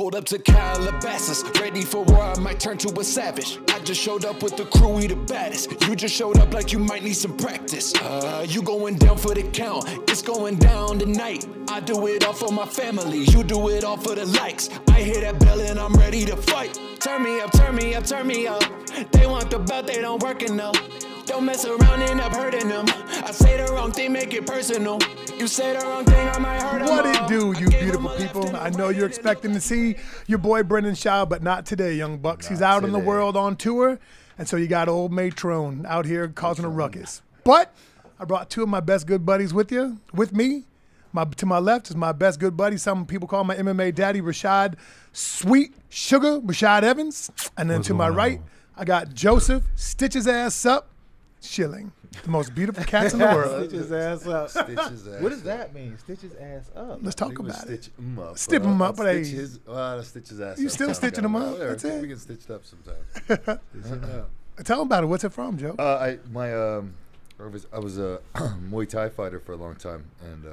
Pulled up to Calabasas, ready for war, I might turn to a savage. I just showed up with the crew, we the baddest. You just showed up like you might need some practice. You going down for the count, it's going down tonight. I do it all for my family, you do it all for the likes. I hear that bell and I'm ready to fight. Turn me up, turn me up, turn me up. They want the belt, they don't work enough. Don't mess around, end up hurting them. I say the wrong thing, make it personal. You say the wrong thing, I might hurt them. What it do, you beautiful people? I know you're expecting to see your boy Brendan Shaw, but not today, young bucks. He's out in the world on tour, and so you got old Mitrione out here causing a ruckus. But I brought two of my best good buddies with me. To my left is my best good buddy. Some people call my MMA daddy, Rashad Sweet Sugar, Rashad Evans. And then to my right, I got Joseph, stitch his ass up, Shilling. The most beautiful cats in the world. Stitch his ass up. Stitch his ass What does that mean? Stitch his ass up. Let's talk about it. Stitch him up. Stitch him up, but hey. Stitch his ass up. You still stitching him up? That's it. We get stitched up sometimes. Tell him about it. What's it from, Joe? I was a Muay Thai fighter for a long time, and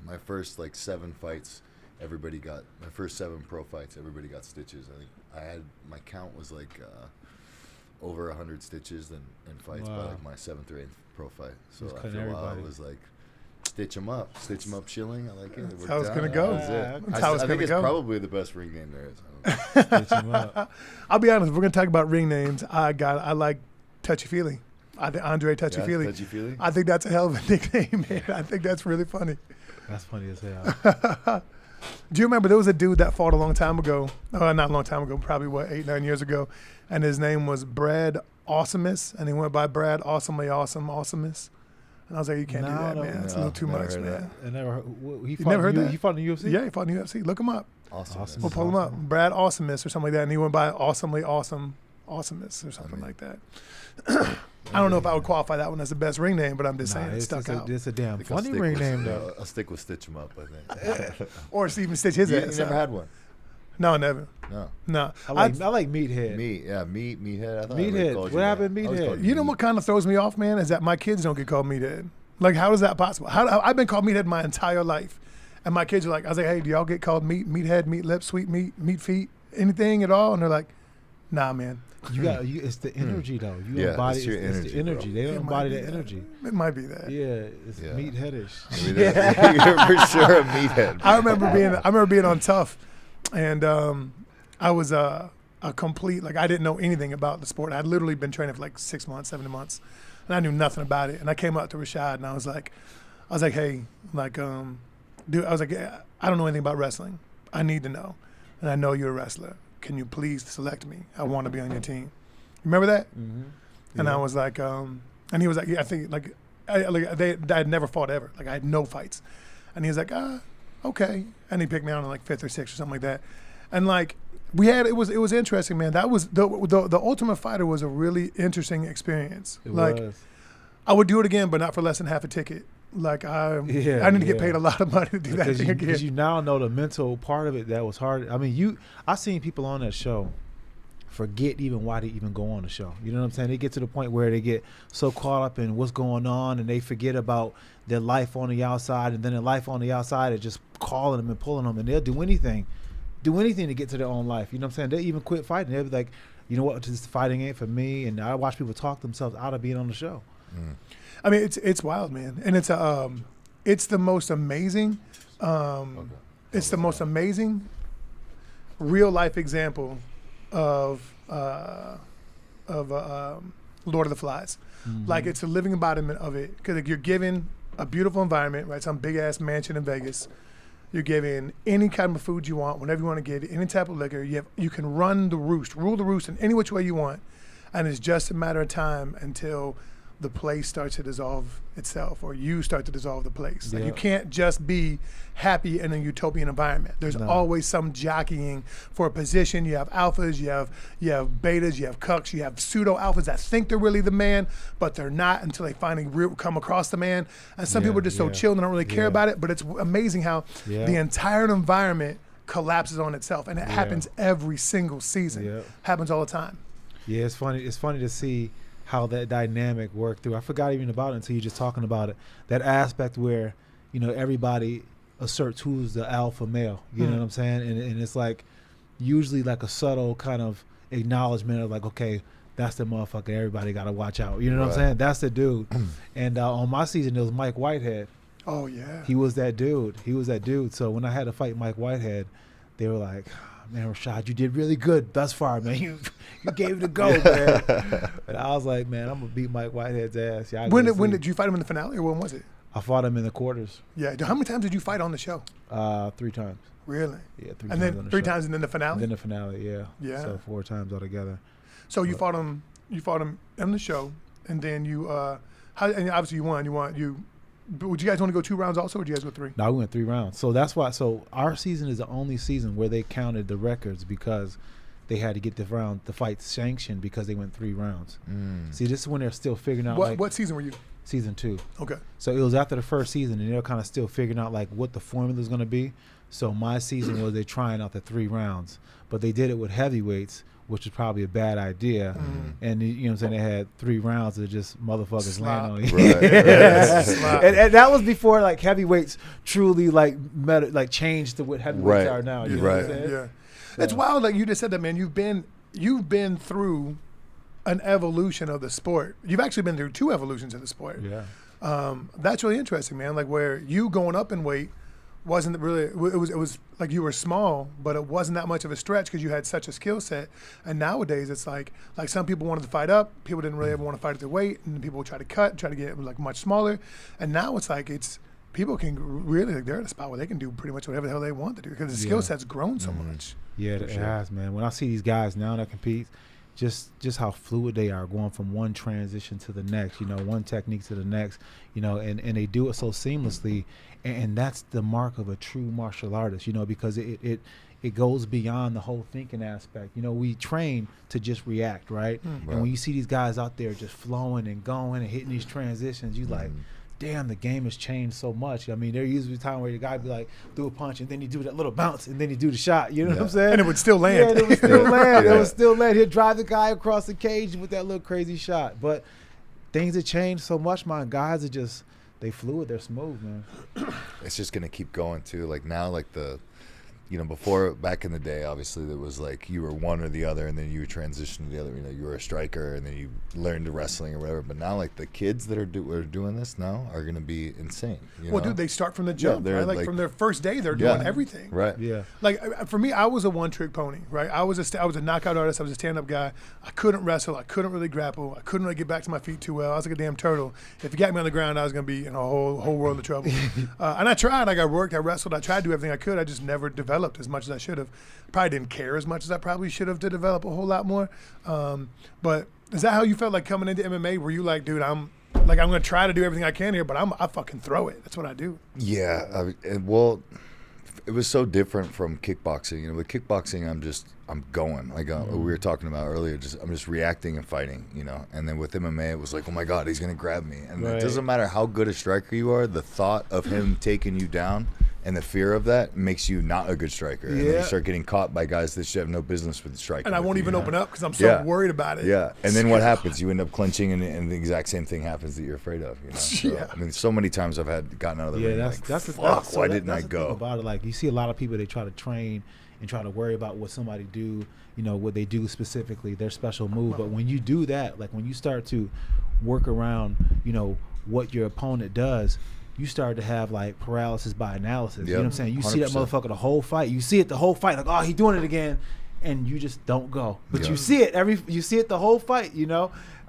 my first 7 fights, everybody got my first 7 pro fights. Everybody got stitches. I think I had my count was over 100 stitches in fights by my 7th or 8th pro fight. So after a while, it was stitch them up, Shilling. I like it. That's how it's gonna go. I think it's probably the best ring name there is. Stitch 'em up. I'll be honest. If we're gonna talk about ring names, I like Touchy Feely. I think Andre Touchy Feely. Touchy Feely. I think that's a hell of a nickname, man. I think that's really funny. That's funny as hell. Do you remember there was a dude that fought a long time ago? Not a long time ago, probably 8-9 years ago, and his name was Brad Awesomeness, and he went by Brad Awesomely Awesome Awesomeness. And I was like, you can't do that, man. It's a little too much, man. I never heard, you never heard that? He fought in the UFC? Yeah, he fought in the UFC. Look him up. Awesome. We'll pull him up. Brad Awesomeness or something like that, and he went by Awesomely Awesome Awesomeness or something like that. I don't know if I would qualify that one as the best ring name, but I'm just saying it stuck out. It's a damn funny ring name, though. I'll stick with Stitch 'em Up, I think. Or even stitch his ass. You never had one? No, never. No. I like Meathead. Meathead. I thought Meathead. What happened, Meathead? You know what kind of throws me off, man, is that my kids don't get called Meathead. Like, how is that possible? I've been called Meathead my entire life, and my kids are like, I was like, hey, do y'all get called meathead, meat lips, sweet meat, meat feet, anything at all? And they're like, nah, man. It's the energy though. You embody it's the energy. They don't embody that energy. It might be that. Yeah, it's meatheadish. You're for sure a meathead. I remember being on Tough, and I was a complete I didn't know anything about the sport. I'd literally been training for 6 months, 7 months, and I knew nothing about it. And I came up to Rashad and I was like, hey, dude, I was like, yeah, I don't know anything about wrestling. I need to know, and I know you're a wrestler. Can you please select me? I want to be on your team. Remember that? Mm-hmm. And I was like, and he was like, yeah, I think I had never fought ever. I had no fights. And he was like, okay. And he picked me out in 5th or 6th or something like that. And it was interesting, man. That was the Ultimate Fighter was a really interesting experience. It was. I would do it again, but not for less than half a ticket. I need to get paid a lot of money to do that thing again. Because you now know the mental part of it that was hard. I mean, I've seen people on that show forget even why they even go on the show. You know what I'm saying? They get to the point where they get so caught up in what's going on and they forget about their life on the outside, and then their life on the outside is just calling them and pulling them, and they'll do anything to get to their own life. You know what I'm saying? They even quit fighting. They'll be like, you know what, this fighting ain't for me. And I watch people talk themselves out of being on the show. Mm. I mean, it's wild, man, and it's the most amazing, it's the most amazing real life example of Lord of the Flies. Mm-hmm. It's a living embodiment of it, because you're given a beautiful environment, right? Some big ass mansion in Vegas. You're given any kind of food you want, whenever you want to get it, any type of liquor. You can rule the roost in any which way you want, and it's just a matter of time until the place starts to dissolve itself, or you start to dissolve the place. You can't just be happy in a utopian environment. There's always some jockeying for a position. You have alphas, you have betas, you have cucks, you have pseudo alphas that think they're really the man, but they're not until they finally come across the man. And some people are just so chill and don't really care about it. But it's amazing how the entire environment collapses on itself, and it happens every single season. Happens all the time. Yeah, it's funny. It's funny to see how that dynamic worked through. I forgot even about it until you're just talking about it. That aspect where, everybody asserts who's the alpha male. You know what I'm saying? And it's like usually like a subtle kind of acknowledgement of like, okay, that's the motherfucker everybody got to watch out. You know what I'm saying? That's the dude. And on my season, it was Mike Whitehead. Oh, yeah. He was that dude. So when I had to fight Mike Whitehead, they were like, man, Rashad, you did really good thus far, man. You gave it a go, man. And I was like, man, I'm going to beat Mike Whitehead's ass. Yeah, when did you fight him in the finale, or when was it? I fought him in the quarters. Yeah. How many times did you fight on the show? 3 times. Really? Yeah, 3 and times then on the 3 show. times, and then the finale. And then the finale, yeah. Yeah. So 4 times altogether. So you fought him. You fought him in the show, and then you. And obviously you won. But would you guys want to go 2 rounds also, or would you guys go 3? No, we went 3 rounds. So that's why. So our season is the only season where they counted the records because they had to get the fight sanctioned because they went 3 rounds. See, this is when they're still figuring out. What season were you? Season 2. Okay. So it was after the first season, and they're kind of still figuring out like what the formula is going to be. So my season was they trying out the 3 rounds, but they did it with heavyweights, which was probably a bad idea. And you know what I'm saying? They had 3 rounds of just motherfuckers land on you. Right. And that was before like heavyweights truly like changed to what heavyweights are now. You know what I'm saying? Yeah. It's wild. Like you just said that, man. You've been through an evolution of the sport. You've actually been through 2 evolutions of the sport. Yeah. That's really interesting, man. Like where you going up in weight wasn't really, it was like you were small, but it wasn't that much of a stretch because you had such a skill set. And nowadays it's like some people wanted to fight up, people didn't really ever want to fight at their weight, and people would try to cut, try to get like much smaller. And now it's like people can really, like they're at a spot where they can do pretty much whatever the hell they want to do because the skill set's grown so much. Yeah, it has, man. When I see these guys now that compete, just how fluid they are, going from one transition to the next, one technique to the next, and they do it so seamlessly, and that's the mark of a true martial artist, because it goes beyond the whole thinking aspect. We train to just react, right? And when you see these guys out there just flowing and going and hitting these transitions, you like, damn, the game has changed so much. I mean, there used to be a time where the guy be like, do a punch, and then he do that little bounce, and then he do the shot. You know what I'm saying? And it would still land. Yeah, it would still land. It would still land. He'd drive the guy across the cage with that little crazy shot. But things have changed so much, man. Guys are just, they fluid, they're smooth, man. It's just going to keep going, too. Like now, like before, back in the day, obviously, there was like you were one or the other, and then you would transition to the other. You were a striker, and then you learned to wrestling or whatever. But now, like the kids that are doing this now are going to be insane. Dude, they start from the jump, right? Like from their first day, they're doing everything. Right. Yeah. Like for me, I was a one-trick pony, right? I was a knockout artist. I was a stand-up guy. I couldn't wrestle. I couldn't really grapple. I couldn't really get back to my feet too well. I was like a damn turtle. If you got me on the ground, I was going to be in a whole world of trouble. And I tried. I worked. I wrestled. I tried to do everything I could. I just never developed as much as I should have. Probably didn't care as much as I probably should have to develop a whole lot more. But is that how you felt like coming into MMA? Were you like, dude, I'm going to try to do everything I can here, but I fucking throw it. That's what I do. Yeah. Well, it was so different from kickboxing. With kickboxing, I'm going. Like we were talking about earlier, I'm just reacting and fighting, And then with MMA, it was like, oh my God, he's going to grab me. And it doesn't matter how good a striker you are, the thought of him taking you down and the fear of that makes you not a good striker. And then you start getting caught by guys that should have no business with striking. And I won't even open up because I'm so worried about it. Yeah. And then what happens? You end up clinching, and the exact same thing happens that you're afraid of. So, I mean, so many times I've gotten out of the ring. Why didn't I go? About it, like you see a lot of people, they try to train and try to worry about what somebody do, what they do specifically, their special move. But when you do that, like when you start to work around, what your opponent does, you start to have like paralysis by analysis. You know what I'm saying? You 100%. See that motherfucker the whole fight. You see it the whole fight, like, oh, he doing it again, and you just don't go. But you see it you see it the whole fight.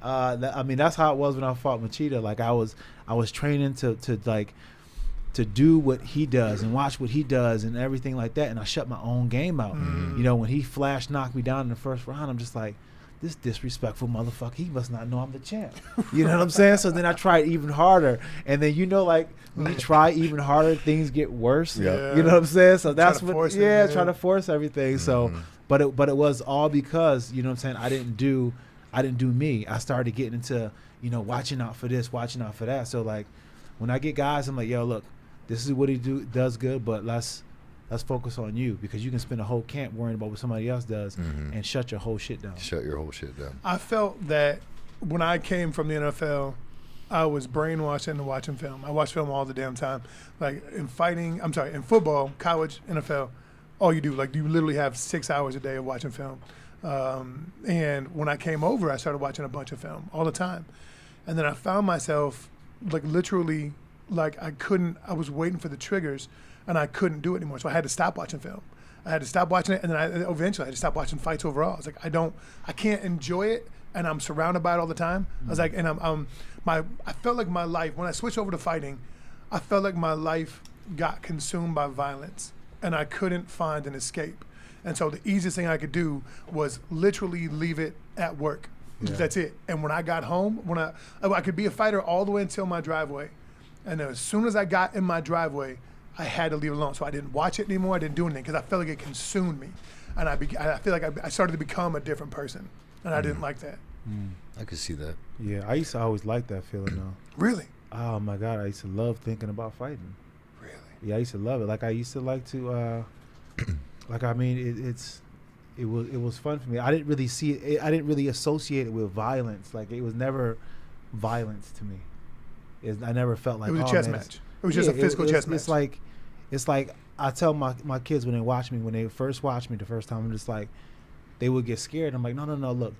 I mean, that's how it was when I fought Machida. Like I was training to do what he does and watch what he does and everything like that, and I shut my own game out. When he flash knocked me down in the first round, I'm just like, this disrespectful motherfucker, he must not know I'm the champ. You know what I'm saying? So then I tried even harder, and then like when you try even harder, things get worse. Yeah. You know what I'm saying? So that's what try to force everything. So but it was all because, you know what I'm saying, I didn't do me. I started getting into, watching out for this, watching out for that. So like when I get guys, I'm like, yo, look, this is what he does good, but let's focus on you, because you can spend a whole camp worrying about what somebody else does and shut your whole shit down. Shut your whole shit down. I felt that when I came from the NFL, I was brainwashed into watching film. I watch film all the damn time. Like in football, college, NFL, all you do, like you literally have 6 hours a day of watching film. And when I came over, I started watching a bunch of film all the time. And then I found myself like literally like I was waiting for the triggers and I couldn't do it anymore. So I had to stop watching film. I had to stop watching it, and then eventually I had to stop watching fights overall. I was like, I can't enjoy it, and I'm surrounded by it all the time. I was like, and I felt like my life, when I switched over to fighting, I felt like my life got consumed by violence, and I couldn't find an escape. And so the easiest thing I could do was literally leave it at work. Yeah. That's it. And when I got home, I could be a fighter all the way until my driveway, and as soon as I got in my driveway, I had to leave it alone. So I didn't watch it anymore. I didn't do anything because I felt like it consumed me. And I feel like I started to become a different person. And I didn't like that. I could see that. Yeah, I used to always like that feeling though. Really? Oh my God, I used to love thinking about fighting. Really? Yeah, I used to love it. Like I used to like to, like I mean, it was fun for me. I didn't really see it. I didn't really associate it with violence. Like it was never violence to me. I never felt like it was a chess match. It was just a physical chess match. It's like I tell my kids when they first watch me the first time, I'm just like, they would get scared. I'm like, no, look,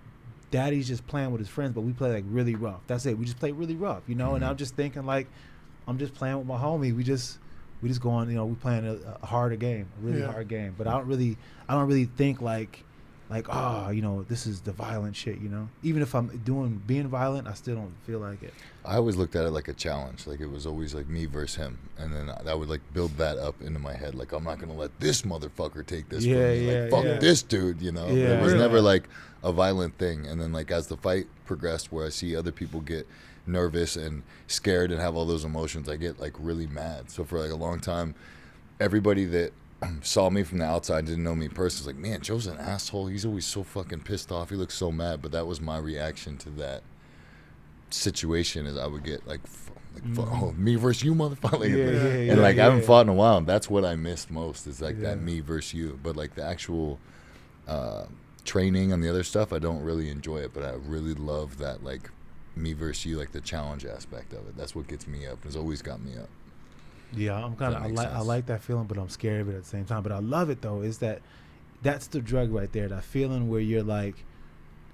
Daddy's just playing with his friends, but we play like really rough. That's it. We just play really rough, you know. Mm-hmm. And I'm just thinking like, I'm just playing with my homie. We just go on, you know. We playing a harder game, a really hard game. But I don't really think like, oh, you know, this is the violent shit, you know. Even if I'm being violent, I still don't feel like it. I always looked at it like a challenge. Like it was always like me versus him, and then I would like build that up into my head. Like I'm not gonna let this motherfucker take this from me. Like fuck this dude, you know. It was never like a violent thing. And then like as the fight progressed, where I see other people get nervous and scared and have all those emotions, I get like really mad. So for like a long time, everybody that saw me from the outside, didn't know me personally, was like, man, Joe's an asshole. He's always so fucking pissed off. He looks so mad. But that was my reaction to that situation, is I would get like oh, me versus you, motherfucker. And like I haven't fought in a while. And that's what I missed most, is like that me versus you. But like the actual training and the other stuff, I don't really enjoy it. But I really love that like me versus you, like the challenge aspect of it. That's what gets me up. It's always got me up. Yeah, I'm kind of I like that feeling, but I'm scared of it at the same time. But I love it though. Is that's the drug right there? That feeling where you're like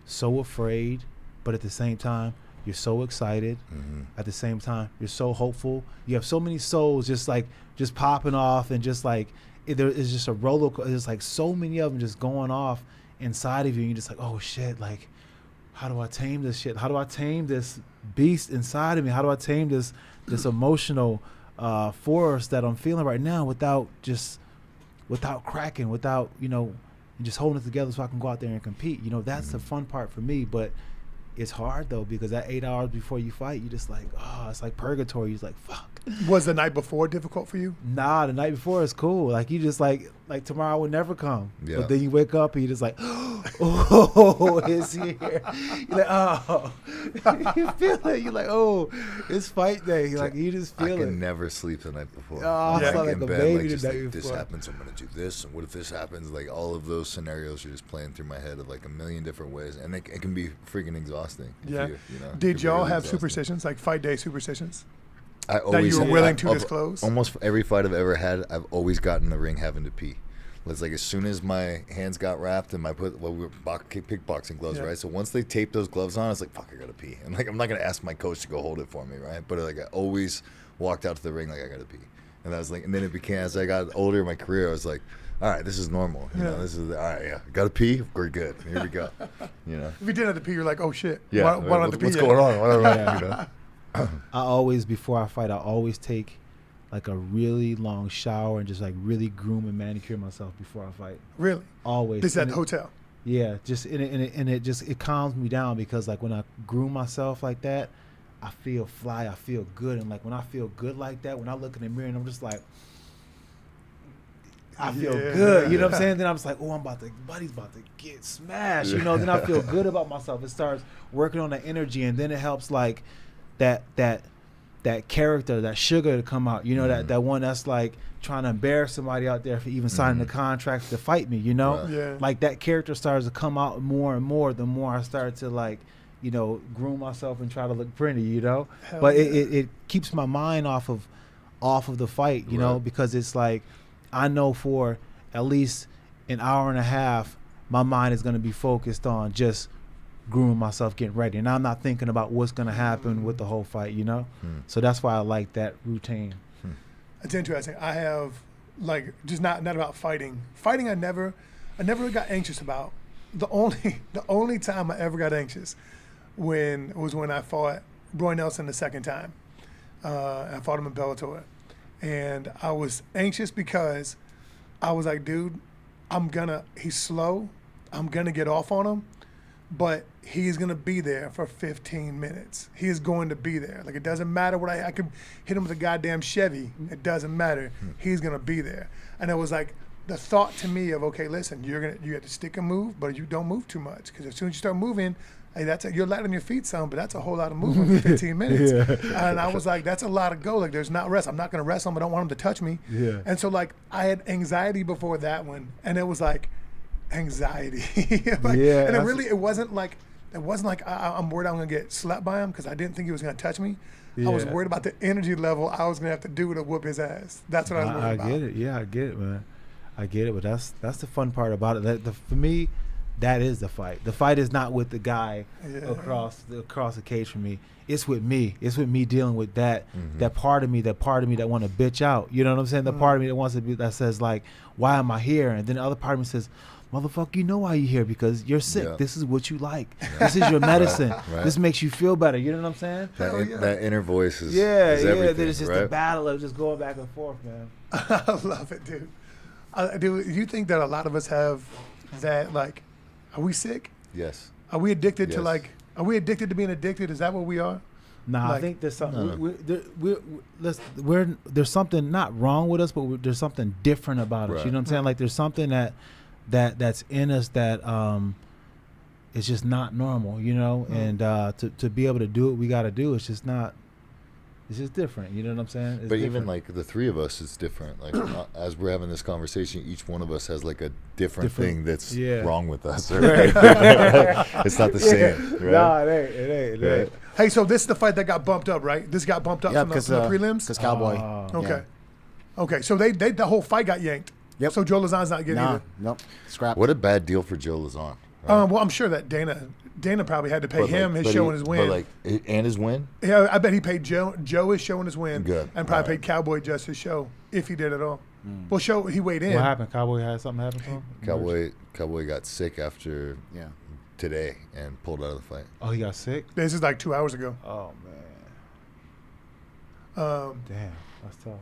so afraid, but at the same time you're so excited. Mm-hmm. At the same time you're so hopeful. You have so many souls just popping off, and just like there is just a roller coaster. There's like so many of them just going off inside of you. And you're just like, oh shit, like how do I tame this shit? How do I tame this beast inside of me? How do I tame this emotional force that I'm feeling right now without cracking, without, you know, just holding it together so I can go out there and compete. You know, that's the fun part for me. But it's hard though, because that 8 hours before you fight, you just like, oh, it's like purgatory. You're just like, fuck. Was the night before difficult for you? Nah, the night before is cool. Like you just like tomorrow will never come. Yeah. But then you wake up and you just like, oh, it's here. You're like, oh, you feel it. You're like, oh, it's fight day. Like you just feel it. I can never sleep the night before. Oh, I felt like a baby the night before. This happens, I'm gonna do this, and what if this happens? Like all of those scenarios are just playing through my head of like a million different ways, and it can be freaking exhausting. Yeah. You know, did y'all really have superstitions, like fight day superstitions? I always, that you were willing to disclose? Almost every fight I've ever had, I've always gotten in the ring having to pee. It's like as soon as my hands got wrapped and we were kickboxing gloves, right? So once they taped those gloves on, I was like, fuck, I gotta pee. And like I'm not gonna ask my coach to go hold it for me, right? But like I always walked out to the ring like I gotta pee. And I was like, and then it became, as I got older in my career, I was like, all right, this is normal. You know, this is all right. Yeah, gotta pee. We're good. Here we go. You know, if you didn't have to pee, you're like, oh shit. Yeah. Why don't have to pee? What's going on? You know? I always, before I fight, I always take like a really long shower and just like really groom and manicure myself before I fight. Really? Always. This at the hotel? Yeah, just it calms me down, because like when I groom myself like that, I feel fly, I feel good. And like when I feel good like that, when I look in the mirror and I'm just like, I feel good, you know what I'm saying? Then I'm just like, oh, buddy's about to get smashed, you know. Then I feel good about myself. It starts working on the energy, and then it helps like that character, that sugar to come out, you know, that one that's like trying to embarrass somebody out there for even signing the contract to fight me, you know. Yeah. Like that character starts to come out more and more the more I start to like, groom myself and try to look pretty, Hell but yeah. it keeps my mind off of the fight, know, because it's like I know for at least an hour and a half, my mind is going to be focused on just grooming myself, getting ready, and I'm not thinking about what's going to happen with the whole fight, So that's why I like that routine. It's interesting. I have just not about fighting. Fighting, I never really got anxious about. The only time I ever got anxious was when I fought Roy Nelson the second time. I fought him in Bellator, and I was anxious because I was like, dude, he's slow. I'm gonna get off on him, but he's going to be there for 15 minutes. He is going to be there. Like, it doesn't matter what I could hit him with a goddamn Chevy. It doesn't matter. He's going to be there. And it was like the thought to me of, okay, listen, you have to stick and move, but you don't move too much. Because as soon as you start moving, hey, you're light on your feet some, but that's a whole lot of movement for 15 minutes. And I was like, that's a lot of go. Like, there's not rest. I'm not going to rest him. I don't want him to touch me. Yeah. And so, like, I had anxiety before that one. And it was like, anxiety. And it wasn't like I'm worried I'm gonna get slapped by him, because I didn't think he was gonna touch me. I was worried about the energy level I was gonna have to do to whoop his ass. That's what I was worried about. I get it. Yeah, I get it, man. I get it, but that's the fun part about it. For me, that is the fight. The fight is not with the guy across the cage from me. It's with me. It's with me dealing with that that part of me that want to bitch out. You know what I'm saying? The part of me that wants to be, that says like, why am I here? And then the other part of me says, motherfucker, you know why you're here, because you're sick. Yeah. This is what you like. This is your medicine. Right. This makes you feel better. You know what I'm saying? That inner voice is everything. Then it's just a battle of just going back and forth, man. I love it, dude. Do you think that a lot of us have that, like, are we sick? Yes. Are we addicted to, like, are we addicted to being addicted? Is that what we are? Nah, I think there's something. There's something not wrong with us, but there's something different about us. You know what I'm saying? Like, there's something that's in us that is just not normal, and to be able to do what we got to do, it's just different, you know what I'm saying? It's but different. Even like the three of us, it's different. Like as we're having this conversation, each one of us has like a different thing that's wrong with us. Right? It's not the same. Right? Nah, it ain't. Hey, so this is the fight that got bumped up, right? This got bumped up from the prelims? Because Cowboy. Okay, so the whole fight got yanked. Yep. So Joe Lazan's not getting either. Nope. Scrap. What a bad deal for Joe Lazan. Right? Well, I'm sure that Dana probably had to pay him his show and his win. And his win? Yeah, I bet he paid Joe his show and his win. Good. And probably paid Cowboy just his show, if he did at all. Well, he weighed in. What happened? Cowboy had something happen to him? Cowboy got sick after today and pulled out of the fight. Oh, he got sick? This is like 2 hours ago. Oh, man. Damn, that's tough, man.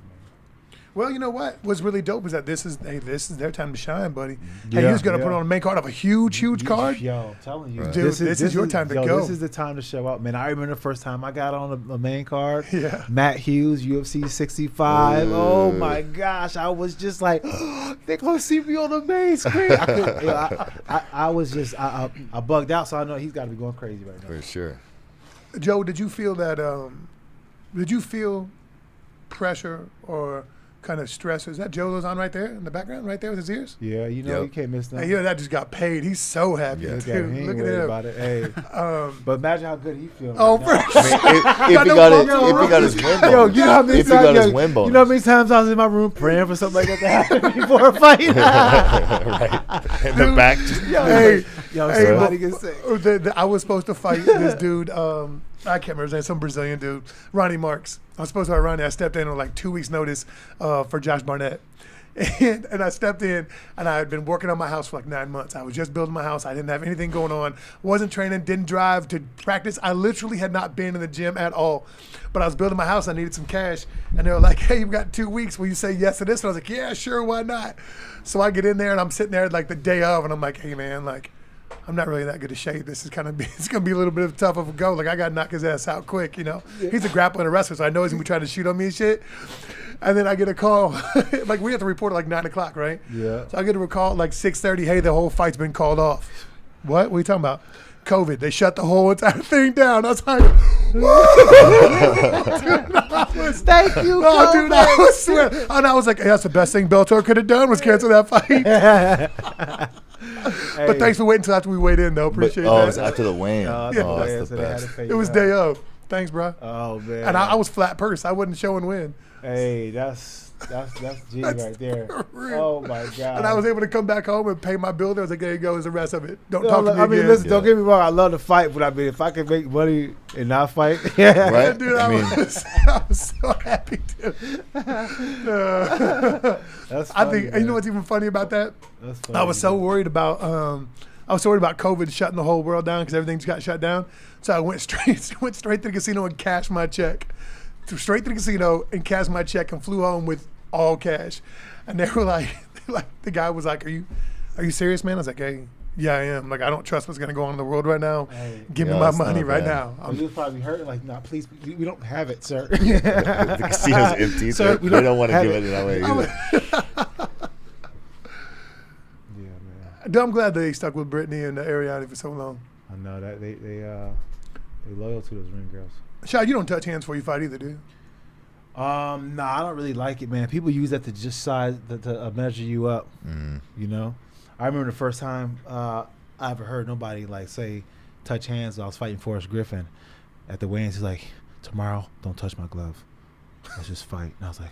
Well, you know what? What's really dope is that this is their time to shine, buddy. Hey, he was going to put on a main card of a huge card. Yo, I'm telling you. Dude, this is your time to go. This is the time to show up, man. I remember the first time I got on a main card. Yeah. Matt Hughes, UFC 65. Ooh. Oh, my gosh. I was just like, they're going to see me on the main screen. I was just, I bugged out, so I know he's got to be going crazy right now. For sure. Joe, did you feel that, pressure or kind of stress? Is that Joe Lozon right there in the background, right there with his ears? Yeah, you can't miss that. Hey, that just got paid. He's so happy. Yeah, dude. he Look ain't at him. about it. Hey, but imagine how good he feels. Oh, right for sure. If he got his win bonus. Yo, you know how many times? You know how many times I was in my room praying for something like that to happen before a fight? Right. In the back. Somebody gets sick. I was supposed to fight this dude. I can't remember his name, some Brazilian dude, Ronnie Marks. I was supposed to fight Ronnie. I stepped in on like 2 weeks' notice for Josh Barnett. And I stepped in, and I had been working on my house for like 9 months. I was just building my house. I didn't have anything going on. Wasn't training, didn't drive to practice. I literally had not been in the gym at all. But I was building my house. I needed some cash. And they were like, hey, you've got 2 weeks. Will you say yes to this? And I was like, yeah, sure, why not? So I get in there, and I'm sitting there like the day of, and I'm like, hey, man, like, I'm not really that good at shape. This is it's going to be a little bit of tough of a go. Like, I got to knock his ass out quick, Yeah. He's a grappler and a wrestler, so I know he's going to be trying to shoot on me and shit. And then I get a call. Like, we have to report at like 9 o'clock, right? Yeah. So I get a call at like 6:30. Hey, the whole fight's been called off. What are you talking about? COVID. They shut the whole entire thing down. I was like, thank you. Oh, dude, I was swearing. And I was like, hey, that's the best thing Bellator could have done was cancel that fight. But thanks for waiting until after we weighed in, though. Appreciate Oh, that. it was after the weigh-in. Oh, That's the best. It was day of. Thanks, bro. Oh man. And I was flat purse. I wasn't showing win. Hey, that's G right there. real. Oh my god. And I was able to come back home and pay my bill. I was like, there you go. Is the rest of it. Don't No, talk to me I mean, again. listen, don't get me wrong. I love to fight, but I mean, if I can make money and not fight, Right? Dude, I mean, I was so happy to. That's I funny, think, and you know what's even funny about that? That's funny, I was so man. worried about COVID shutting the whole world down because everything just got shut down. So I went straight to the casino and cashed my check. Straight to the casino and cashed my check and flew home with all cash. And they were like the guy was like, "Are you serious, man?" I was like, "Hey, yeah, I am. Like, I don't trust what's gonna go on in the world right now. Hey. Give me Yeah, my that's money not right bad. now." You was probably hurting, like, nah, please, we don't have it, sir. the casino's empty. Sir, We don't want to have give it. it that way either. Yeah, man. Dude, I'm glad they stuck with Brittany and Ariane for so long. I know that they loyal to those ring girls. Shad, you don't touch hands before you fight either, dude. Nah, I don't really like it, man. People use that to just size to measure you up. You know, I remember the first time I ever heard nobody like say touch hands. I was fighting Forrest Griffin at the weigh-ins. He's like, "Tomorrow, don't touch my glove. Let's just fight." And I was like,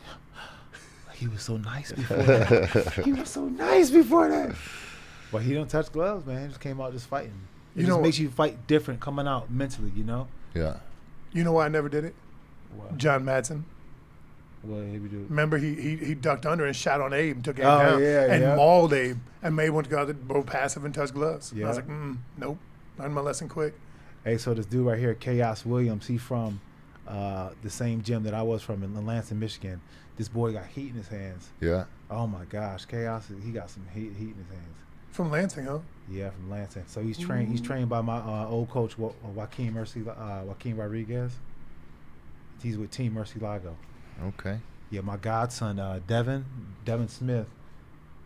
he was so nice before that. He was so nice before that. But he don't touch gloves, man. He just came out just fighting. It just makes you fight different coming out mentally, you know? Yeah. You know why I never did it? What? John Madsen. What did he do? Remember, he ducked under and shot on Abe and took Abe Oh, down yeah, and yeah. mauled Abe. And Abe went to go both passive and touch gloves. And I was Yeah. like, nope. Learned my lesson quick. Hey, so this dude right here, Chaos Williams, he from the same gym that I was from in Lansing, Michigan. This boy got heat in his hands. Yeah. Oh my gosh, Chaos, he got some heat in his hands. From Lansing, huh? Yeah, from Lansing. So he's trained. He's trained by my old coach, Joaquin Rodriguez. He's with Team Murcielago. Okay. Yeah, my godson, Devin Smith.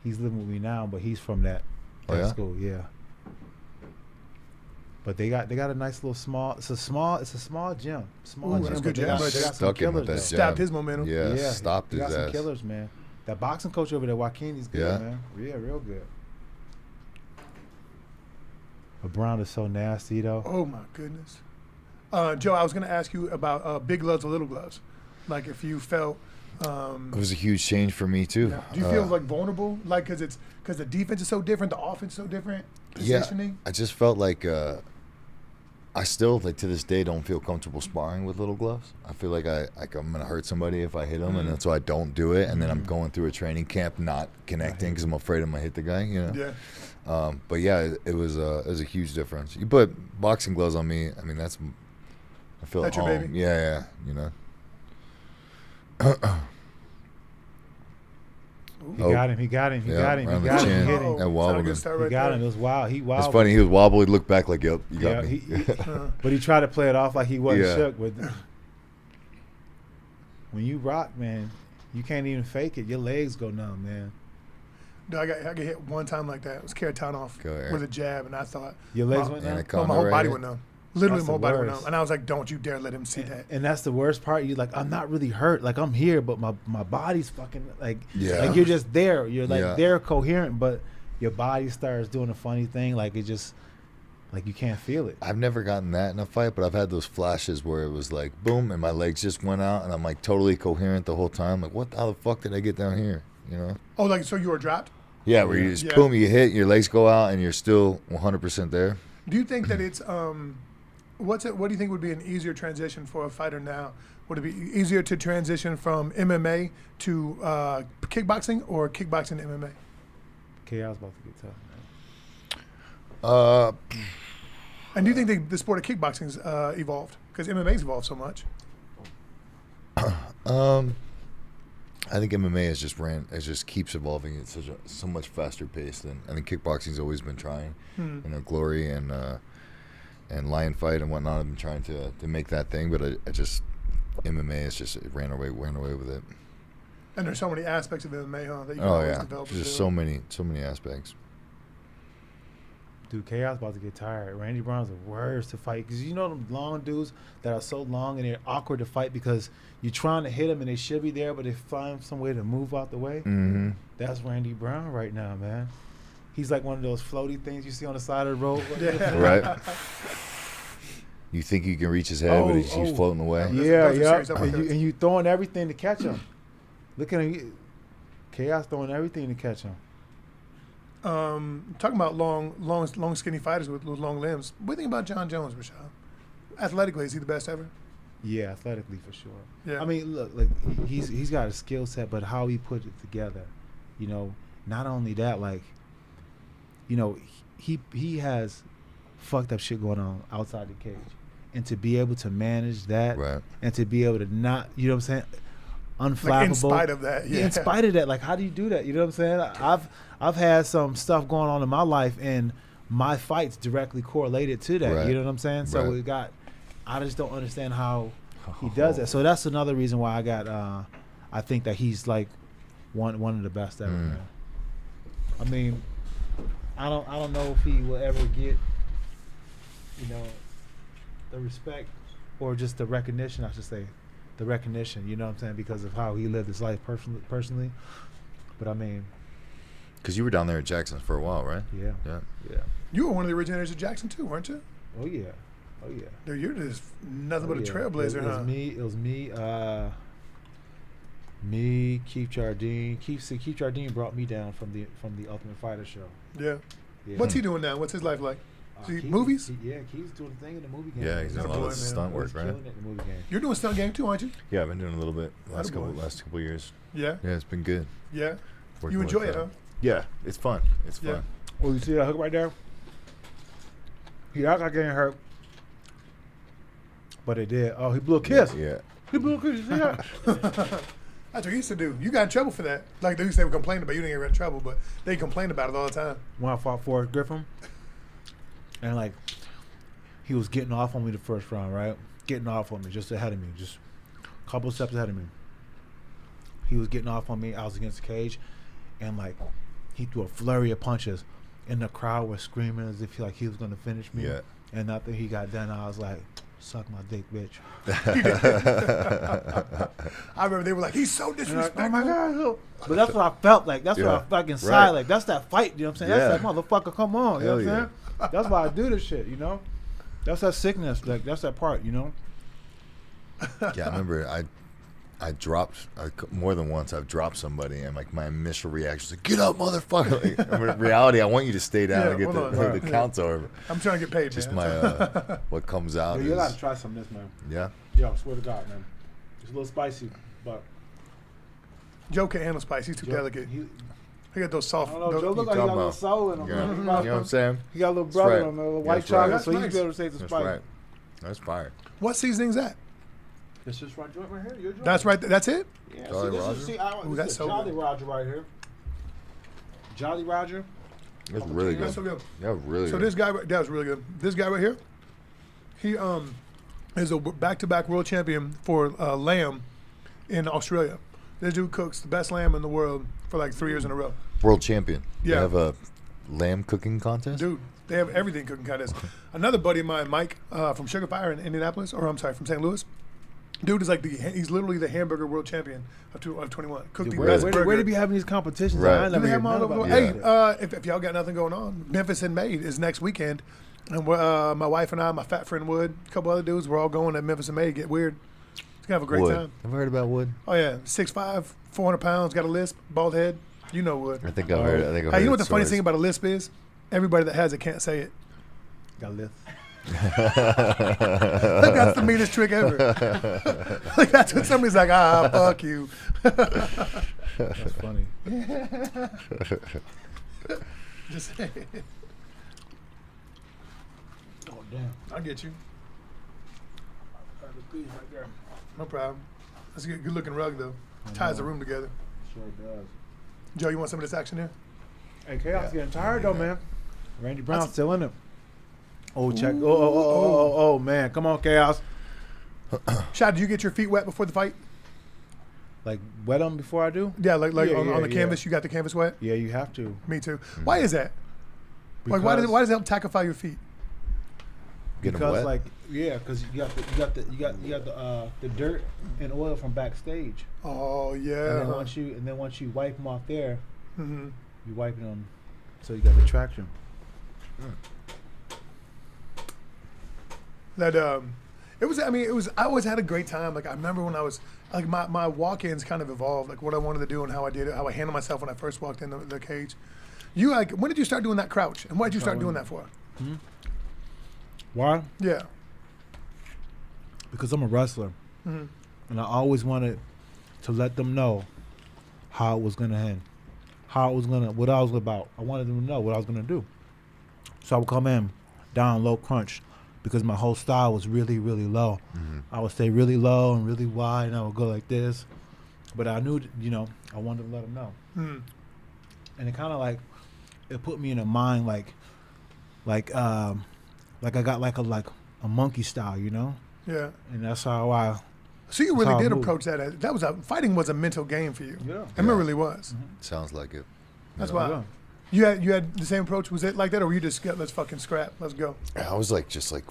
He's living with me now, but he's from that school. Yeah. But they got a nice little small. It's a small gym. Small Ooh, gym. that's but good they jam got, right they there. got some Stuck him with killers. that though. Stopped jab. his momentum. Yeah. Stopped he his got some ass. killers, man. That boxing coach over there, Joaquin, he's good, Yeah. man. Yeah, real good. But Brown is so nasty, though. Oh, my goodness. Joe, I was going to ask you about big gloves or little gloves. Like if you felt... It was a huge change for me too. Yeah. Do you feel like vulnerable? Like because the defense is so different, the offense is so different, positioning? I just felt like I still like to this day don't feel comfortable sparring with little gloves. I feel like I'm gonna hurt somebody if I hit them, and that's why I don't do it. And then I'm going through a training camp not connecting because I'm afraid I'm gonna hit the guy. You know. Yeah. But yeah, it was a huge difference. You put boxing gloves on me. I mean I feel That's at your home. baby? Yeah. You know. He got him. He got him. He Yeah, got him. around He the got him. chin. He hit him. Oh, That wobbled not a good him. start He right got there. him. It was wild. He wild. It's funny. He was wobbly. Looked back like, "Yep, you got me." But he tried to play it off like he wasn't Yeah. shook. But when you rock, man, you can't even fake it. Your legs go numb, man. No, I got hit one time like that. It was Karatanov Go ahead. with a jab, and I thought, Your legs Oh, went numb. Anaconda my whole right body here. went numb. Literally, That's my whole the body went worst. numb. And I was like, don't you dare let him see that. And that's the worst part. You're like, I'm not really hurt. Like I'm here, but my body's fucking like Yeah. like you're just there. You're like Yeah. there coherent, but your body starts doing a funny thing. Like it just like you can't feel it. I've never gotten that in a fight, but I've had those flashes where it was like boom, and my legs just went out, and I'm like totally coherent the whole time. Like, how the fuck did I get down here? You know? Oh, like, so you were dropped? Yeah, where you just Yeah. boom, you hit, your legs go out, and you're still 100% there. Do you think that it's, what do you think would be an easier transition for a fighter now? Would it be easier to transition from MMA to kickboxing or kickboxing to MMA? Chaos about to get tough, man. And do you think the sport of kickboxing's evolved? Because MMA's evolved so much. I think MMA has just keeps evolving at so much faster pace, and I think kickboxing's always been trying. You know, Glory and Lion Fight and whatnot have been trying to make that thing, but I just MMA is just ran away with it. And there's so many aspects of MMA, huh? That you can Oh always yeah, develop. there's just so many aspects. Dude, Chaos about to get tired. Randy Brown's the worst to fight because you know them long dudes that are so long and they're awkward to fight because you're trying to hit them and they should be there, but they find some way to move out the way. Mm-hmm. That's Randy Brown right now, man. He's like one of those floaty things you see on the side of the road. Right. You think you can reach his head, but he keeps floating away. Yeah, Those are yeah. serious uppercuts. And you throwing everything to catch him. Look at him. Chaos throwing everything to catch him. Talking about long, skinny fighters with long limbs. What do you think about John Jones, Rashad? Athletically, is he the best ever? Yeah, athletically for sure. Yeah. I mean, look, like he's got a skill set, but how he put it together, you know. Not only that, like, you know, he has fucked up shit going on outside the cage, and to be able to manage that, Right. and to be able to not, you know what I'm saying, unflappable. Like in spite of that, yeah. In spite of that, like, how do you do that? You know what I'm saying? I've had some stuff going on in my life, and my fights directly correlated to that. Right. You know what I'm saying? So Right. I just don't understand how he does that. So that's another reason why I think that he's like one of the best ever. Man. I mean, I don't know if he will ever get, you know, the respect or just the recognition. I should say, the recognition. You know what I'm saying? Because of how he lived his life personally. But I mean, Because you were down there at Jackson's for a while, right? yeah. Yeah. You were one of the originators of Jackson too, weren't you? Oh yeah. Dude, you're just nothing but a Yeah. trailblazer, It huh? was me, Keith Jardine. Keith Jardine brought me down from the Ultimate Fighter show. Yeah. Yeah. What's he doing now? What's his life like? See, Keith- movies? Keith's doing the thing in the movie game. Yeah, he's doing a lot boy, of man. stunt He's work, right? killing it in the movie game. You're doing stunt game too, aren't you? Yeah, I've been doing a little bit last Attaboy. couple years. Yeah. Yeah, it's been good. Yeah. Working You enjoy with, it, huh? Yeah, it's fun. It's Yeah. fun. Oh, you see that hook right there? He act like getting hurt, but it did. Oh, he blew a kiss. Yeah. He blew a kiss. You see that? That's what he used to do. You got in trouble for that. Like they used to complain about, you didn't get in trouble, but they complained about it all the time. When I fought Forrest Griffin, and like he was getting off on me the first round, right? Getting off on me, just ahead of me, just a couple steps ahead of me. He was getting off on me. I was against the cage, and like he threw a flurry of punches, and the crowd was screaming as if he was going to finish me. Yeah. And after he got done, I was like, "Suck my dick, bitch." I remember they were like, he's so And disrespectful. oh my God. But that's what I felt like. That's what I felt inside. Right. Like, that's that fight. You know what I'm saying? Yeah. That's that motherfucker. Come on. You know what I'm Hell saying? That's why I do this shit, you know? That's that sickness. Like, that's that part, you know? Yeah, I remember I dropped more than once. I've dropped somebody, and like my initial reaction was like, "Get up, motherfucker!" Like, I mean, in reality, I want you to stay down Yeah, and get hold the on. counts over. I'm trying to get paid, Just man. my what comes out. You gotta Is, try some of this, man. yeah. Yo, I swear to God, man. It's a little spicy, but. Joe can't handle spice. He's too Joe- delicate. He got those soft. I don't know. those- Joe look like he talking got a little about? soul in him. Yeah. Man. You know what I'm saying? He got a little That's brother right. in him, a little Yeah, white that's right. chocolate, That's so he's nice. be able to say it's That's spicy. right. That's fire. What seasoning's that? This is right joint right here. Your joint. That's right. That's it? Yeah, Jolly see, this Roger? is, see, Ooh, this that's is so Jolly good. Roger right here. Jolly Roger. That's really That's good. so good. Yeah, really So good. this guy, that was really good. This guy right here, he is a back-to-back world champion for lamb in Australia. This dude cooks the best lamb in the world for like 3 years in a row. World champion. Yeah. They have a lamb cooking contest. Dude, they have everything cooking contests. Another buddy of mine, Mike, from Sugar Fire in Indianapolis, or I'm sorry, from St. Louis. Dude is like he's literally the hamburger world champion of 21. Cooked the Where, best where, burger. where they be having these competitions? Right. I Do never they have heard them all nothing over about the that. Hey, if y'all got nothing going on, Memphis in May is next weekend. And my wife and I, my fat friend Wood, a couple other dudes, we're all going to Memphis in May to get weird. It's going to have a great Wood. time. Ever heard about Wood? Oh, yeah. 6'5", 400 pounds, got a lisp, bald head. You know Wood. I think I've heard. I think I've heard. Hey, you know what the funny stories. thing about a lisp is? Everybody that has it can't say it. Got a lift. Like, that's the meanest trick ever. Like, that's when somebody's like, fuck you. That's funny. Just say it. Oh damn. I'll get you. That's a piece right there. No problem. That's a good looking rug, though. Ties the room together. Sure does. Joe, you want some of this action here? Hey, Chaos getting tired though, man. Randy Brown's That's- still in it. Oh, check. Oh, man. Come on, Chaos. Shad, did you get your feet wet before the fight? Like, wet them before I do? Yeah, like Yeah, on the yeah. canvas, you got the canvas wet? Yeah, you have to. Me too. Why is that? Like, why does it help tackify your feet? Get 'em Because wet? like, yeah, because you got the dirt and oil from backstage. Oh, yeah. And then once you wipe them off there, Mm-hmm. you wipe them So you got the traction. That it was. I mean, it was. I always had a great time. Like I remember when I was like my walk-ins kind of evolved, like what I wanted to do and how I did it, how I handled myself when I first walked in the cage. You like when did you start doing that crouch, and what did you start doing that for? Mm-hmm. Why? Yeah. Because I'm a wrestler, Mm-hmm. and I always wanted to let them know how it was gonna end, what I was about. I wanted them to know what I was gonna do. So I would come in down low crunch, because my whole style was really, really low. Mm-hmm. I would stay really low and really wide, and I would go like this. But I knew, I wanted to let them know. Mm. And it kind of like, it put me in a mind like I got like a monkey style, Yeah. And that's how I. So you That's how really I did move. approach that. That was fighting was a mental game for you. Yeah. I mean, it really was. Sounds like it. That's Yeah. why. You had the same approach. Was it like that, or were you just let's fucking scrap, let's go? I was like, just like,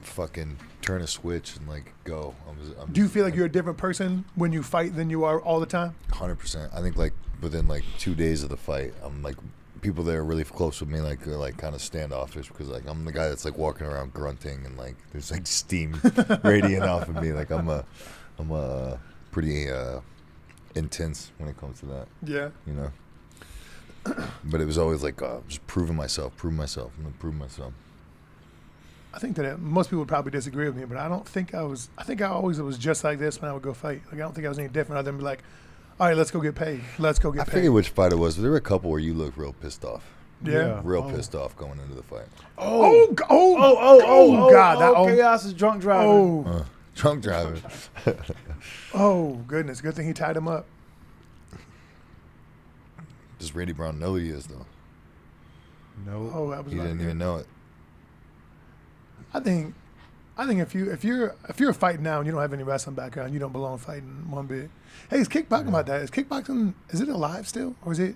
fucking turn a switch and like go. I'm Do you feel like you're a different person when you fight than you are all the time? 100%. I think like within like 2 days of the fight, I'm like, people that are really close with me like are like kind of standoffish, because like I'm the guy that's like walking around grunting and like there's like steam radiating off of me. Like I'm a pretty intense when it comes to that, Yeah. But it was always like just proving myself. I'm gonna prove myself. I think that most people would probably disagree with me, but I don't think I was. I think I always was just like this when I would go fight. Like I don't think I was any different other than be like, all right, let's go get paid. Let's go get I paid. forget which fight it was, but there were a couple where you looked real pissed off. Yeah. Real pissed off going into the fight. Oh, God. That, Chaos is drunk driving. Drunk driving. Oh, goodness. Good thing he tied him up. Does Randy Brown know who he is though? No. Oh, that was He not didn't good. even know it. I think if you're fighting now and you don't have any wrestling background, you don't belong fighting one bit. Hey, is kickboxing about that? Is kickboxing, is it alive still, or is it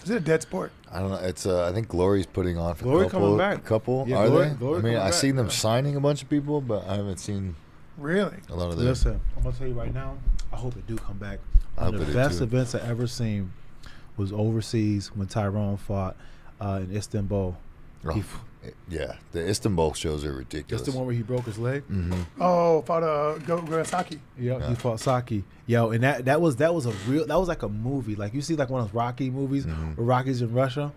a dead sport? I don't know. It's I think Glory's putting on for Glory a couple. coming back. Couple Yeah, are Glory- they? Glory I mean, coming I back, seen them yeah. signing a bunch of people, but I haven't seen Really? a lot of them. Listen, I'm gonna tell you right now. I hope it do come back. I One hope of the it do, best too. events I ever seen was overseas when Tyrone fought in Istanbul. Oh, He yeah, the Istanbul shows are ridiculous. That's the one where he broke his leg. Mm-hmm. Oh, fought Gorasaki. Yeah, he fought Saki. Yo, and that was like a movie. Like you see like one of those Rocky movies where Rocky's in Russia.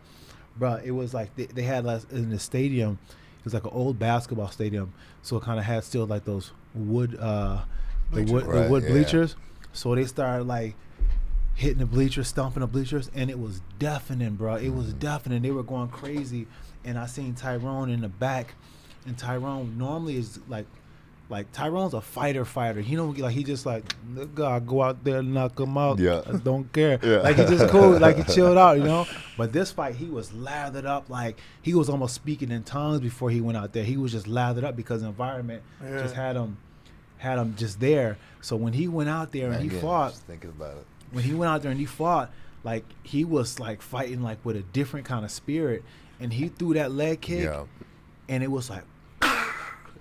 Bro, it was like they had like in the stadium, it was like an old basketball stadium. So it kind of had still like those wood Right, wood yeah. bleachers. So they started like hitting the bleachers, stomping the bleachers, and it was deafening, bro. It was deafening. They were going crazy. And I seen Tyrone in the back, and Tyrone normally is like Tyrone's a fighter. He don't like he just like nigga, go out there and knock him out. Yeah. I don't care. Yeah. Like he just cool, like he chilled out, But this fight, he was lathered up, like he was almost speaking in tongues before he went out there. He was just lathered up because the environment just had him just there. So when he went out there and he fought, Just thinking about it. when he went out there and he fought, like he was like fighting like with a different kind of spirit, and he threw that leg kick, Yeah. and it was like,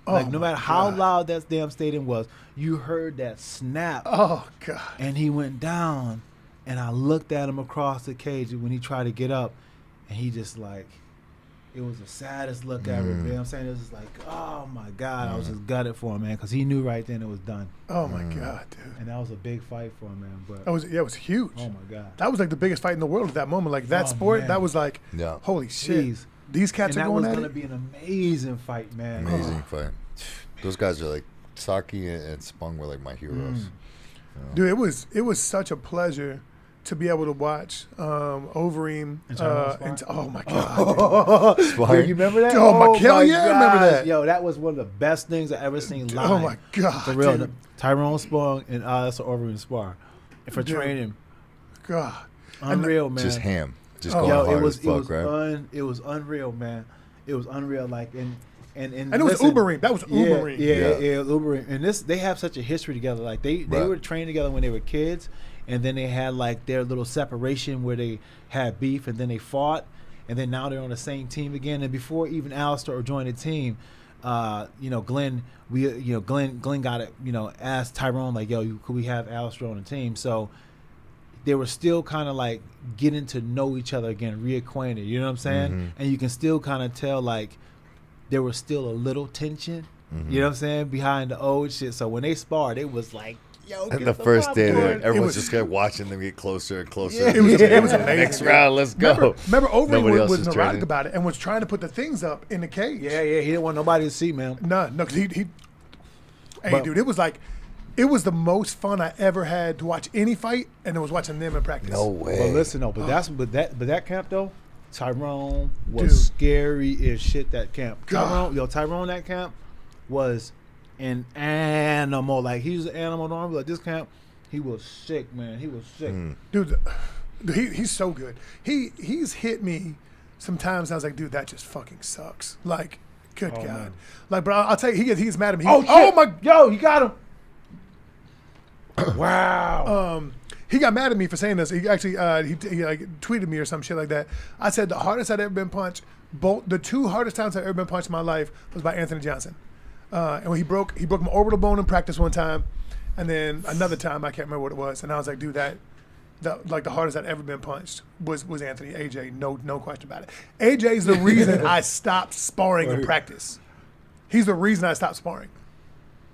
Oh like no my matter how God. loud that damn stadium was, you heard that snap, Oh God. and he went down, and I looked at him across the cage when he tried to get up, and he just like, it was the saddest look ever. You know what I'm saying? It was just like, oh my God, I was just gutted for him, man, because he knew right then it was done, Oh my God, dude. and that was a big fight for him, man. But It was huge. oh my God. That was like the biggest fight in the world at that moment. Like that Oh, sport, man. that was like, Yeah. holy shit. Jeez. These cats And are that going was at gonna it. be an amazing fight, man. Amazing fight. Those guys are like Saki and Spung were like my heroes. Dude, it was such a pleasure to be able to watch Overeem. And Tyrone Spong? Oh my God. dude. Yo, you remember that? Oh, my hell yeah, I remember gosh. that. Yo, that was one of the best things I ever seen live. Oh my God. For real. dude. Tyrone Spong and that's Overeem spar. And for Dude. training. God. Unreal, man. Just ham. Just Oh. going Yo, hard it was as fuck, right? it was unreal, man. It was unreal. Like and And it was listen, Uberim. That was Uberim. Yeah, Yeah. Uberim. And they have such a history together. Like they Right. were trained together when they were kids, and then they had like their little separation where they had beef, and then they fought, and then now they're on the same team again. And before even Alistair joined the team, Glenn got it. Asked Tyrone like, "Yo, could we have Alistair on the team?" So they were still kind of like getting to know each other again, reacquainted. You know what I'm saying? And you can still kind of tell like there was still a little tension. You know what I'm saying, behind the old shit. So when they sparred, it was like, yo, And the first day, everyone's just kept watching them get closer and closer. Yeah. It was amazing. Next round, let's go. Remember Nobody Overeem else was is neurotic training. about it and was trying to put the things up in the cage. Yeah, he didn't want nobody to see, man. No, because he hey, But- dude, it was the most fun I ever had to watch any fight, and it was watching them in practice. No way. But listen though, but that camp though, Tyrone was Dude. scary as shit. That camp, God. Tyrone, that camp was an animal. Like he was an animal. Normally, like this camp, he was sick, man. He was sick. Dude, he's so good. He's hit me sometimes. I was like, dude, that just fucking sucks. Like, good God. man. Like, but I'll tell you, he's mad at me. Oh, Oh my. Yo, you got him. Wow. He got mad at me for saying this. He actually he like tweeted me or some shit like that. I said the hardest I'd ever been punched. The two hardest times I've ever been punched in my life was by Anthony Johnson. And when he broke my orbital bone in practice one time, and then another time I can't remember what it was. And I was like, dude, the hardest I'd ever been punched was Anthony. AJ, no question about it. AJ's the reason I stopped sparring in practice. He's the reason I stopped sparring.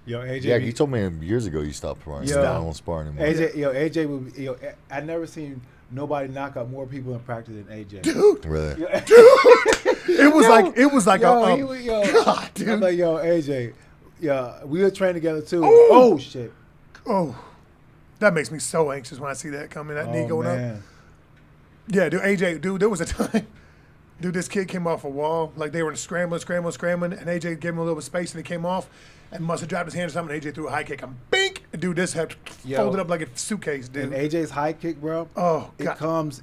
Yo, AJ. Yeah, you told me years ago you stopped sparring. Yo. I don't spar anymore. AJ would. I never seen nobody knock out more people in practice than AJ. Dude, Really? it was like God, dude. I'm like, yo, AJ. Yeah, we were trained together too. Oh shit. Oh, that makes me so anxious when I see that coming, that knee going up. Yeah, dude, AJ, dude, there was a time, dude, this kid came off a wall, like they were scrambling, and AJ gave him a little bit of space, and he came off, and must have dropped his hand or something, and AJ threw a high kick, and bink, and dude, this had folded up like a suitcase, dude. And AJ's high kick, bro. Oh, it God. comes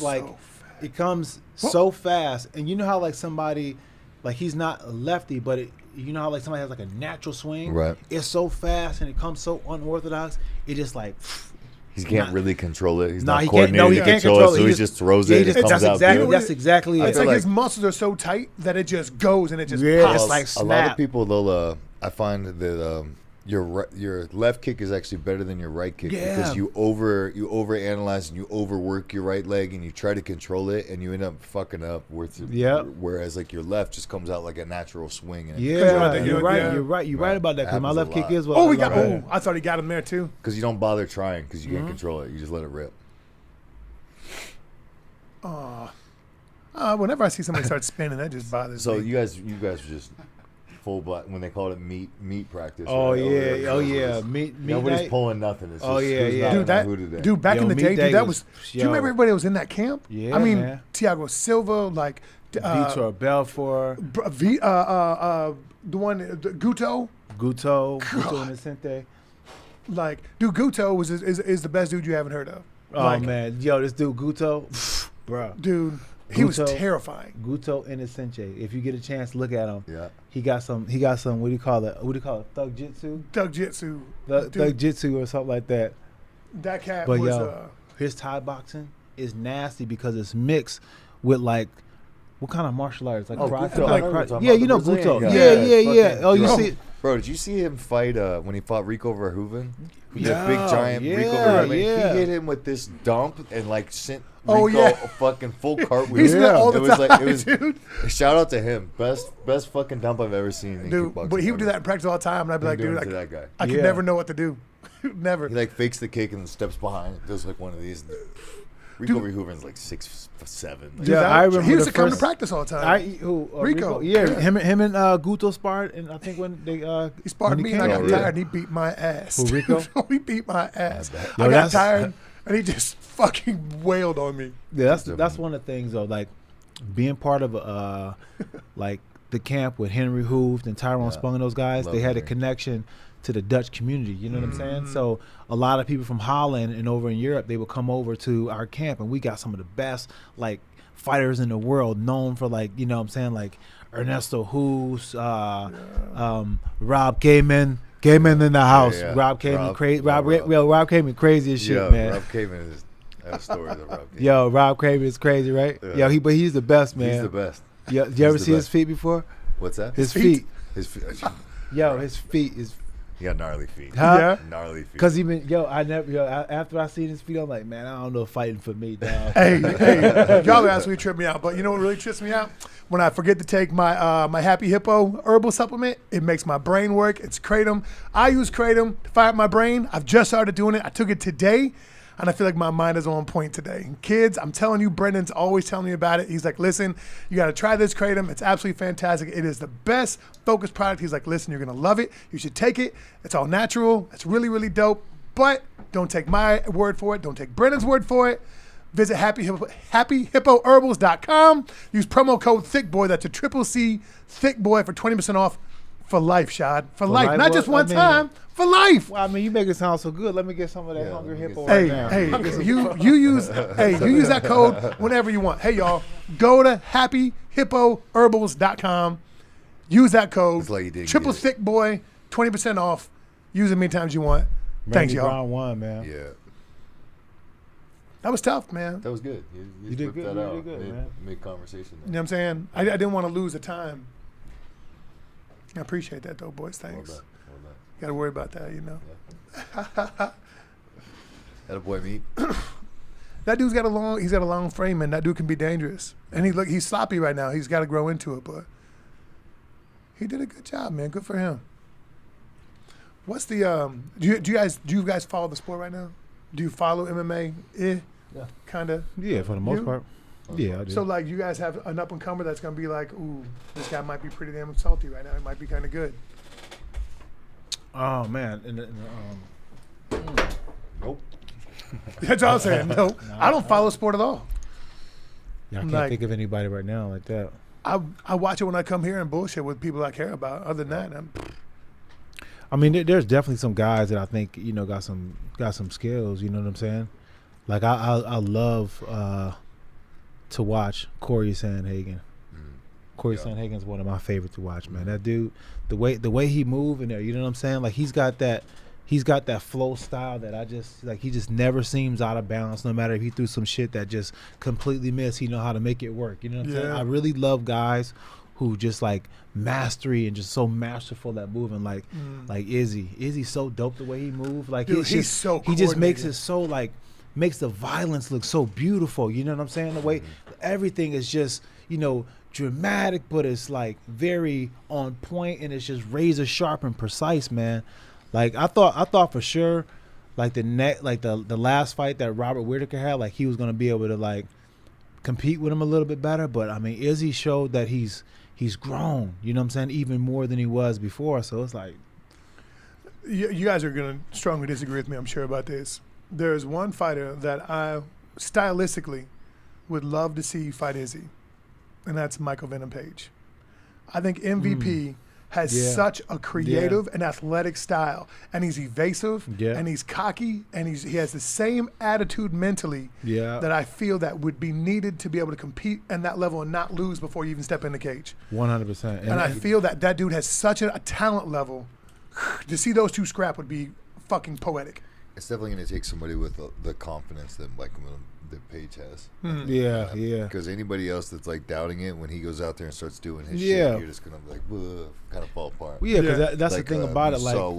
like, So fast. it comes so fast, and you know how like somebody, like he's not a lefty, but you know how like somebody has like a natural swing. Right. It's so fast and it comes so unorthodox. It just like. He can't not- really control it. He's No, not he can't. coordinated No, he to can't control control it, it. so He he just just throws it. It comes out good. That's exactly it. It's like feel his like- muscles are so tight that it just goes and it just Yeah, pops. it's like A lot of snap. people, they'll. I find that your left kick is actually better than your right kick because you overanalyze and you overwork your right leg and you try to control it and you end up fucking up. Whereas like your left just comes out like a natural swing. And Yeah, you're you're right about that. Because my Happens a left kick lot. is what. Oh, I we got. love. Oh, I thought he got him there too. Because you don't bother trying because you can't control it. You just let it rip. Whenever I see somebody start spinning, that just bothers So me. you guys were just full black when they called it meat practice. Oh right? Over there, yeah, oh it was yeah. just- Meat Nobody's night. pulling nothing. It's Oh, just yeah, who's yeah. not Dude, in the who today. back Yo, in the meat day, day dude, that was- was. Do you remember yo. everybody that was in that camp? Yeah, I mean, man. Thiago Silva, like Vitor Belfort, the one, Guto. Guto Innocente. Like, dude, Guto is the best dude you haven't heard of. Oh Like, man, yo, this dude Guto, bro. dude, he was Guto. terrifying. Guto Innocente. If you get a chance, look at him. Yeah. He got some. What do you call it? Thug jitsu. Doug Jitsu, Thug jitsu or something like that. that cat But was. yo, his Thai boxing is nasty because it's mixed with like. What kind of martial arts? Like, Oh, karate? Guto. I know what you're talking Yeah, about, you the know Brazilian Guto. guy. Yeah. fucking- Oh, you Bro. see? Bro, did you see him fight when he fought Rico Verhoeven? Yeah, The big giant Rico yeah, Verhoeven. yeah. He hit him with this dump and like sent Oh, Rico yeah. a fucking full cartwheel. He's Yeah. all the It was time, like it was. dude. Shout out to him. Best fucking dump I've ever seen. In Dude, kickboxing but he would do ever. that in practice all the time, and I'd be like, Doing dude, it to that guy. I could Yeah. never know what to do. Never. He like fakes the kick and then steps behind. Does like one of these. Rico Dude. Verhoeven's like 6'7". Dude, Yeah, that- I remember he used the to come to first- practice all the time. Rico. Yeah, him and Guto sparred, and I think when they He sparred when me, he and I came got out, really? tired, and he beat my ass. Who, Rico? He beat my ass. bet. I Yo, got that's- tired, and he just fucking wailed on me. Yeah, that's one of the things though. Like being part of like the camp with Henry Hooft and Tyrone Spong and those guys, Love they had a Henry. connection to the Dutch community. You know what I'm saying? So a lot of people from Holland and over in Europe, they would come over to our camp, and we got some of the best like fighters in the world, known for like, you know what I'm saying, like Ernesto Hoos, Rob Kamen. Kamen in the house. yeah. Rob Kamen Rob- crazy. Rob. Rob Kamen crazy as shit, Yeah, man. Rob Kamen is. I have stories of Rob Kamen. Yo, Rob Craven is crazy, right? Yeah. Yo, but he's the best, man. He's the best. Yo, you ever the see his best. feet before? What's that? His feet. His feet. Yo, his feet is. He got gnarly feet. Huh? Yeah. Gnarly feet. Cause even after I see his feet, I'm like, man, I don't know if fighting for me, dog. Hey, y'all absolutely trip me out. But you know what really trips me out? When I forget to take my my Happy Hippo herbal supplement, it makes my brain work. It's Kratom. I use Kratom to fire up my brain. I've just started doing it. I took it today, and I feel like my mind is on point today. And kids, I'm telling you, Brendan's always telling me about it. He's like, listen, you got to try this Kratom. It's absolutely fantastic. It is the best focused product. He's like, listen, you're going to love it. You should take it. It's all natural. It's really, really dope. But don't take my word for it. Don't take Brendan's word for it. Visit happyhippoherbals.com. Use promo code ThiccBoy. That's a Thiccc ThiccBoy for 20% off for life, Shad. For life. Not just one time. For life. Well, I mean, you make it sound so good. Let me get some of that Hungry Hippo Hey, right now. hey, you use that code whenever you want. Hey, y'all, go to happyhippoherbals.com. Use that code. It's like you didn't Triple get it. Thick Boy, 20% off. Use it many times you want. Thanks, y'all. Round one, man. Yeah. That was tough, man. That was good. You did whipped good. that You out. did good, made, man. made conversation. You know what I'm saying? I didn't want to lose the time. I appreciate that, though, boys. Thanks. Well done. Got to worry about that, you know. That a boy meat. That dude's got a long frame, and that dude can be dangerous. And he's sloppy right now. He's got to grow into it, but he did a good job, man. Good for him. What's the do you guys follow the sport right now? Do you follow MMA? Yeah. Kinda. Yeah, for the most You? part. Yeah, I do. So like you guys have an up and comer that's gonna be like, ooh, this guy might be pretty damn salty right now. He might be kind of good. Oh man, Nope. That's all I'm saying. No, I don't follow sport at all. yeah, I can't like- think of anybody right now like that. I watch it when I come here and bullshit with people I care about. Other than that, I mean, there's definitely some guys that I think got some skills. You know what I'm saying? Like I love to watch Corey Sandhagen. Corey Sandhagen's one of my favorites to watch, man. That dude, the way he move in there, you know what I'm saying? Like he's got that flow style that I just like. He just never seems out of balance. No matter if he threw some shit that just completely missed, he know how to make it work. You know what I'm saying? Yeah. I really love guys who just like mastery and just so masterful at moving. Like Izzy. Izzy's so dope the way he move. Like Dude, he's so he just makes coordinated. it so like makes the violence look so beautiful. You know what I'm saying? The way everything is just dramatic, but it's like very on point and it's just razor sharp and precise, man. Like I thought for sure, like the last fight that Robert Whittaker had, like he was gonna be able to like compete with him a little bit better. But I mean, Izzy showed that he's grown. You know what I'm saying? Even more than he was before. So it's like, you guys are gonna strongly disagree with me, I'm sure, about this. There's one fighter that I stylistically would love to see fight Izzy, and that's Michael Venom Page. I think MVP has such a creative and athletic style, and he's evasive, and he's cocky, and he has the same attitude mentally that I feel that would be needed to be able to compete at that level and not lose before you even step in the cage. 100%. And I feel that dude has such a talent level. To see those two scrap would be fucking poetic. It's definitely going to take somebody with the confidence that that Page has. Yeah. Because anybody else that's like doubting it, when he goes out there and starts doing his shit, you're just going to be like, kind of fall apart. Well, yeah, because that's like, the thing about it. you Like saw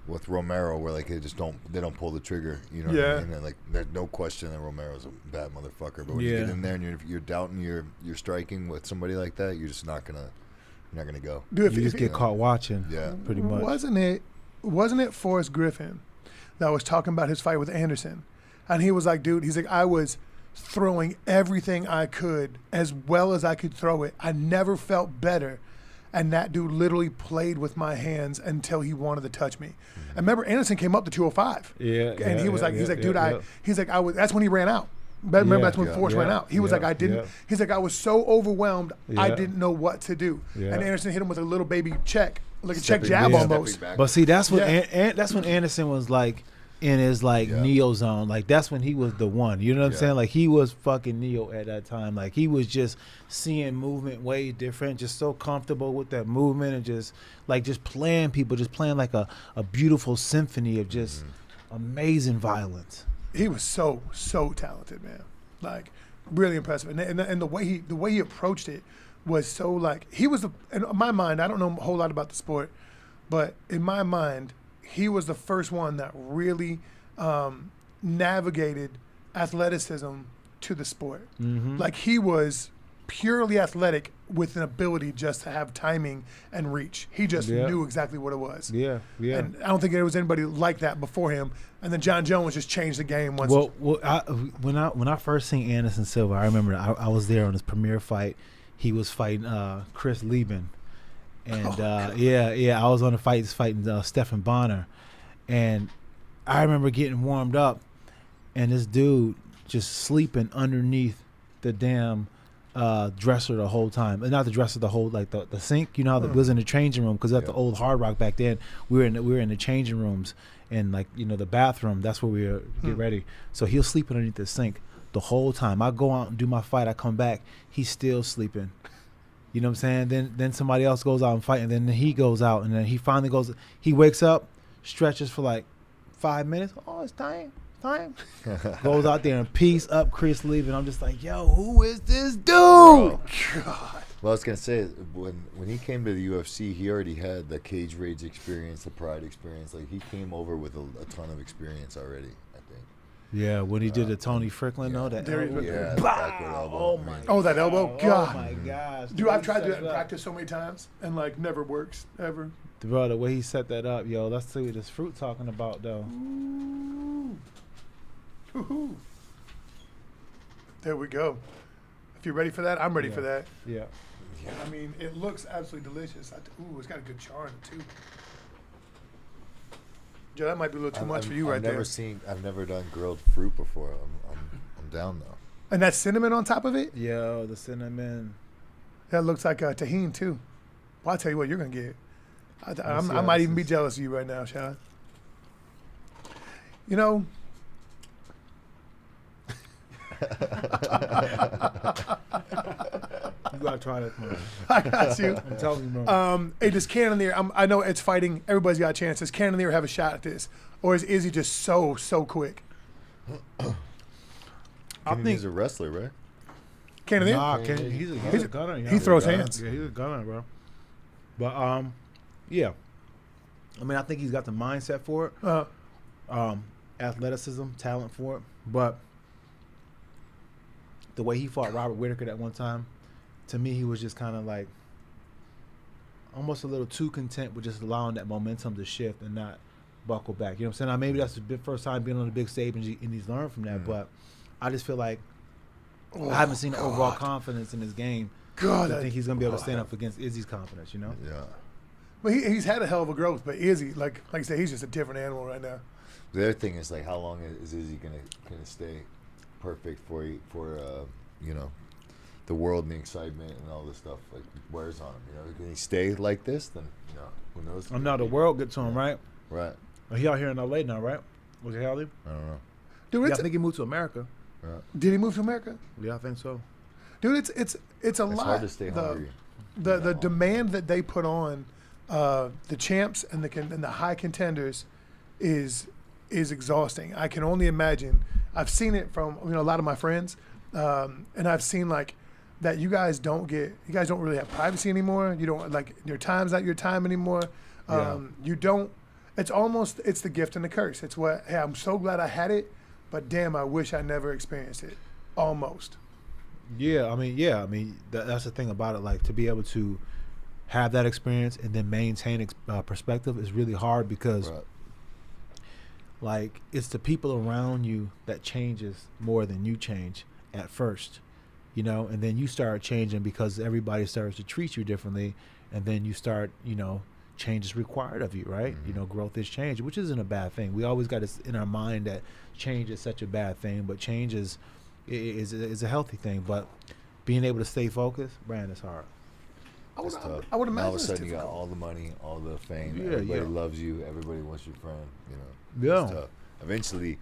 with Romero, where like they don't pull the trigger. You know what I mean? And like there's no question that Romero's a bad motherfucker. But when you get in there and you're doubting your striking with somebody like that, you're just not gonna go. Dude, you just get caught watching. Yeah, pretty much. Wasn't it Forrest Griffin that was talking about his fight with Anderson? And he was like, dude, he's like, I was throwing everything I could as well as I could throw it. I never felt better. And that dude literally played with my hands until he wanted to touch me. And remember, Anderson came up to 205. And he was like, that's when he ran out. Remember, that's when Forrest ran out. He was like, he's like, I was so overwhelmed, I didn't know what to do. And Anderson hit him with a little baby check, like a check jab almost. But see, that's when that's when Anderson was like in his like Neo zone. Like that's when he was the one. You know what I'm saying? Like he was fucking Neo at that time. Like he was just seeing movement way different, just so comfortable with that movement and just playing people, just playing like a beautiful symphony of just amazing violence. He was so talented, man. Like really impressive. And the way he approached it was so like, he was in my mind, I don't know a whole lot about the sport, but in my mind, he was the first one that really navigated athleticism to the sport. Mm-hmm. Like he was purely athletic with an ability just to have timing and reach. He just knew exactly what it was. Yeah, yeah. And I don't think there was anybody like that before him. And then John Jones just changed the game once. Well, when I first seen Anderson Silva, I remember I was there on his premiere fight. He was fighting Chris Lieben, and I was on the fight fighting Stephan Bonner, and I remember getting warmed up, and this dude just sleeping underneath the damn dresser the whole time. Not the dresser, the whole like the sink. You know how it was in the changing room, because at the old Hard Rock back then, we were in the changing rooms, and like, you know, the bathroom, that's where we were get ready. So he'll sleep underneath the sink the whole time. I go out and do my fight, I come back, he's still sleeping. You know what I'm saying? Then somebody else goes out and fight, and then he goes out, and then he finally goes, he wakes up, stretches for like 5 minutes. Oh, it's time. Goes out there and peace up Chris Lee, and I'm just like, yo, who is this dude? God. Well, I was gonna say, when he came to the UFC, he already had the cage rage experience, the Pride experience. Like, he came over with a ton of experience already, I think. Yeah, when he did the Tony Strickland, that elbow. Yeah, the backward elbow. Oh my. Oh, that elbow. God. Oh my gosh. Dude, I've tried to do that in practice so many times, and like never works ever. Bro, the way he set that up, yo, let's see what this fruit talking about though. Ooh. There we go. If you're ready for that, I'm ready for that. Yeah. I mean, it looks absolutely delicious. Ooh, it's got a good char in it too. Joe, that might be a little too much for you right there. I've never done grilled fruit before. I'm down though. And that cinnamon on top of it? Yo, the cinnamon. That looks like tahini too. Well, I'll tell you what, you're gonna get. I might even be jealous of you right now, Rashad. You know. You gotta try that, man. I got you. I'm telling you, bro. Hey, does Cannonier? I know it's fighting. Everybody's got a chance. Does Cannonier have a shot at this, or is he just so quick? I think he's a wrestler, right? Cannonier? Nah, he's a gunner. He throws hands. Yeah, he's a gunner, bro. But yeah. I mean, I think he's got the mindset for it. Athleticism, talent for it, but the way he fought Robert Whittaker that one time, to me, he was just kind of like almost a little too content with just allowing that momentum to shift and not buckle back. You know what I'm saying? Now, maybe that's the first time being on the big stage and he's learned from that, but I just feel like I haven't seen the overall confidence in his game. I think he's going to be able to stand up against Izzy's confidence, you know? Yeah. But he's had a hell of a growth, but Izzy, like I said, he's just a different animal right now. The other thing is, like, how long is Izzy gonna stay perfect for you know, the world and the excitement and all this stuff like wears on him. You know, can he stay like this? Then, you know, who knows? Oh, no, the world gets to him, right? Right. Well, he out here in LA now, right? Was he healthy? I don't know. Dude, Yeah, I think he moved to America. Right. did he move to America? Yeah, I think so. Dude, it's a lot. It's hard to stay hungry. The demand that they put on the champs and the high contenders is exhausting. I can only imagine. I've seen it from a lot of my friends, and I've seen like that. You guys don't really have privacy anymore. You don't like your time's not your time anymore. You don't. It's the gift and the curse. It's what. Hey, I'm so glad I had it, but damn, I wish I never experienced it. Almost. Yeah, I mean, that's the thing about it. Like, to be able to have that experience and then maintain perspective is really hard because, like, it's the people around you that changes more than you change at first, you know, and then you start changing because everybody starts to treat you differently, and then you start, change is required of you, right? Mm-hmm. Growth is change, which isn't a bad thing. We always got this in our mind that change is such a bad thing, but change is a healthy thing. But being able to stay focused, Brand, is hard. I would imagine. All of a sudden, you got all the money, all the fame. Yeah, everybody loves you. Everybody wants your friend. Yeah. It's tough. Eventually,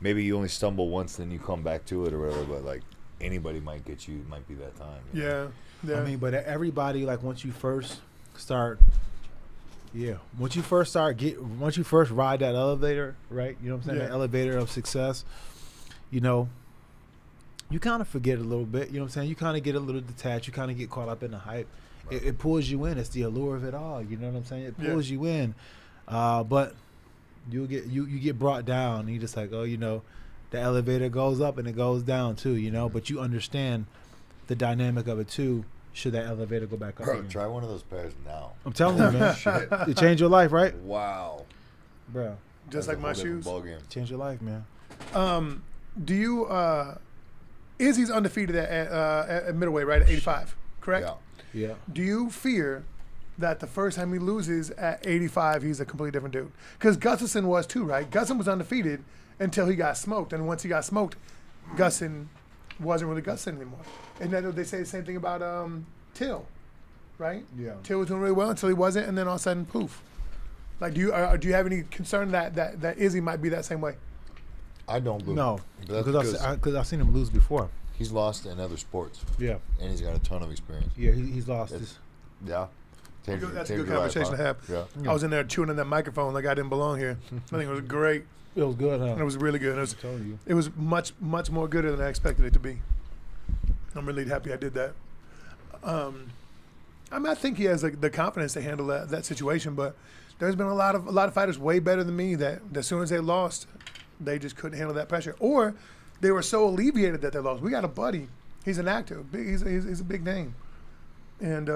maybe you only stumble once, then you come back to it or whatever. But like anybody might get you. It might be that time. Yeah. I mean, but everybody, like, once you first ride that elevator, right? You know what I'm saying? Yeah. The elevator of success. you kind of forget a little bit. You know what I'm saying? You kind of get a little detached. You kind of get caught up in the hype. Right. It pulls you in. It's the allure of it all. You know what I'm saying? It pulls you in. But you get brought down. And you're just like, oh, you know, the elevator goes up and it goes down too, you know. But you understand the dynamic of it too. Should that elevator go back up Bro, again? try one of those pairs now. I'm telling you, man. Shit. It changed your life, right? Wow. Bro, Just like my shoes. Ball game. change your life, man. Do you Izzy's undefeated at middleweight, right? At 85, correct? Yeah. Yeah. Do you fear that the first time he loses at 85, he's a completely different dude? Because Gustafsson was too, right? Gustafsson was undefeated until he got smoked, and once he got smoked, Gustafsson wasn't really Gustafsson anymore. And then they say the same thing about Till, right? Yeah. Till was doing really well until he wasn't, and then all of a sudden, poof. Like, do you have any concern that Izzy might be that same way? I don't believe. No, That's because I've seen him lose before. he's lost in other sports, Yeah. and he's got a ton of experience. Yeah, he's lost It's- this. Yeah. That's a good conversation to have. Yeah. I was in there chewing on that microphone like I didn't belong here. I think it was great. It was good, huh? And it was really good. I told you. It was much more gooder than I expected it to be. I'm really happy I did that. I think he has the confidence to handle that situation, but there's been a lot of fighters way better than me that as soon as they lost, they just couldn't handle that pressure, or they were so alleviated that they lost. We got a buddy. He's an actor. He's a big name, and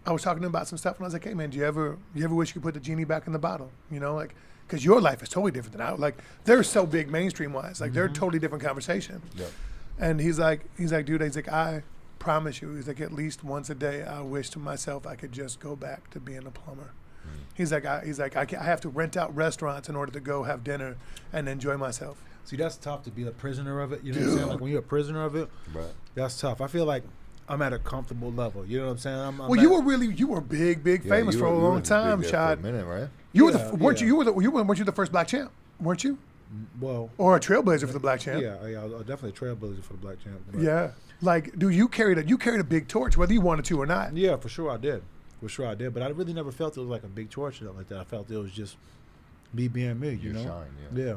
I was talking to him about some stuff, and I was like, "Hey, man, do you ever wish you could put the genie back in the bottle? You know, like, because your life is totally different than ours. Like, they're so big mainstream wise. Like, they're a totally different conversation." Yeah. And he's like, dude, he's like, I promise you, he's like, at least once a day, I wish to myself I could just go back to being a plumber. He's like, I have to rent out restaurants in order to go have dinner and enjoy myself. See, that's tough to be a prisoner of it. You know what I'm saying? Like when you're a prisoner of it, Right. that's tough. I feel like I'm at a comfortable level. You know what I'm saying? I'm Well, you were big famous for a long time, Shad. For a minute, right? You were Yeah, weren't yeah. weren't you the first black champ? Weren't you? Well, Or a trailblazer for the black champ? yeah, I was definitely a trailblazer for the black champ. but- Yeah. Like, dude, you carried a big torch, whether you wanted to or not. Yeah, for sure I did. But I really never felt it was like a big torch or nothing like that. I felt it was just me being me, you Your know? shine, yeah. Yeah.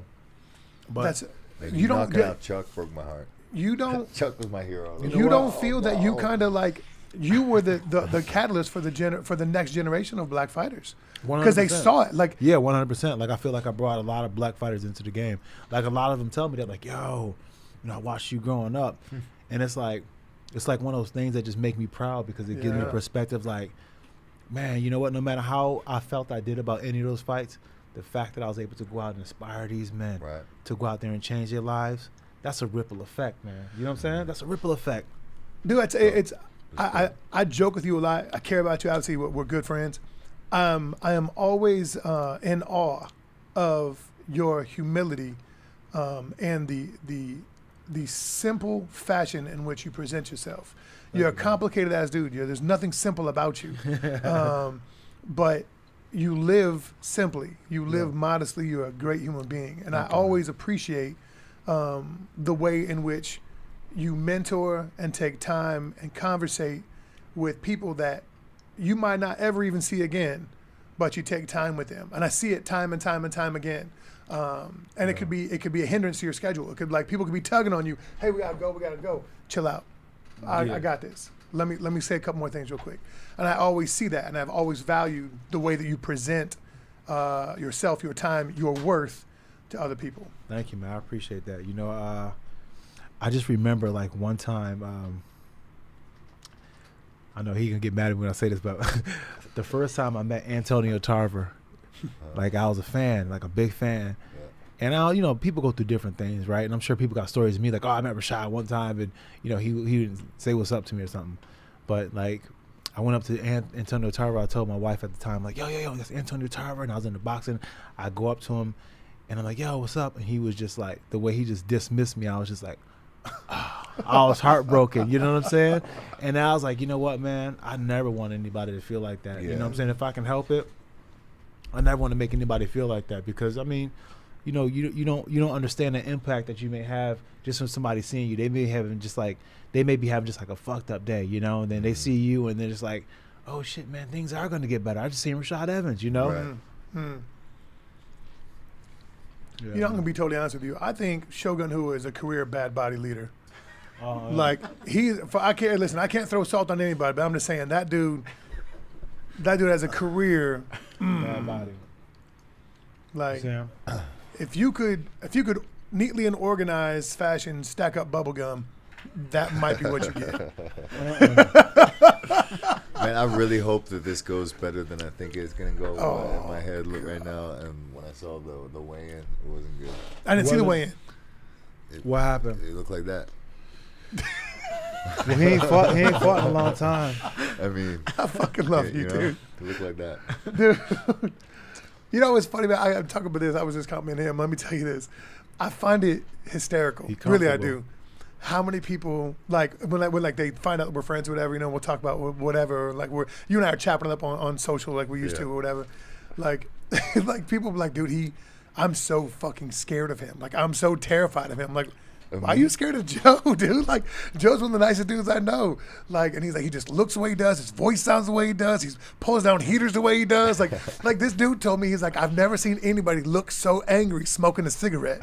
But That's And you don't knocking out Chuck broke my heart. you don't Chuck was my hero. you don't feel that you kind of like you were the catalyst for the next generation of black fighters because they 100%. saw it. Like, yeah, 100%. Like I feel like I brought a lot of black fighters into the game. Like a lot of them tell me, they're like, "Yo, you know, I watched you growing up," and it's like one of those things that just make me proud because it gives me Yeah. perspective. Like, man, you know what? No matter how I felt I did about any of those fights, the fact that I was able to go out and inspire these men Right. to go out there and change their lives, that's a ripple effect, man. You know what I'm saying? That's a ripple effect. dude, I joke with you a lot. I care about you. Obviously, we're good friends. I am always in awe of your humility and the simple fashion in which you present yourself. You're a complicated ass dude. There's nothing simple about you, but you live simply. You live modestly. You're a great human being, and I always appreciate the way in which you mentor and take time and conversate with people that you might not ever even see again, but you take time with them. And I see it time and time and time again. And it could be a hindrance to your schedule. It could like people could be tugging on you. Hey, we gotta go. Chill out. I got this. Let me say a couple more things real quick. And I always see that, and I've always valued the way that you present yourself, your time, your worth to other people. Thank you, man. I appreciate that. You know, I just remember like one time, I know he gonna get mad at me when I say this, but the first time I met Antonio Tarver, like I was a fan, like a big fan. And you know, people go through different things, right? And I'm sure people got stories of me like, oh, I met Rashad one time, and you know, he didn't say what's up to me or something. But like, I went up to Antonio Tarver. I told my wife at the time, like, yo, that's Antonio Tarver. And I was in the boxing. I go up to him, and I'm like, yo, what's up? And he was just like, the way he just dismissed me, I was just like, I was heartbroken. You know what I'm saying? And I was like, you know what, man? I never want anybody to feel like that. You know what I'm saying? If I can help it, I never want to make anybody feel like that, because I mean, you know, you don't understand the impact that you may have just from somebody seeing you. They may be having just like a fucked up day, you know, and then they see you and they're just like, oh shit, man, things are gonna get better. I just seen Rashad Evans, you know. Right. You know, I'm gonna be totally honest with you. I think Shogun Rua is a career bad body leader. Like I can't throw salt on anybody, but I'm just saying that dude has a career. Bad body. Like Sam. if you could neatly in organized fashion stack up bubble gum, that might be what you get. Man, I really hope that this goes better than I think it's gonna go. In my head right now, and when I saw the weigh-in, it wasn't good. I didn't see the weigh-in. What happened? It looked like that. Well, he ain't fought in a long time. I mean, I fucking love you, dude. It looked like that. Dude, you know what's funny about? I'm talking about this. I was just complimenting him. Let me tell you this. I find it hysterical. Really, I do. How many people when they find out that we're friends or whatever, we'll talk about whatever. Like you and I are chopping it up on social like we used to or whatever. Like like people be like, dude, I'm so fucking scared of him. Like I'm so terrified of him. Like, why are you scared of Joe, dude? Like Joe's one of the nicest dudes I know. Like, and he's like, he just looks the way he does. His voice sounds the way he does. He pulls down heaters the way he does. Like this dude told me, he's like, I've never seen anybody look so angry smoking a cigarette.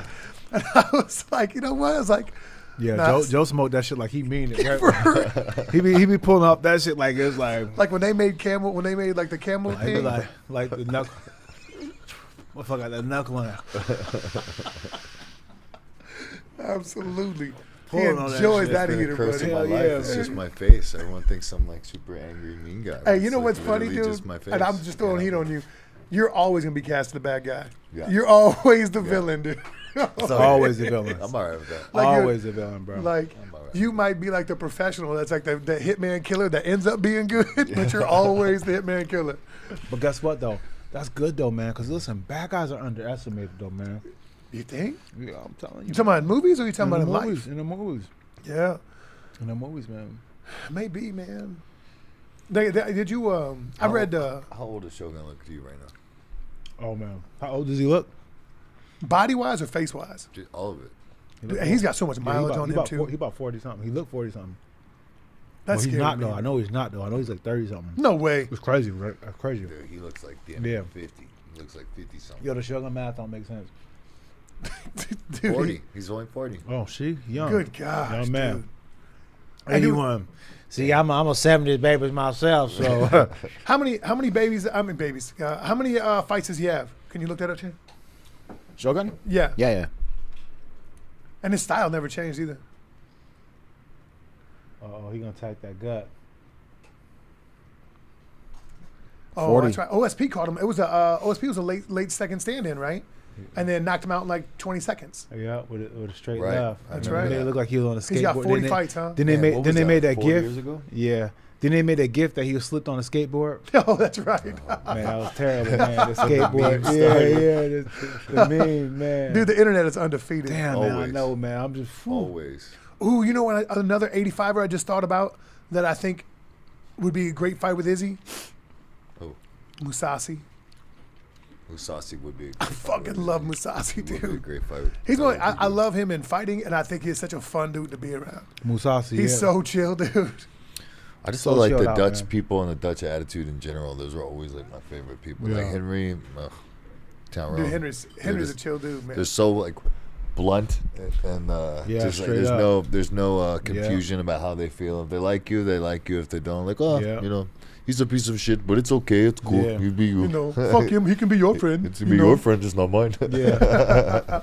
And I was like, you know what? I was like, yeah, nah, Joe smoked that shit like he mean it. Right? he be pulling up that shit like it's like when they made like the camel thing. Like the knuckle. Motherfucker got that knuckle on it. Absolutely. He Pulling on that enjoys shit. that It's been heater, a curse buddy. in my life. yeah, It's man. just my face. Everyone thinks I'm like super angry, mean guy. Hey, It's you know like what's funny, literally dude? just my face. And I'm just throwing heat on you. You're always gonna be cast the bad guy. Yeah. You're always the villain, dude. It's always a villain. I'm alright with that. Like Always a villain, bro. Like I'm all right. you might be like the professional that's like the hitman killer that ends up being good, but you're always the hitman killer. But guess what though? That's good though, man. Because listen, bad guys are underestimated though, man. You think? Yeah, I'm telling you. You talking about in movies or you talking about in life? In the movies. Yeah, In the movies, man. maybe, man. Did you? I read How old does Shogun look to you right now? Oh man, how old does he look? body wise or face wise. Just all of it. He's got so much mileage on him too. He about 40 something. He looked 40 something. That's Well, he's scary, not man. though. I know he's not though. I know he's like 30 something. No way. It's crazy, right? That's crazy. Dude, he looks like the Yeah. 50. He looks like 50 something. Yo, the Shogun math don't make sense. Dude, 40. He's only 40. Oh, she young. Good gosh, Young man. dude. 81. See, I'm a 70s baby myself, so How many babies? How many fights does he have? Can you look that up, Chin? Shogun? Yeah. Yeah. And his style never changed either. oh, he gonna attack that gut. Oh, 40. that's right. OSP caught him. It was OSP was a late second stand-in, right? And then knocked him out in like 20 seconds. Yeah, with a straight Right. left. That's And right. It looked like he was on a skateboard. He's got 40 Then they- fights, huh? Then they Man, made what then was they made that 4 gift. years ago? Yeah. Then they made that gift that he was slipped on a skateboard. Oh, that's right. Man, that was terrible, man. The skateboard. meme The meme, man. Dude, the internet is undefeated. Damn, man, I Always. know, man. I'm just Always. Ooh, you know what? Another 85er I just thought about that I think would be a great fight with Izzy? Who? Musasi. Musasi would be a great I fucking love Musasi, Would be a dude. great fight. He's one. I love him in fighting, and I think he's such a fun dude to be around. Musasi. He's yeah. so chill, dude. I just So feel like chilled the out, Dutch man. people and the Dutch attitude in general. Those are always like my favorite people. Yeah. Like Henry, Tyrone. Dude, Henry's They're a just- chill dude, man. They're so like blunt and Yeah, just like, straight up. there's no confusion about how they feel. If they like you, they like you. If they don't, like Yeah. you know, he's a piece of shit, but it's okay. It's cool. Yeah. He'll be you. You know, fuck him. He can be your friend. It's you gonna be know? your friend, just not mine. Yeah.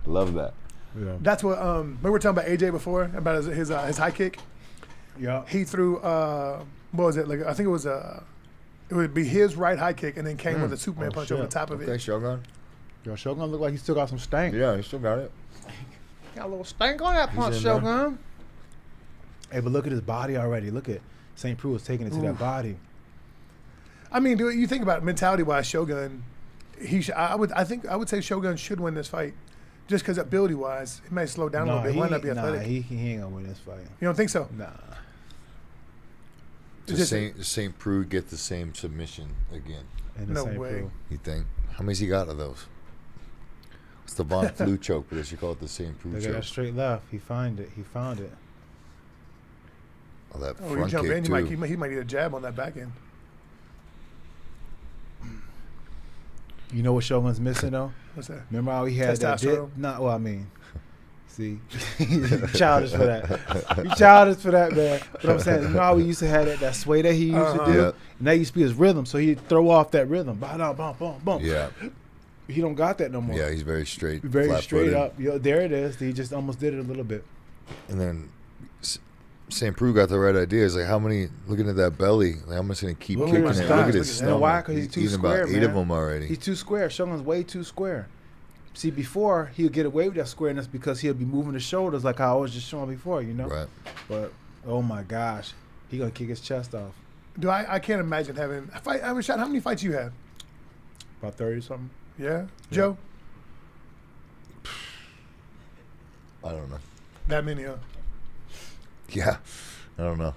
Love that. Yeah. That's what. We were talking about AJ before about his high kick. Yeah. He threw. What was it? Like I think it was it would be his right high kick, and then came with a Superman Oh, punch shit. over the top of Okay, it. Shogun. Yo, Shogun look like he still got some stank. Yeah, he still got it. Got a little stank on that punch, in there. Shogun. Hey, but look at his body already. Look at St. Preux was taking it to that body. I mean, dude, you think about it, mentality-wise, Shogun. I would say Shogun should win this fight, just because ability-wise, he may slow down a little bit. He might not be athletic. He ain't gonna win this fight. You don't think so? Nah. Does Just- St. Preux get the same submission again? In the No St. way. Preux. You think? How many's he got of those? It's the Von Flue choke, but they should call it the St. Preux Look at choke. that straight left. He found it. Oh, that Oh, you front jump kick in, too. he might need a jab on that back end. You know what Shogun's missing though? What's that? Remember how he had that dip? Testosterone? Not well, I mean, See, you childish for that. You childish for that, man. But I'm saying, you know how we used to have that sway that he used to do? Yeah. And that used to be his rhythm, so he'd throw off that rhythm. Bum, bum, bum, bum. Yeah. He don't got that no more. Yeah, he's very straight. Very straight flat-footed. up. Yo, there it is. He just almost did it a little bit. And then St. Preux got the right idea. It's like, how many, looking at that belly, like, how much going to keep Look at kicking his it? thighs. Look at Look his at- stomach. and why? 'Cause he's too eating square, about 8 of man. them already. He's too square. Shilling's way too square. See, before, he would get away with that squareness because he'll be moving his shoulders like I was just showing before, you know? Right. But, oh my gosh, he going to kick his chest off. I can't imagine having a fight. Rashad, how many fights you have? About 30 something. Yeah, Joe. I don't know. That many, huh? Yeah. I don't know.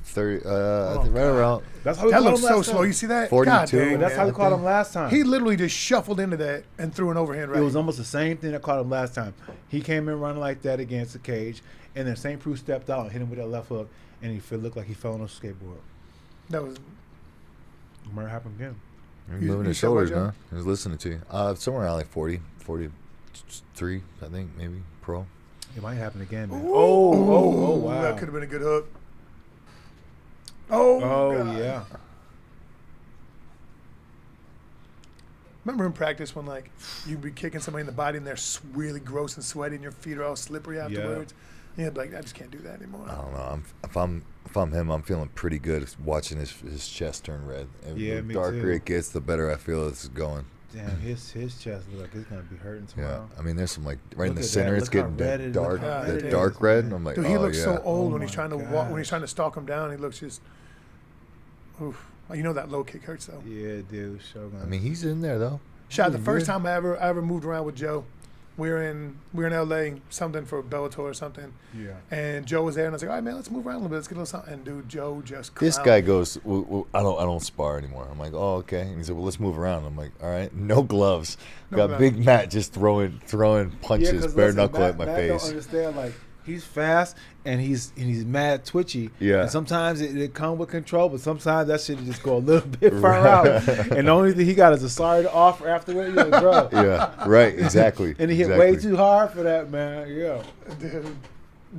30, Oh, I think right God. around. That's how we That caught looks him so last slow. time. You see that? 42. God dang, That's how we man. caught him last time. He literally just shuffled into that and threw an overhand right. It was almost the same thing that caught him last time. He came in running like that against the cage, and then St. Preux stepped out and hit him with that left hook, and he looked like he fell on a skateboard. That was Remember happened again. He's You- moving you his said what, shoulders, Joe? man. He was listening to you. Somewhere around like 40, 43, I think, maybe, pro. It might happen again, man. Ooh. Oh, wow. That could have been a good hook. Oh, God. Yeah. Remember in practice when like you'd be kicking somebody in the body and they're really gross and sweaty and your feet are all slippery afterwards? Yeah, like I just can't do that anymore. I don't know. If I'm him, I'm feeling pretty good watching his chest turn red. And Yeah, the me darker too. it gets, the better I feel this is going. Damn, his chest looks like it's gonna be hurting Yeah, tomorrow. I mean, there's some like right in Look the at center. that. It's Look how getting red that it is. dark, Look how red that it dark is, red. man. And I'm like, Dude, he oh looks yeah. so old Oh when he's my trying to walk, when gosh. he's trying to stalk him down. He looks just, oof. You know that low kick hurts though. Yeah, dude. Shogun. I mean, he's in there though. Shot the Yeah, first good. time I ever moved around with Joe. We were in LA, something for Bellator or something, yeah. and Joe was there, and I was like, all right, man, let's move around a little bit, let's get a little something. And dude, Joe just This clowned guy me. goes, I don't spar anymore. I'm like, oh, okay. And he said, well, let's move around. I'm like, all right, no gloves. No Got gloves. Big Matt just throwing punches, 'cause bare listen, knuckle Matt- at my Matt face. Don't understand, like he's fast and he's mad twitchy. Yeah. And sometimes it come with control, but sometimes that shit just go a little bit far out. And the only thing he got is a sorry to offer afterward. You're like, bro. Yeah, right, exactly. And he hit exactly. way too hard for that, man. Yeah. Dude,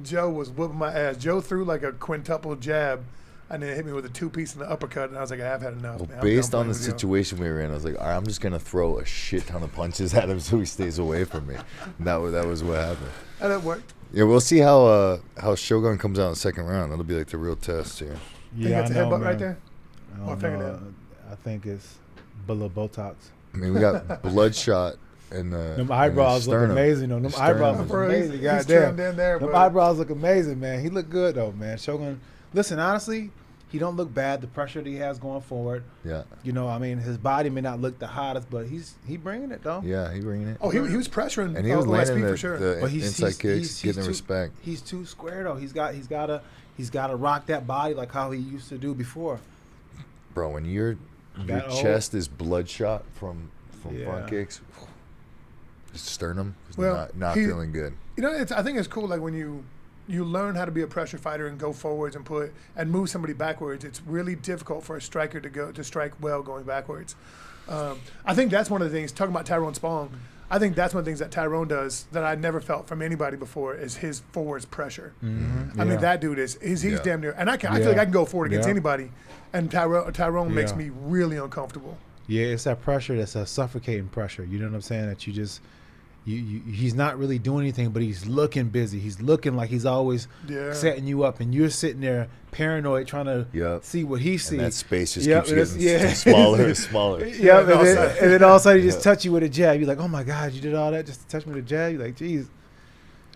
Joe was whooping my ass. Joe threw like a quintuple jab, and then hit me with a 2-piece and an uppercut, and I was like, I've had enough, Well, man. I'm based done on the playing with Joe. situation we were in, I was like, all right, I'm just gonna throw a shit ton of punches at him so he stays away from me. And that was what happened. And it worked. Yeah, we'll see how Shogun comes out in the second round. That'll be like the real test here. Think that's a headbutt right there? I Or don't fingernail? know. I think it's below Botox. I mean, we got bloodshot and Them eyebrows look amazing, though. Them eyebrows look Bro, amazing. he's Goddamn. trimmed in there, Them bro. eyebrows look amazing, man. He look good though, man. Shogun. Listen, honestly, he don't look bad. The pressure that he has going forward. Yeah, You know, I mean, his body may not look the hottest, but he bringing it though. yeah, he bringing it. Oh, he was pressuring And he was OSP landing for the, sure. the But he's inside kicks, getting the too, respect. He's too square though. He's got to rock that body like how he used to do before. Bro, when your That old? chest is bloodshot from Yeah. front kicks, his sternum is Well, not he- feeling good. You know, I think it's cool. Like when you learn how to be a pressure fighter and go forwards and move somebody backwards. It's really difficult for a striker to strike well going backwards. I think that's one of the things. Talking about Tyrone Spong, I think that's one of the things that Tyrone does that I never felt from anybody before is his forwards pressure. I mean, that dude he's Yeah. damn near, and I feel Yeah. like I can go forward against Yeah. anybody, and Tyrone makes Yeah. me really uncomfortable. Yeah, it's that pressure that's a suffocating pressure. You know what I'm saying? That you just, he's not really doing anything, but he's looking busy. He's looking like he's always Yeah. setting you up, and you're sitting there paranoid trying to Yep. see what he sees. And that space just Yep, keeps and getting it's- smaller and smaller. Yeah, and all of a sudden- and then all of a sudden he just touch you with a jab. You're like, oh my God, you did all that just to touch me with a jab? You're like, geez.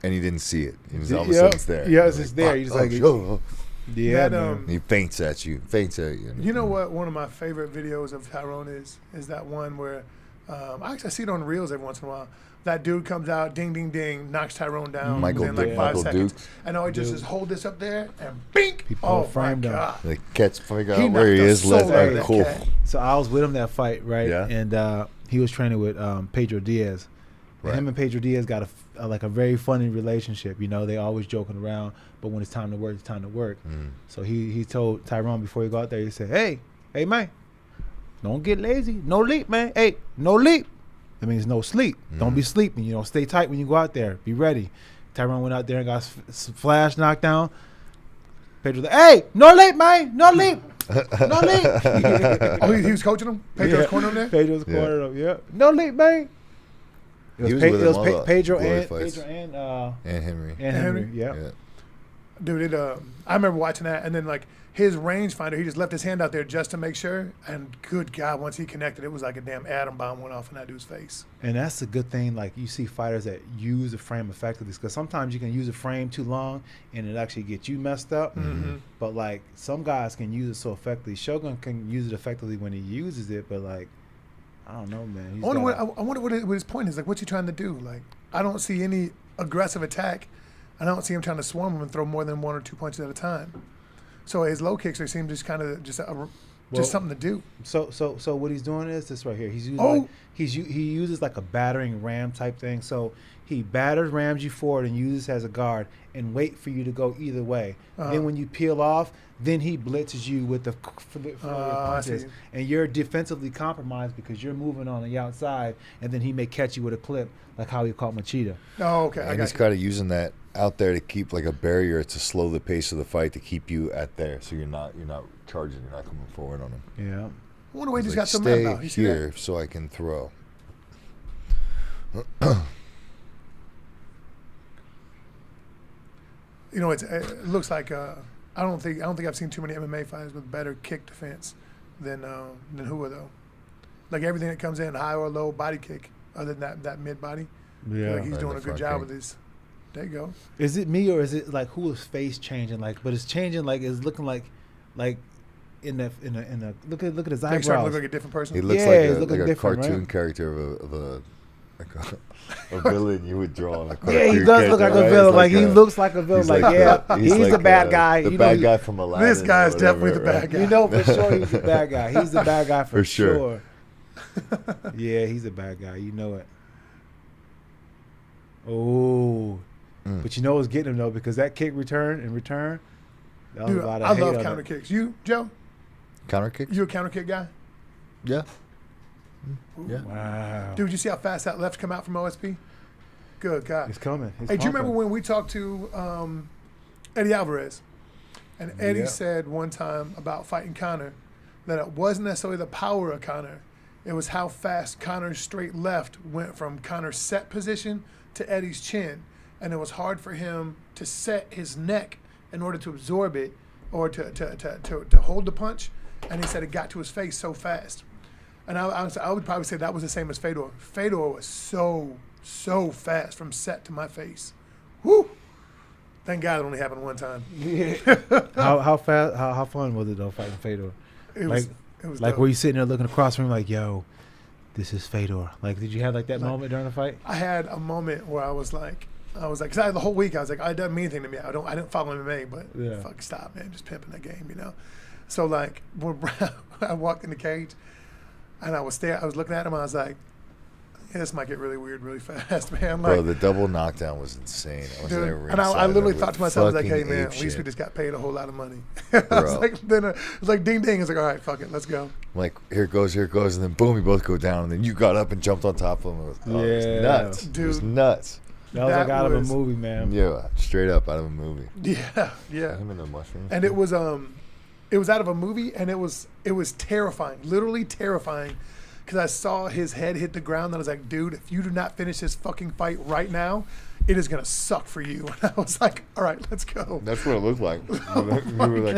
And he didn't see it. He was all of a Yep. sudden it's there. Yeah, You're it's just there. "Fuck, You're just oh, like, oh." Yeah, That, man. He faints at you. You know what? One of my favorite videos of Tyrone is that one where I actually see it on reels every once in a while. That dude comes out, ding, ding, ding, knocks Tyrone down Michael within like Duke- 5 Michael seconds. Dukes. And all he just is hold this up there and bink. People Oh my framed him. God. Like figure He out where he knocked the is. soul Let's out of be that cool. cat. So I was with him that fight, right? Yeah. And he was training with Pedro Diaz. And Right. him and Pedro Diaz got a very funny relationship. You know, they always joking around, but when it's time to work, it's time to work. So he told Tyrone before he got out there, he said, hey man, don't get lazy. No leap, man. Hey, no leap. That means no sleep. Don't be sleeping. You know, stay tight when you go out there. Be ready. Tyrone went out there and got flash knocked down. Pedro's like, hey, no leap, man. No leap. No leap. Oh, he was coaching him? Pedro's corner him there? Pedro's corner him, yeah. No leap, man. He was with him all the Pedro glory and fights. and Henry. Henry. Yeah. Dude, I remember watching that, and then like his rangefinder, he just left his hand out there just to make sure. And good God, once he connected, it was like a damn atom bomb went off in that dude's face. And that's a good thing. Like you see fighters that use the frame effectively, because sometimes you can use a frame too long and it actually gets you messed up. But like some guys can use it so effectively. Shogun can use it effectively when he uses it, but like I don't know, man. I wonder what his point is. Like, what's he trying to do? Like, I don't see any aggressive attack. I don't see him trying to swarm him and throw more than 1 or 2 punches at a time. So his low kicks, they seem just kind of just something to do. So what he's doing is this right here. He's using he uses like a battering ram type thing. So he rams you forward and uses as a guard and wait for you to go either way. Then when you peel off, then he blitzes you with the punches, and you're defensively compromised because you're moving on the outside, and then he may catch you with a clip like how he caught Machida. Oh, okay. And he's kind of using that out there to keep like a barrier to slow the pace of the fight, to keep you at there, so you're not charging, you're not coming forward on him. Yeah. I wonder why he just got some stay about. here so I can throw. You know, it looks like I don't think I've seen too many MMA fighters with better kick defense than Hua though. Like everything that comes in, high or low body kick, other than that mid body. Yeah. Like he's doing a good job with his. There you go. Is it me or is it like Hua's face changing? Like, but it's changing. Like it's looking like in the look at his eyebrows. Starting to look like a different person. He looks like a cartoon character of a villain you would draw. Yeah, he does look like a villain. Like he looks like a villain. Like he's the bad guy. The bad guy from Aladdin. This guy's definitely the bad guy. You know for sure he's the bad guy. He's the bad guy for sure. Yeah, he's a bad guy. You know it. Oh. But you know what's getting him though, because that kick return. That was Dude, a lot of I hate love on counter it. kicks. You, Joe? Counter kicks? You a counter kick guy? Yeah. Yeah. Wow. Dude, you see how fast that left come out from OSP? Good God. It's coming. Hey, do you remember when we talked to Eddie Alvarez? And Eddie said one time about fighting Conor that it wasn't necessarily the power of Conor. It was how fast Conor's straight left went from Conor's set position to Eddie's chin. And it was hard for him to set his neck in order to absorb it or to hold the punch. And he said it got to his face so fast. And I would probably say that was the same as Fedor. Fedor was so fast from set to my face. Woo! Thank God it only happened one time. Yeah. How fast? How fun was it though fighting Fedor? It was like dope. were you sitting there looking across from him like, yo, this is Fedor? Like, did you have like that moment during the fight? I had a moment where I was like, because I had the whole week I was like, it doesn't mean anything to me. I didn't follow MMA, but fuck, stop, man, just pimping the game, you know. So like when I walked in the cage, and I was looking at him, I was like, yeah, this might get really weird really fast, man. Like, bro, the double knockdown was insane. I literally thought to myself, I was like, hey, man, at least we just got paid a whole lot of money. I was like, then it was like ding, ding. It's like, all right, fuck it, let's go. I'm like, here it goes, and then boom, we both go down, and then you got up and jumped on top of him. It was nuts. Dude. It was nuts. That was like out of a movie, man. Yeah, straight up out of a movie. Yeah. Him and the mushrooms. And it was out of a movie, and it was terrifying, literally terrifying. Because I saw his head hit the ground, and I was like, dude, if you do not finish this fucking fight right now, it is going to suck for you. And I was like, all right, let's go. That's what it looked like. You were like, I'll do it right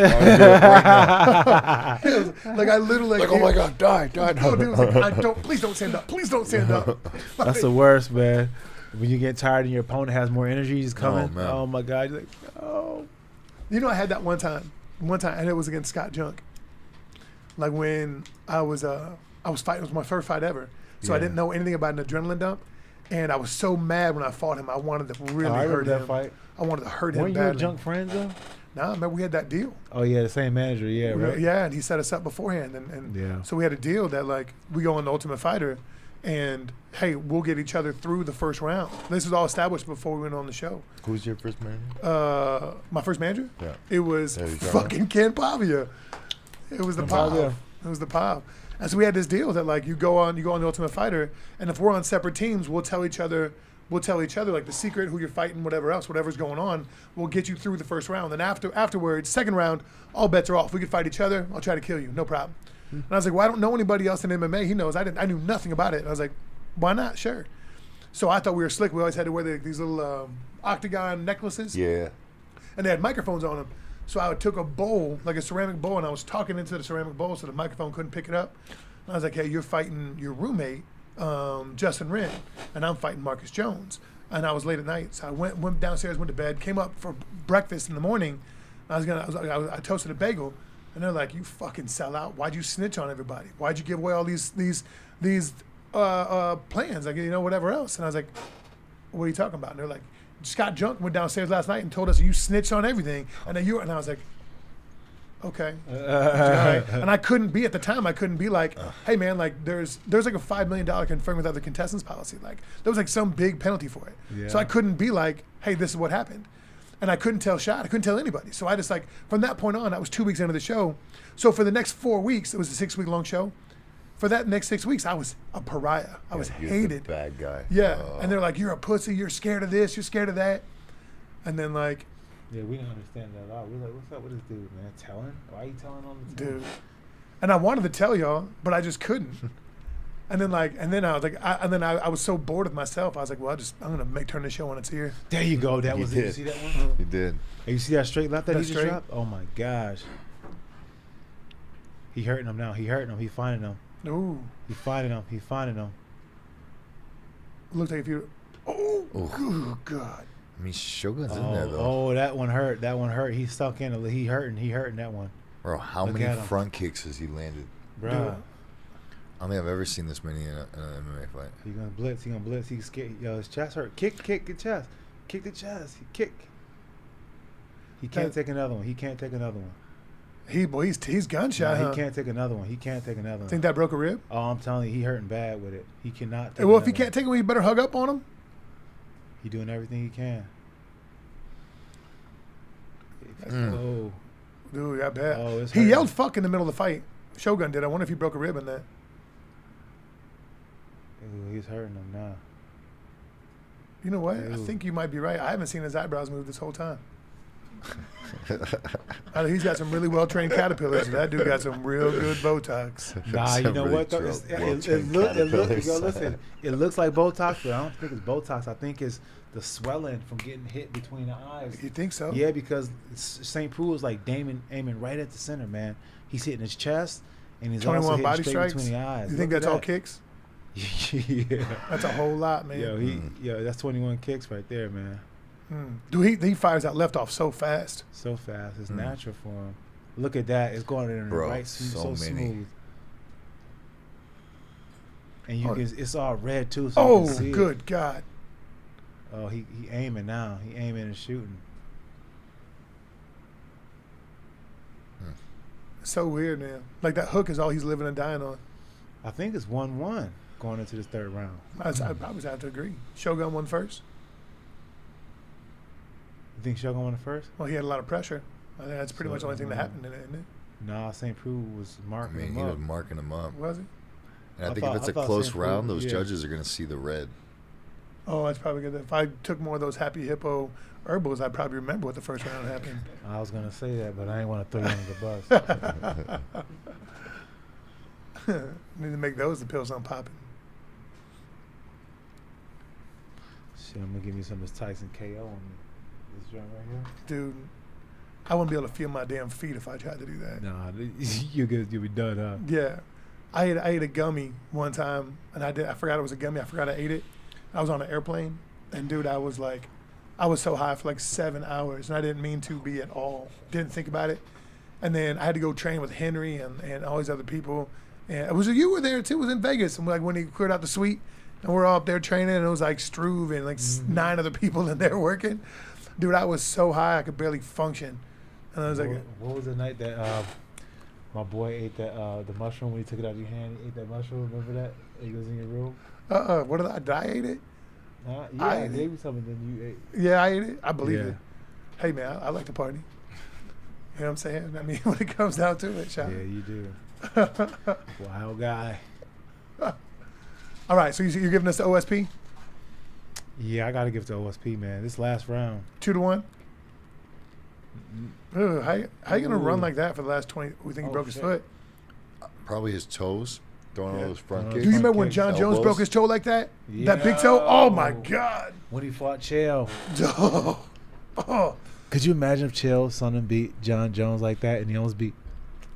now. Like, I literally... Like, oh my God, die. No, dude was like, please don't stand up. Please don't stand up. That's the worst, man. When you get tired and your opponent has more energy, he's coming. Oh my God. You're like, oh. You know, I had that one time, and it was against Scott Junk. Like when I was fighting, it was my first fight ever. So I didn't know anything about an adrenaline dump. And I was so mad when I fought him. I wanted to really hurt him. Fight. I wanted to hurt him badly. Weren't you Junk friends though? Nah, remember we had that deal. Oh yeah, the same manager, right? Yeah, and he set us up beforehand. And so we had a deal that like we go on the Ultimate Fighter and hey, we'll get each other through the first round. This was all established before we went on the show. Who was your first manager? My first manager? Yeah. It was fucking Ken Pavia. It was the Pav. It was the Pav. And so we had this deal that like you go on the Ultimate Fighter, and if we're on separate teams, we'll tell each other like the secret, who you're fighting, whatever's going on. We'll get you through the first round. Then afterwards, second round, all bets are off. We could fight each other. I'll try to kill you, no problem. And I was like, well, I don't know anybody else in MMA. He knows. I knew nothing about it. And I was like, why not? Sure. So I thought we were slick. We always had to wear these little octagon necklaces. Yeah. And they had microphones on them. So I took a bowl, like a ceramic bowl, and I was talking into the ceramic bowl so the microphone couldn't pick it up. And I was like, hey, you're fighting your roommate, Justin Wren, and I'm fighting Marcus Jones. And I was late at night, so I went downstairs, went to bed, came up for breakfast in the morning. I toasted a bagel, and they're like, you fucking sell out. Why'd you snitch on everybody? Why'd you give away all these plans, like, whatever else? And I was like, what are you talking about? And they're like, Scott Junk went downstairs last night and told us you snitched on everything, and I was like, okay. And I couldn't be at the time. I couldn't be like, hey man, like there's like a $5 million confirmed with other contestants policy. Like there was like some big penalty for it. Yeah. So I couldn't be like, hey, this is what happened. And I couldn't tell Shad. I couldn't tell anybody. So I just like from that point on, I was 2 weeks into the show. So for the next 4 weeks, it was a 6-week long show. For that next 6 weeks, I was a pariah. I was hated. The bad guy. Yeah. And they're like, you're a pussy. You're scared of this. You're scared of that. And then like. Yeah, we didn't understand that at all. We're like, what's up with this dude, man? Telling? Why are you telling on the team? Dude. And I wanted to tell y'all, but I just couldn't. And then I was like, I was so bored of myself. I was like, well, I'm gonna turn the show on its ear. There you go. That was it. You see that one? You did. Hey, you see that straight left that he just straight? dropped? Oh my gosh. He hurting him now. He hurting him. He finding him. Ooh. He finding him. He finding him. Looks like if you. Oh, good God. I mean, Shogun's in there though. Oh, that one hurt. That one hurt. He stuck in it. He hurting that one. Bro, how Look many front kicks has he landed? Bro. Dude. I don't think I've ever seen this many in an MMA fight. He gonna blitz. He gonna blitz. He's scared. Yo, his chest hurt. Kick the chest. Kick the chest. Kick. He can't take another one. He can't take another one. He's gunshot. He can't take another one. He can't take another one. Think that broke a rib? Oh, I'm telling you, he hurting bad with it. He cannot take Well, if he another can't take it, you better hug up on him. He doing everything he can. Oh, dude, I bet. Oh, it's he hurting. yelled "fuck" in the middle of the fight. Shogun did. I wonder if he broke a rib in that. Ooh, he's hurting him now. You know what? Ooh. I think you might be right. I haven't seen his eyebrows move this whole time. He's got some really well-trained caterpillars. That dude got some real good Botox. Nah, you know really what? Though? It looks like Botox, but I don't think it's Botox. I think it's the swelling from getting hit between the eyes. You think so? Yeah, because St. Preux is like aiming right at the center, man. He's hitting his chest, and he's 21 also body hitting straight strikes. between the eyes. You think that's all kicks? Yeah. That's a whole lot, man. That's 21 kicks right there, man. Dude, he fires that left off so fast. So fast. It's natural for him. Look at that. It's going in the right so smooth. And it's all red too. So you can see good it. God. Oh, he aiming now. He aiming and shooting. So weird, man. Like that hook is all he's living and dying on. I think it's 1-1 going into this third round. I'd probably have to agree. Shogun won first. You think Shogun won first? Well, he had a lot of pressure. I think that's pretty much the only thing that happened in it, isn't it? Nah, St. Preux was marking him he up. was marking him up. Was he? And I think if it's a close round, those judges are going to see the red. Oh, that's probably good. If I took more of those Happy Hippo herbals, I'd probably remember what the first round happened. I was going to say that, but I didn't want to throw you under the bus. Need to make those the pills I'm popping. Shit, I'm going to give you some of this Tyson KO on me. This joint right here. Dude, I wouldn't be able to feel my damn feet if I tried to do that. Nah, you'll be done, huh? Yeah. I ate a gummy one time, and I forgot it was a gummy. I forgot I ate it. I was on an airplane, and dude, I was so high for like 7 hours, and I didn't mean to be at all. Didn't think about it. And then I had to go train with Henry and all these other people. And you were there too. It was in Vegas, and like when he cleared out the suite, and we're all up there training, and it was like Struve and like 9 other people in there working. Dude, I was so high I could barely function. And I was like, what was the night that my boy ate that the mushroom when he took it out of your hand? He ate that mushroom. Remember that? He was in your room. What did I ate it? Yeah, I gave you something, then you ate. Yeah, I ate it. I believe it. Hey man, I like to party. You know what I'm saying? I mean, when it comes down to it, Shad. Yeah, you do. Wild guy. All right, so you're giving us the OSP? Yeah, I got to give it to OSP, man. This last round. 2-1? Ugh, how you going to run Ooh. like that for the last 20? We think he broke his shit. foot. Probably his toes, throwing all those front Do kicks. Do you remember when kicks, John Jones elbows. broke his toe like that? That big toe? Oh, my God. When he fought Chael. Oh. Could you imagine if Chael son him beat John Jones like that and he almost beat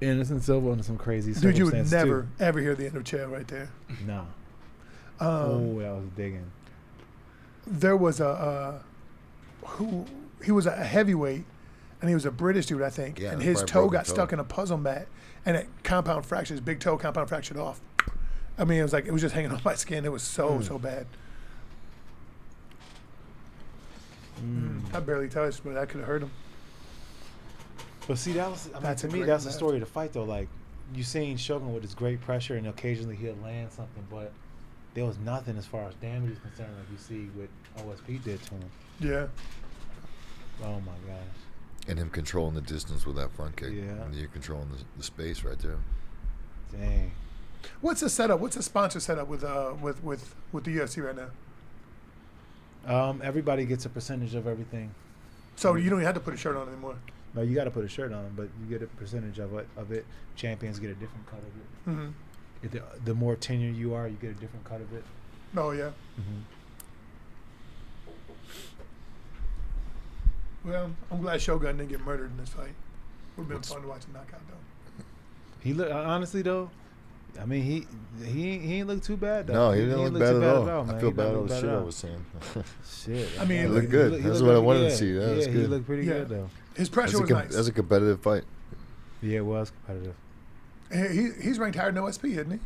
Anderson Silva under some crazy Dude, you would circumstances, never, ever hear the end of Chael right there. too? No. Um, That was digging. There was he was a heavyweight, and he was a British dude, I think. Yeah, and that's his probably toe broken got toe. stuck in a puzzle mat, and it compound fractured. His big toe compound fractured off. I mean, it was just hanging on my skin. It was so bad. I barely touched, but I could have hurt him. But see, that was, That's to a me, great that's the match. story of the fight, though. Like, you seen Shogun with his great pressure, and occasionally he'll land something, but there was nothing as far as damage is concerned, like you see what OSP did to him. Yeah. Oh, my gosh. And him controlling the distance with that front kick. Yeah. And you're controlling the space right there. Dang. What's the setup? What's the sponsor setup with the UFC right now? Everybody gets a percentage of everything. So you don't even have to put a shirt on anymore. No, you got to put a shirt on, but you get a percentage of it. Champions get a different cut of it. Mm-hmm. If the more tenured you are, you get a different cut of it. Oh yeah. Well, I'm glad Shogun didn't get murdered in this fight. Would have been fun to watch him knock out though. He look honestly though. I mean, he ain't look too bad though. No, he didn't look bad at all. man. I feel He bad didn't all look the bad shit at I all. was saying. Shit. I mean, He He looked good. That's what I wanted to see. That was He good. looked pretty Yeah. good though. His pressure was nice. That's a competitive fight. Yeah, it was competitive. He's ranked higher than OSP, isn't he?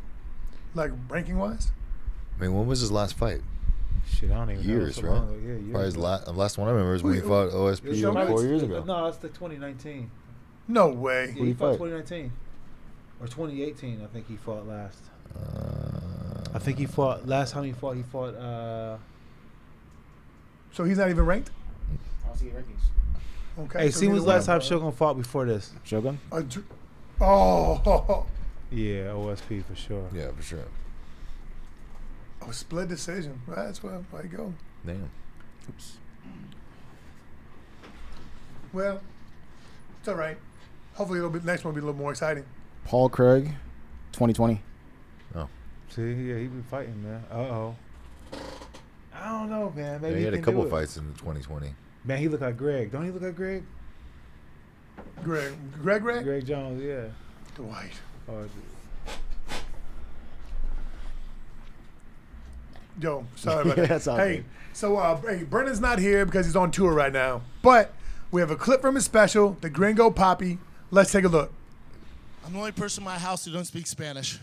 Like ranking wise. I mean, when was his last fight? Shit, I don't even know. Years, So right? long ago. Yeah, years. Probably his last one I remember is when he Who- fought It's OSP probably- 4 years ago. No, it's the 2019. No way. Yeah, Who'd he he fought fight? 2019 or 2018. I think he fought last. I think he fought last time he fought. So he's not even ranked. I'll see rankings. Okay. Hey, so see when's the neither last time one. Shogun fought before this? Shogun? Oh, Yeah, OSP for sure. Yeah, for sure. split decision. Right, that's where I go. Damn. Oops. Well, it's all right. Hopefully, next one will be a little more exciting. Paul Craig, 2020. See, yeah, he been fighting, man. I don't know, man. Yeah, Maybe he had a can couple do it. fights in 2020. Man, he look like Greg. Don't he look like Greg? Greg. Greg Jones, yeah. Dwight. Or, Yo, sorry about Yeah, that. that's all Hey, good. so Brennan's not here because he's on tour right now. But we have a clip from his special, The Gringo Poppy. Let's take a look. I'm the only person in my house who don't speak Spanish.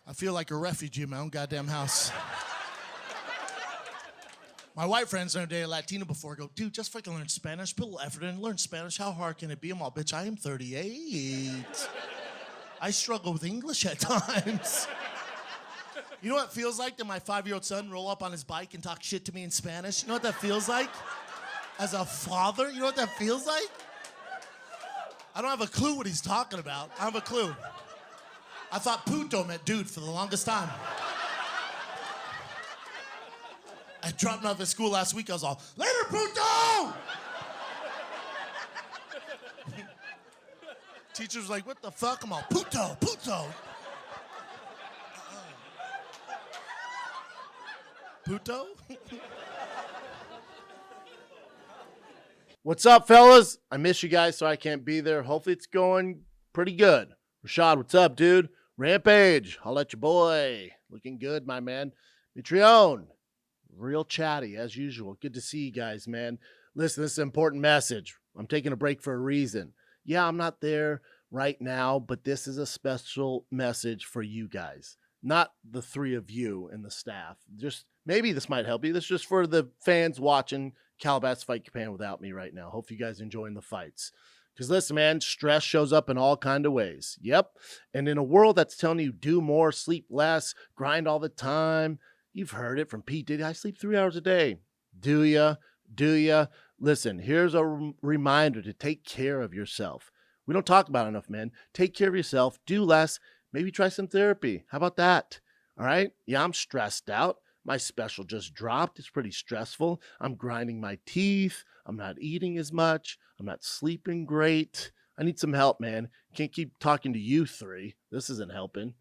I feel like a refugee in my own goddamn house. My white friends never dated a Latino before. Go, dude, just freaking learn Spanish. Put a little effort in. Learn Spanish. How hard can it be? I'm all, bitch, I am 38. I struggle with English at times. You know what it feels like to my 5-year-old son roll up on his bike and talk shit to me in Spanish? You know what that feels like? As a father, you know what that feels like? I don't have a clue what he's talking about. I don't have a clue. I thought puto meant dude for the longest time. I dropped him off at school last week. I was all, later, puto! Teacher was like, what the fuck? I'm all, puto, puto. Puto? What's up, fellas? I miss you guys, so I can't be there. Hopefully it's going pretty good. Rashad, what's up, dude? Rampage, I'll let your boy. Looking good, my man. Mitrione, real chatty, as usual. Good to see you guys, man. Listen, this is an important message. I'm taking a break for a reason. Yeah, I'm not there right now, but this is a special message for you guys. Not the three of you and the staff. Just maybe this might help you. This is just for the fans watching Calabasas fight Japan without me right now. Hope you guys enjoying the fights. Because listen, man, stress shows up in all kind of ways. Yep. And in a world that's telling you do more, sleep less, grind all the time, you've heard it from Pete Diddy. I sleep 3 hours a day. Do ya? Do ya? Listen, here's a reminder to take care of yourself. We don't talk about it enough, man. Take care of yourself. Do less. Maybe try some therapy. How about that? All right? Yeah, I'm stressed out. My special just dropped. It's pretty stressful. I'm grinding my teeth. I'm not eating as much. I'm not sleeping great. I need some help, man. Can't keep talking to you three. This isn't helping.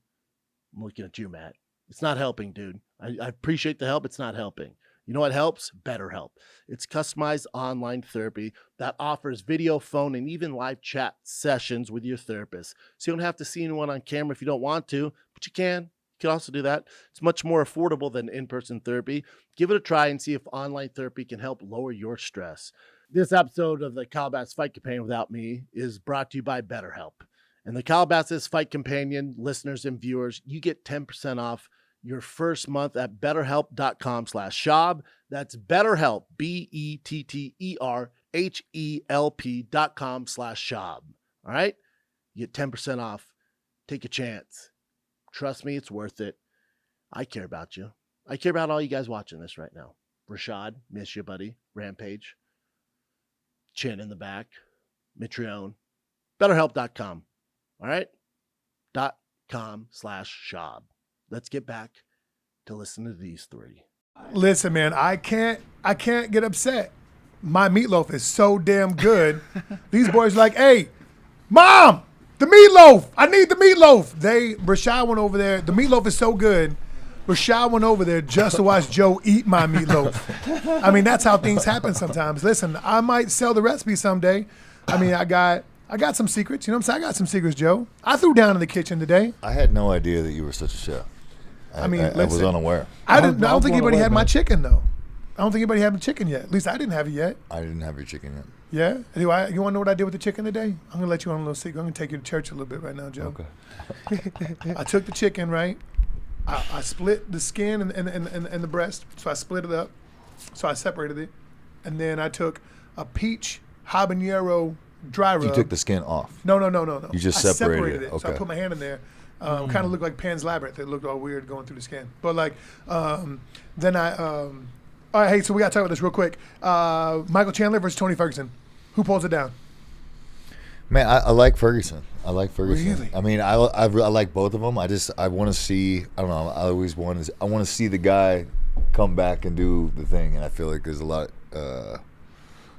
I'm looking at you, Matt. It's not helping, dude. I appreciate the help. It's not helping. You know what helps? BetterHelp. It's customized online therapy that offers video, phone, and even live chat sessions with your therapist. So you don't have to see anyone on camera if you don't want to, but you can. You can also do that. It's much more affordable than in-person therapy. Give it a try and see if online therapy can help lower your stress. This episode of the Calabasas Fight Companion Without Me is brought to you by BetterHelp. And the Calabasas Fight Companion listeners and viewers, you get 10% off your first month at betterhelp.com/shab. That's BetterHelp, BetterHelp.com/shab. All right? You get 10% off. Take a chance. Trust me, it's worth it. I care about you. I care about all you guys watching this right now. Rashad, miss you, buddy. Rampage. Chin in the back. Mitrione. BetterHelp.com. All right? .com/shab. Let's get back to listen to these three. Listen, man, I can't get upset. My meatloaf is so damn good. These boys are like, hey, Mom, the meatloaf. I need the meatloaf. Rashad went over there. The meatloaf is so good. Rashad went over there just to watch Joe eat my meatloaf. I mean, that's how things happen sometimes. Listen, I might sell the recipe someday. I mean, I got some secrets. You know what I'm saying? I got some secrets, Joe. I threw down in the kitchen today. I had no idea that you were such a chef. I was unaware. I don't think anybody had my chicken, though. I don't think anybody had my chicken yet. At least I didn't have it yet. I didn't have your chicken yet. Yeah? Anyway, you want to know what I did with the chicken today? I'm going to let you on a little secret. I'm going to take you to church a little bit right now, Joe. Okay. I took the chicken, right? I split the skin and the breast. So I split it up. So I separated it. And then I took a peach habanero dry rub. You took the skin off. No. You just separated it. So I put my hand in there. Kind of looked like Pan's Labyrinth. It looked all weird going through the skin. But like, then all right, hey, so we got to talk about this real quick. Michael Chandler versus Tony Ferguson. Who pulls it down? Man, I like Ferguson. Really? I mean, I like both of them. I want to see. I don't know. I want to see the guy come back and do the thing. And I feel like there's a lot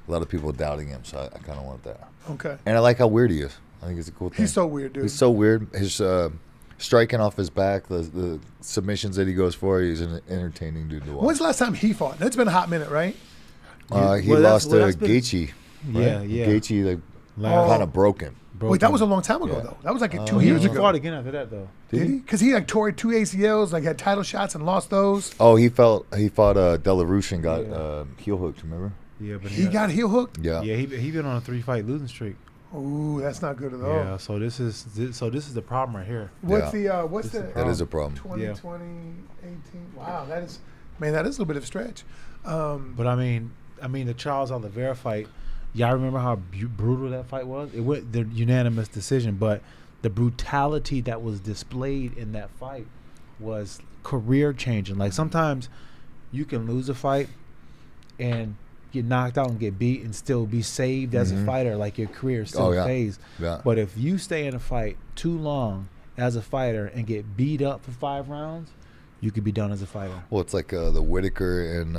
of people doubting him. So I kind of want that. Okay. And I like how weird he is. I think it's a cool thing. He's so weird, dude. He's so weird. His striking off his back, the submissions that he goes for, he's an entertaining dude to watch. When's the last time he fought? It's been a hot minute, right? He lost to Gaethje. Yeah, right? yeah. Gaethje kind of broke him. Wait, that was a long time ago, though. That was like 2 years He ago. fought again after that, though. Did he? Because he like tore 2 ACLs, like had title shots and lost those. Oh, he fought De La Roche and got heel hooked. Remember? Yeah, but He got heel hooked. Yeah. Yeah, he been on a 3-fight losing streak. Ooh, that's not good at all. Yeah, so this is the problem right here. What's This the That is a problem. 2020, 18? Wow, that is a little bit of a stretch. But I mean, the Charles Oliveira fight. Y'all remember how brutal that fight was? It went the unanimous decision, but the brutality that was displayed in that fight was career changing. Like sometimes you can lose a fight and get knocked out and get beat and still be saved as a fighter, like your career is still phased. Yeah. But if you stay in a fight too long as a fighter and get beat up for 5 rounds, you could be done as a fighter. Well, it's like the Whitaker and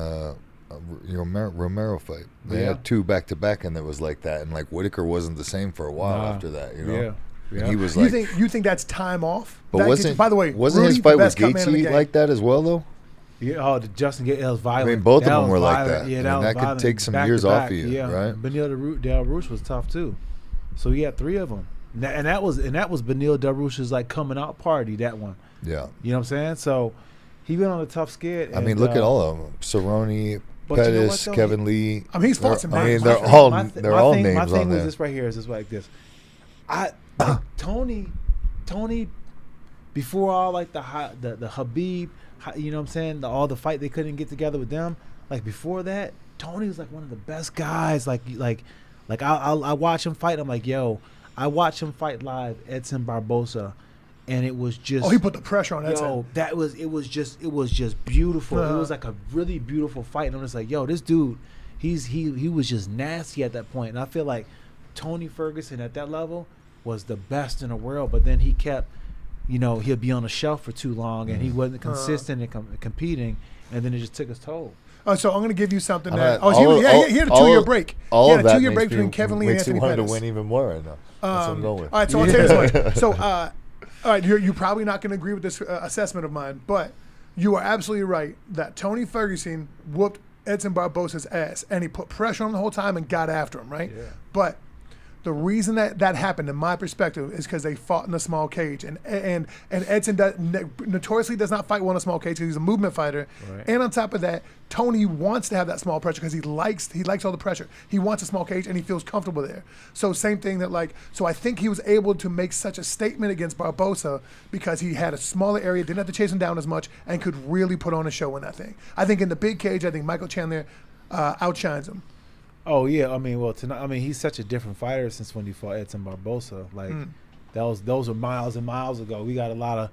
Romero fight. They had 2 back-to-back, and it was like that. And like Whitaker wasn't the same for a while after that. You know, Yeah. he was you like. think that's time off? But by the way, wasn't Rudy, his fight the with best cut man in the Gaethje game. like that as well, though? Yeah, Justin Gaethje was violent. I mean, both of them was were like violent. that. Yeah, I that mean, was that could violent. take some Back years to off back. of you, Yeah. right? Benil Dell'Rouge was tough too. So he had 3 of them, and that was Benil Dell'Rouge's like coming out party. That one. Yeah. You know what I'm saying? So he been on a tough skid. I mean, look at all of them: Cerrone, But you know what, Pettis, though? Kevin Lee. I mean, he's fought some names. they're My all My names My thing on was there. this right here. Is this like this? Tony, before all like the Habib, you know what I'm saying? All the fight they couldn't get together with them. Like before that, Tony was like one of the best guys. Like I watch him fight. I'm like, yo, I watch him fight live, Edson Barbosa, and it was just. Oh, he put the pressure on Edson. Yo, it was just beautiful. It was like a really beautiful fight. And I'm just like, yo, this dude, he was just nasty at that point. And I feel like Tony Ferguson at that level was the best in the world, but then he kept, he'll be on the shelf for too long, and he wasn't consistent in competing, and then it just took his toll. So I'm going to give you something I'm that. at- He had a 2-year break. All He had of a that 2-year makes break me- between Kevin Lee and makes me Anthony want to Pettis. win even more right now. That's what I'm going with. All right, so I'll tell you this much. So, all right, you're probably not going to agree with this assessment of mine, but you are absolutely right that Tony Ferguson whooped Edson Barbosa's ass, and he put pressure on him the whole time and got after him, right? Yeah. But the reason that happened, in my perspective, is because they fought in a small cage, and Edson notoriously does not fight well in a small cage because he's a movement fighter. Right. And on top of that, Tony wants to have that small pressure because he likes all the pressure. He wants a small cage and he feels comfortable there. So same thing so I think he was able to make such a statement against Barbosa because he had a smaller area, didn't have to chase him down as much, and could really put on a show in that thing. I think in the big cage, I think Michael Chandler outshines him. Oh yeah, tonight. He's such a different fighter since when he fought Edson Barbosa. Those were miles and miles ago. We got a lot of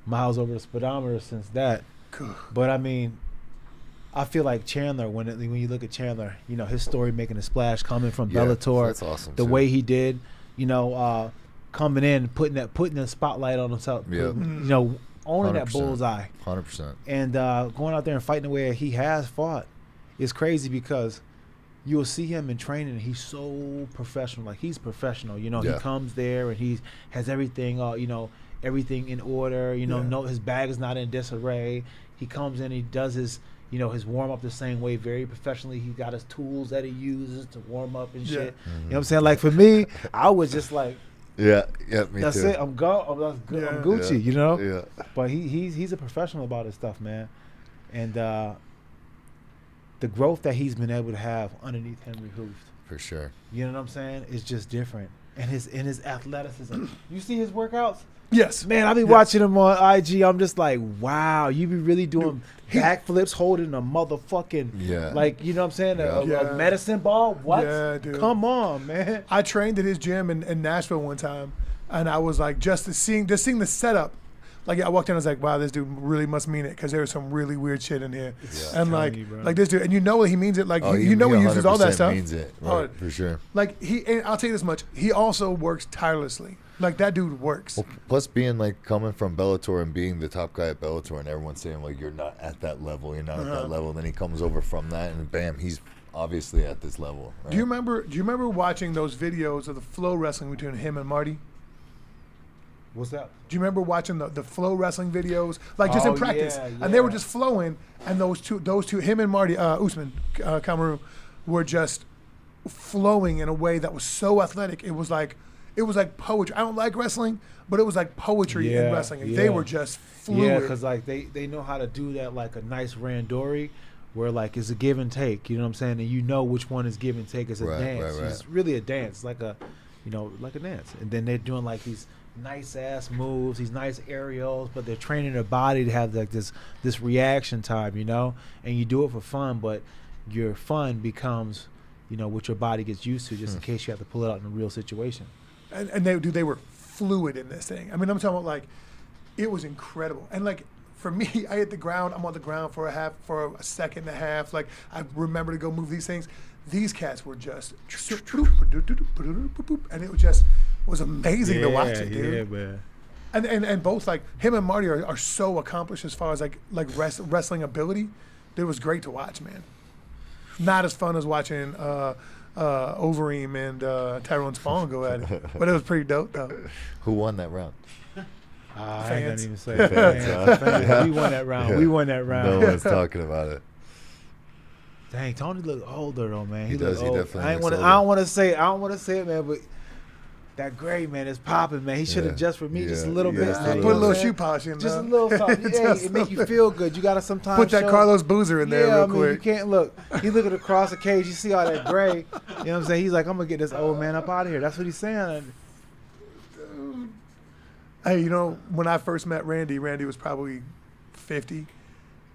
miles over the speedometer since that. But I feel like Chandler, when you look at Chandler, his story making a splash, coming from Bellator, that's awesome. the too. way he did, coming in, putting the spotlight on himself, Yeah. owning that 100%. bullseye, 100%. and going out there and fighting the way he has fought is crazy because you will see him in training and he's so professional. Like, he's professional. He comes there and he has everything, everything in order. No, his bag is not in disarray. He comes in, he does his, his warm up the same way, very professionally. He got his tools that he uses to warm up and shit. Mm-hmm. You know what I'm saying? Like, for me, I was just like, Yeah, me that's too. it. I'm Gucci. Yeah. But he's a professional about his stuff, man. And the growth that he's been able to have underneath Henry Hooft, For sure. you know what I'm saying? It's just different. And his athleticism. You see his workouts? Yes. Man, I be watching him on IG. I'm just like, wow, you be really doing backflips holding a motherfucking, you know what I'm saying? A medicine ball? What? Yeah, dude. Come on, man. I trained at his gym in Nashville one time, and I was like, just seeing the setup. Like, I walked in, I was like, wow, this dude really must mean it because there was some really weird shit in here. Yeah. And like you, this dude, and that he means it. Like, He he uses all that 100% stuff. means it, right, for sure. Like, and I'll tell you this much, he also works tirelessly. Like, that dude works. Well, plus being coming from Bellator and being the top guy at Bellator and everyone saying you're not at that level, you're not at that level. Then he comes over from that and bam, he's obviously at this level. Right? Do you remember watching those videos of the flow wrestling between him and Marty? What's that? Do you remember watching the flow wrestling videos, just in practice? Yeah. And they were just flowing, and those two, him and Marty Usman, Kamaru, were just flowing in a way that was so athletic. It was like poetry. I don't like wrestling, but it was like poetry in wrestling. And they were just fluid. Yeah, because they know how to do that like a nice randori, where it's a give and take. You know what I'm saying? And which one is give and take. It's a dance. Right. It's really a dance, like a dance. And then they're doing these nice ass moves, these nice aerials, but they're training their body to have this reaction time, and you do it for fun, but your fun becomes, what your body gets used to, just in case you have to pull it out in a real situation. And they were fluid in this thing. I mean, I'm talking about it was incredible. And for me, I hit the ground. I'm on the ground for a second and a half. I remember to go move these things. These cats were just, and it was amazing to watch it, dude. Yeah, man. And both him and Marty are so accomplished as far as wrestling ability. It was great to watch, man. Not as fun as watching Overeem and Tyrone Spong go at it, but it was pretty dope though. Who won that round? I Fans. ain't even say Fans. We won that round. We won that round. No one's talking about it. Dang, Tony looked older though, man. He does. He old. definitely I looks older. don't want to say it, man, but that gray, man, is popping, man. He should have Yeah. just for me just a Yeah. little Yeah. bit. Just Man, put Put a you know little what I'm shoe saying? polish in Just a there. little something. Yeah, Just it make you feel good. You gotta sometimes Put that show- Carlos Boozer in there Yeah, real I mean, quick. you can't look. He looking across the cage. You see all that gray. You know what I'm saying? He's like, I'm gonna get this old man up out of here. That's what he's saying. Hey, when I first met Randy was probably 50,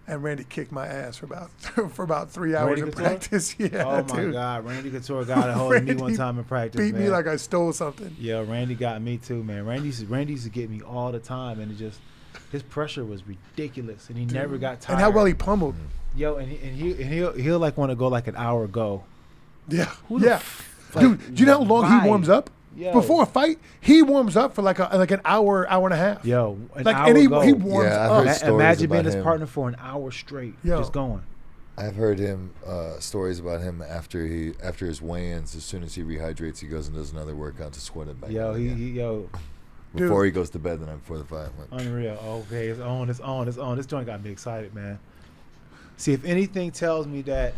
and Randy kicked my ass for about 3 hours Randy in Couture? practice. Yeah, Oh my dude. God, Randy Couture got a hold of me one Randy time in practice. Beat man. me like I stole something. Yeah, Randy got me too, man. Randy used to get me all the time, and his pressure was ridiculous, and he never got tired. And how well he pummeled. Yo, and he'll want to go an hour ago. Yeah, Who the yeah. Dude, do you know how long he warms up? Yo. Before a fight, he warms up for like an hour and a half. Yo, an like hour and he go. warms Yeah, I've up. heard stories Imagine about being his him. partner for an hour straight, Yo. just going. I've heard him stories about him after his weigh-ins. As soon as he rehydrates, he goes and does another workout to sweat it back. Yo, out he again. yo, Before he goes to bed the night before the fight. I'm like, unreal. Okay, it's on. This joint got me excited, man. See, if anything tells me that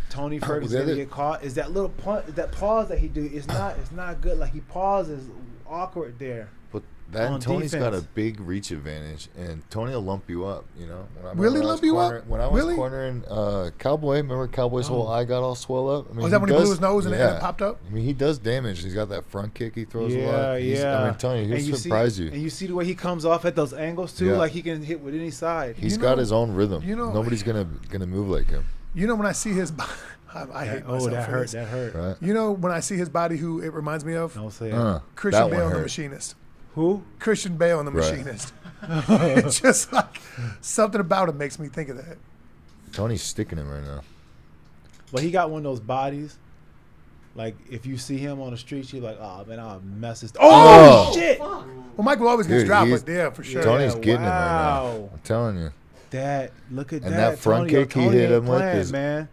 Tony Ferguson's gonna get caught, is that little that pause that he do. It's not good. Like he pauses awkward there. But that On Tony's got a defense. big reach advantage, and Tony will lump you up. You know, Really lump you up? When I was Really? cornering Cowboy, remember Cowboy's whole eye got all swell up. I mean, Was that when he does- blew his nose and it popped up? I mean, he does damage. He's got that front kick he throws a Yeah, lot. I mean, Tony, And he'll surprise And you. you see the way he comes off at those angles too. Yeah. Like he can hit with any side. He's You got know- his own rhythm. you know- Nobody's gonna move like him, You know when I see his body, I hate myself that for hurt. this. That hurt. right? You know when I see his body, who it reminds me of? Don't say it. Christian that Bale one and the hurt. Machinist. Who? Christian Bale and the Right. Machinist. It's just like something about him makes me think of that. Tony's sticking him right now. But he got one of those bodies. Like if you see him on the street, you're like, oh man, I'll mess this. Oh! Shit! Well, Michael always gets Dude, dropped, he's- but yeah, for sure. Tony's Yeah, getting him right now. wow. I'm telling you. Look at And that. that front Tony, kick he Tony hit ain't him with playing, is- man.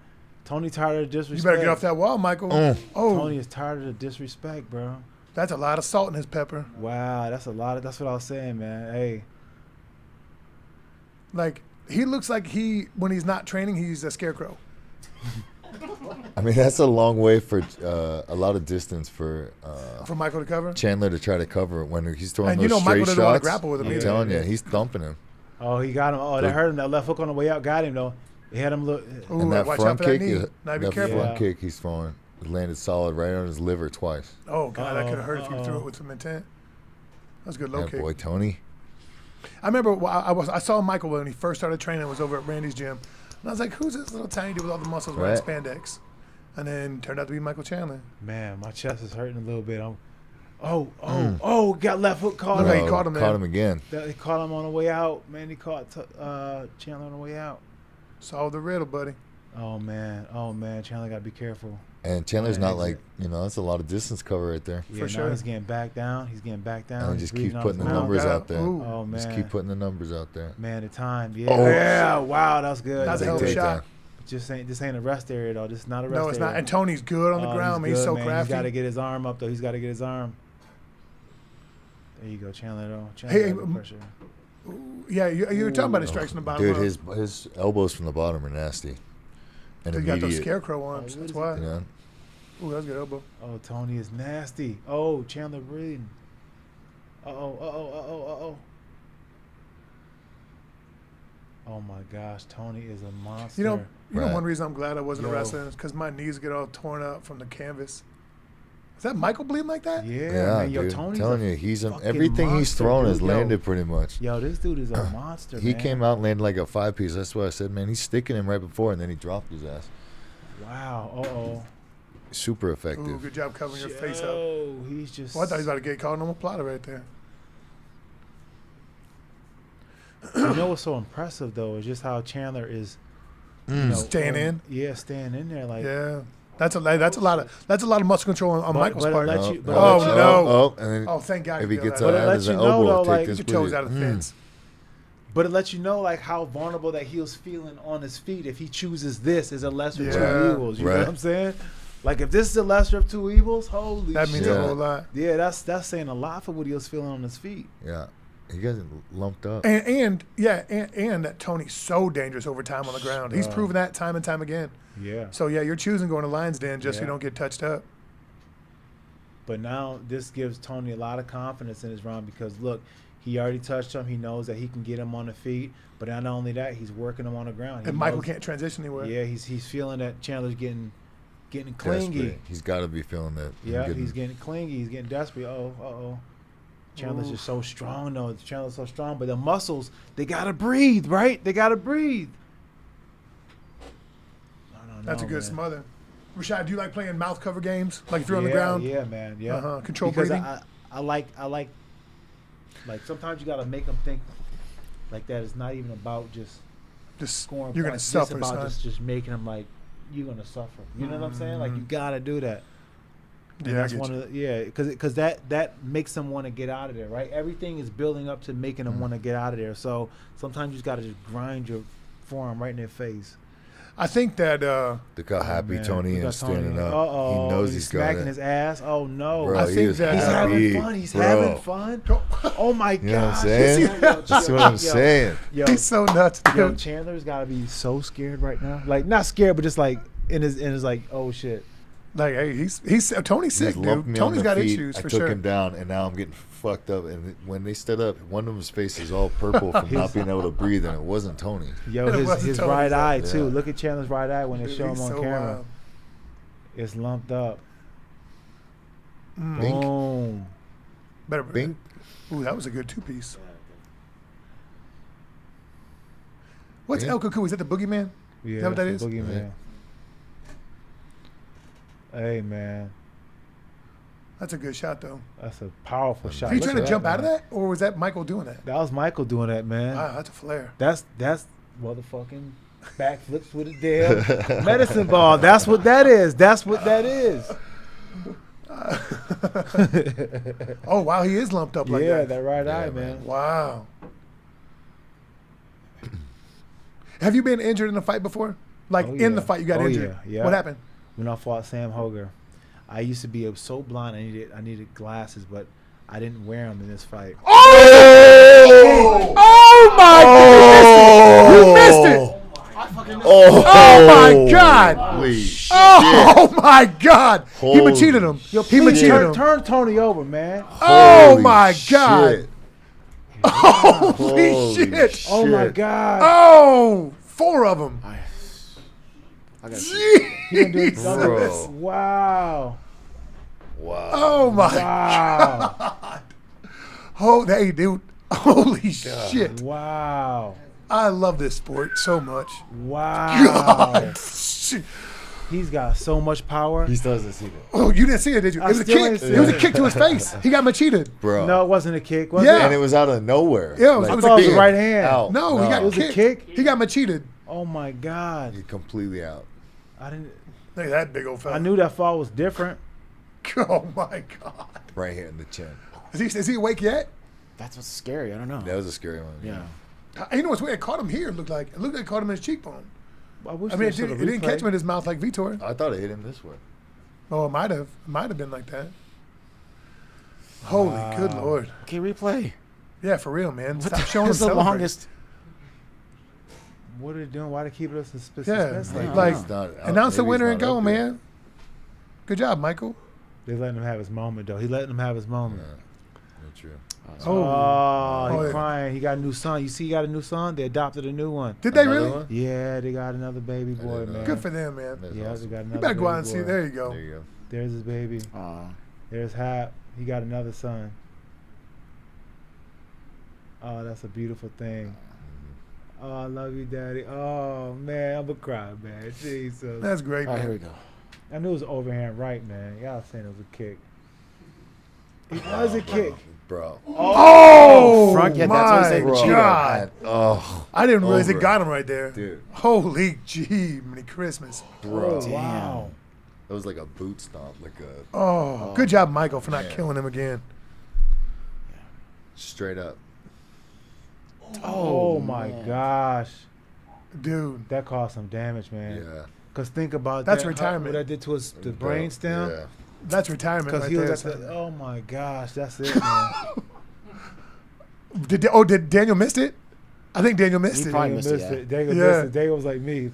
Tony tired of the disrespect. You better get off that wall, Michael. Oh, Tony is tired of the disrespect, bro. that's a lot of salt in his pepper. Wow, that's a lot of. That's what I was saying, man. Hey, Like he looks like when he's not training, he's a scarecrow. I mean, that's a long way for a lot of distance for For Michael to cover. Chandler to try to cover when he's throwing And those you know straight Michael doesn't want to shots. grapple with him I'm either. telling you, he's thumping him. oh, he got him. Oh, that Look. hurt him. That left hook on the way out got him though. He had him look. Ooh, And that watch front out for kick, that knee. is, Now be that careful. front Yeah. kick he's throwing landed solid right on his liver twice. Oh god, that could have hurt if you Uh-oh. threw it with some intent. That was a good low That kick. boy Tony. I remember I saw Michael when he first started training. I was over at Randy's gym, and I was like, "Who's this little tiny dude with all the muscles wearing Right. spandex?" And then turned out to be Michael Chandler. Man, my chest is hurting a little bit. Got left hook caught Look how him. he caught him there. Caught him again. He caught him on the way out. Man, he caught Chandler on the way out. Solve the riddle, buddy. Oh man, Chandler gotta be careful. And Chandler's Yeah, not exit. like, that's a lot of distance cover right there. Yeah, For now sure. he's getting back down. And He's just breathing keep out putting his the mouth. numbers God. out there. Ooh. Oh man, Just keep putting the numbers out there. man, the time. Yeah, Oh. yeah. Wow, that's good. That's a hell of a Take shot. that. This ain't a rest area though. This is not a rest area. No, it's not. And Tony's good on the ground. He's He's so good, man. crafty. He's got to get his arm up though. He's got to get his arm. There you go, Chandler though. Chandler Hey, got the pressure. Yeah, you were talking about his strikes from the bottom. Dude, up. his elbows from the bottom are nasty. And He got those immediate. scarecrow arms. Oh, That's what why. is You know? Ooh, that was a good elbow. Oh, Tony is nasty. Oh, Chandler breathing. Uh-oh. Oh my gosh, Tony is a monster. You know Right. one reason I'm glad I wasn't a Yo. wrestler is because my knees get all torn up from the canvas. Is that Michael bleeding like that? Yeah, Yeah, man. Yo, dude. Tony's telling a you, he's fucking everything he's monster, thrown dude. has Yo. landed pretty much. Yo, this dude is a monster, He man. came out and landed like a 5-piece. That's why I said, man, he's sticking him right before, and then he dropped his ass. Wow. Uh-oh. Super Ooh, effective. good job covering your face up. Yo, he's just... Well, I thought he was about to get called on a plotter right there. You know what's so impressive, though, is just how Chandler is... you know, Staying in? Yeah, staying in there. Like, Yeah, that's a lot of muscle control on Michael's but it part. let Oh, you- but Oh, it let you- no. Oh, and then Oh, thank God. if he you gets feel out that. But it of lets his you know, elbow, though, take like, this Get your toes with you. out of the fence. But it lets you know, like, how vulnerable that he was feeling on his feet if he chooses this as a lesser of Yeah. two evils. You know Right. what I'm saying? Like, if this is a lesser of two evils, holy That means shit. a whole lot. Yeah, that's saying a lot for what he was feeling on his feet. Yeah, he got lumped up. And that Tony's so dangerous over time on the ground. He's proven that time and time again. Yeah. So yeah, you're choosing going to Lions Den just so you Yeah. don't get touched up. But now this gives Tony a lot of confidence in his round because, look, he already touched him. He knows that he can get him on the feet. But not only that, he's working him on the ground. He And Michael knows- can't transition anywhere. Yeah, he's feeling that Chandler's getting clingy. Desperate. He's got to be feeling that. Yeah, he's getting clingy. He's getting desperate. Chandler's just so strong, though. Chandler's so strong, but the muscles, they gotta breathe, right? They gotta breathe. I don't That's a know, good man. smother. Rashad, do you like playing mouth cover games? Like if you're on the Yeah, ground? Yeah, man. Yeah. Uh-huh. Control Because breathing? I like sometimes you gotta make them think like that. It's not even about just Just scoring you're gonna points. suffer, It's about son. just making them like you're gonna suffer. You know what I'm saying? Like you gotta do that. And that's one of the, because that makes them want to get out of there, right? Everything is building up to making them want to get out of there. So sometimes you just got to just grind your forearm right in their face. I think that look how happy Tony is standing up. Uh-oh. He knows he's got smacking it. his ass. Oh no! Bro, I think that he's happy, having fun. He's bro. having fun. Oh my god! You know what I'm saying? That's what I'm saying. Yo, he's so nuts, dude. yo, Chandler's got to be so scared right now. Like not scared, but just like in his like, oh shit. Like, hey, he's Tony's sick, He lumped dude. me on Tony's the got feet. issues I for took sure. him down, and now I'm getting fucked up. And when they stood up, one of his face is all purple from not being able to breathe, and it wasn't Tony. Yo, It wasn't his Tony's right eye fault. too. Yeah. Look at Chandler's right eye when they Dude, show him he's on so camera. wild. It's lumped up. Bink. Boom. Better. Bink. Ooh, that was a good two-piece. What's Bink. El Cuckoo? Is that the boogeyman? Yeah, Is that what that that's is? the boogeyman. Hey man, That's a good shot, though. that's a powerful shot. Are you Look trying at to jump out of man. that, or was that Michael doing that? That was Michael doing that, man. Wow, that's a flare. That's motherfucking backflips with a damn medicine ball. That's what that is. That's what that is. Oh wow, he is lumped up like yeah, that. that right Yeah, eye, man. man. Wow. Have you been injured in a fight before? Like Oh, in yeah. the fight, you got Oh, injured. yeah. What happened? When I fought Sam Hoger, I used to be so blind. I needed glasses, but I didn't wear them in this fight. Oh! Oh my! You missed it! Oh my God! Holy shit. Oh my God! He Holy cheated him. Yo, He please cheated him. turn Tony over, man. Oh Holy my God! shit. Holy Holy shit! Oh my shit. God. Oh, 4 of them. I got He didn't do it. Bro. Wow. Wow. Oh my! Wow. Oh, hey, dude! Holy shit! Wow. I love this sport so much. Wow. God. Shit. He's got so much power. He still doesn't see that. Oh, you didn't see it, did you? It was a still kick. ain't seen It was a it. kick to his face. He got macheted. Bro. No, it wasn't a kick, was Yeah. it? And it was out of nowhere. Yeah, it was- I it was thought a it was kick. a right hand. Out. No, he got It was a kicked. kick? He got macheted. Oh my God. You're completely out. I didn't. Look at that big old fella. I knew that fall was different. Oh my God! Right here in the chin. Is he awake yet? That's what's scary. I don't know. That was a scary one. Yeah. You know what's weird? It caught him here. It looked like it caught him in his cheekbone. I wish I mean, there it was didn't a catch him replay. in his mouth like Vitor. I thought it hit him this way. Oh, it might have been like that. Holy good Lord! Okay, replay. Yeah, for real, man. What Stop showing him It's the celebrate. longest. What are they doing? Why they keep us in suspense? Yeah, Like, like It's not- announce the maybe winner it's and not go, up there. man. Good job, Michael. they letting him have his moment, though. He letting him have his moment. Not true. Oh, Oh, he's yeah. crying. He got a new son. You see, he got a new son. They adopted a new one. Did they Another really? one? Yeah, they got another baby boy, didn't know. man. Good for them, man. That's Yeah, awesome. they got another. You better go out and baby see. boy. There you go. There you go. There's his baby. There's Hap. He got another son. Oh, that's a beautiful thing. Oh, I love you, Daddy. Oh, man, I'm going to cry, man. Jesus. That's great, All right, here man. we go. I knew it was overhand right, man. Y'all saying it was a kick. It was a kick. Bro. Oh, Front, yeah, that's what he said. my Cheater. God! Oh, I didn't realize it Over. got him right there. dude. Holy gee, Merry Christmas. Bro. Oh, wow. That was like a boot stomp. Like a Oh, good job, Michael, for not man. killing him again. straight up. Oh, my gosh. Dude, That caused some damage, man. Yeah. Because think about That's that, retirement. What that did to his the brain stem. Yeah. that's retirement Because right he there. was at the, oh, my gosh. That's it, man. Did Daniel missed it? I think Daniel missed He it. probably Daniel missed it, yeah. Daniel Yeah. missed it. Daniel was like me.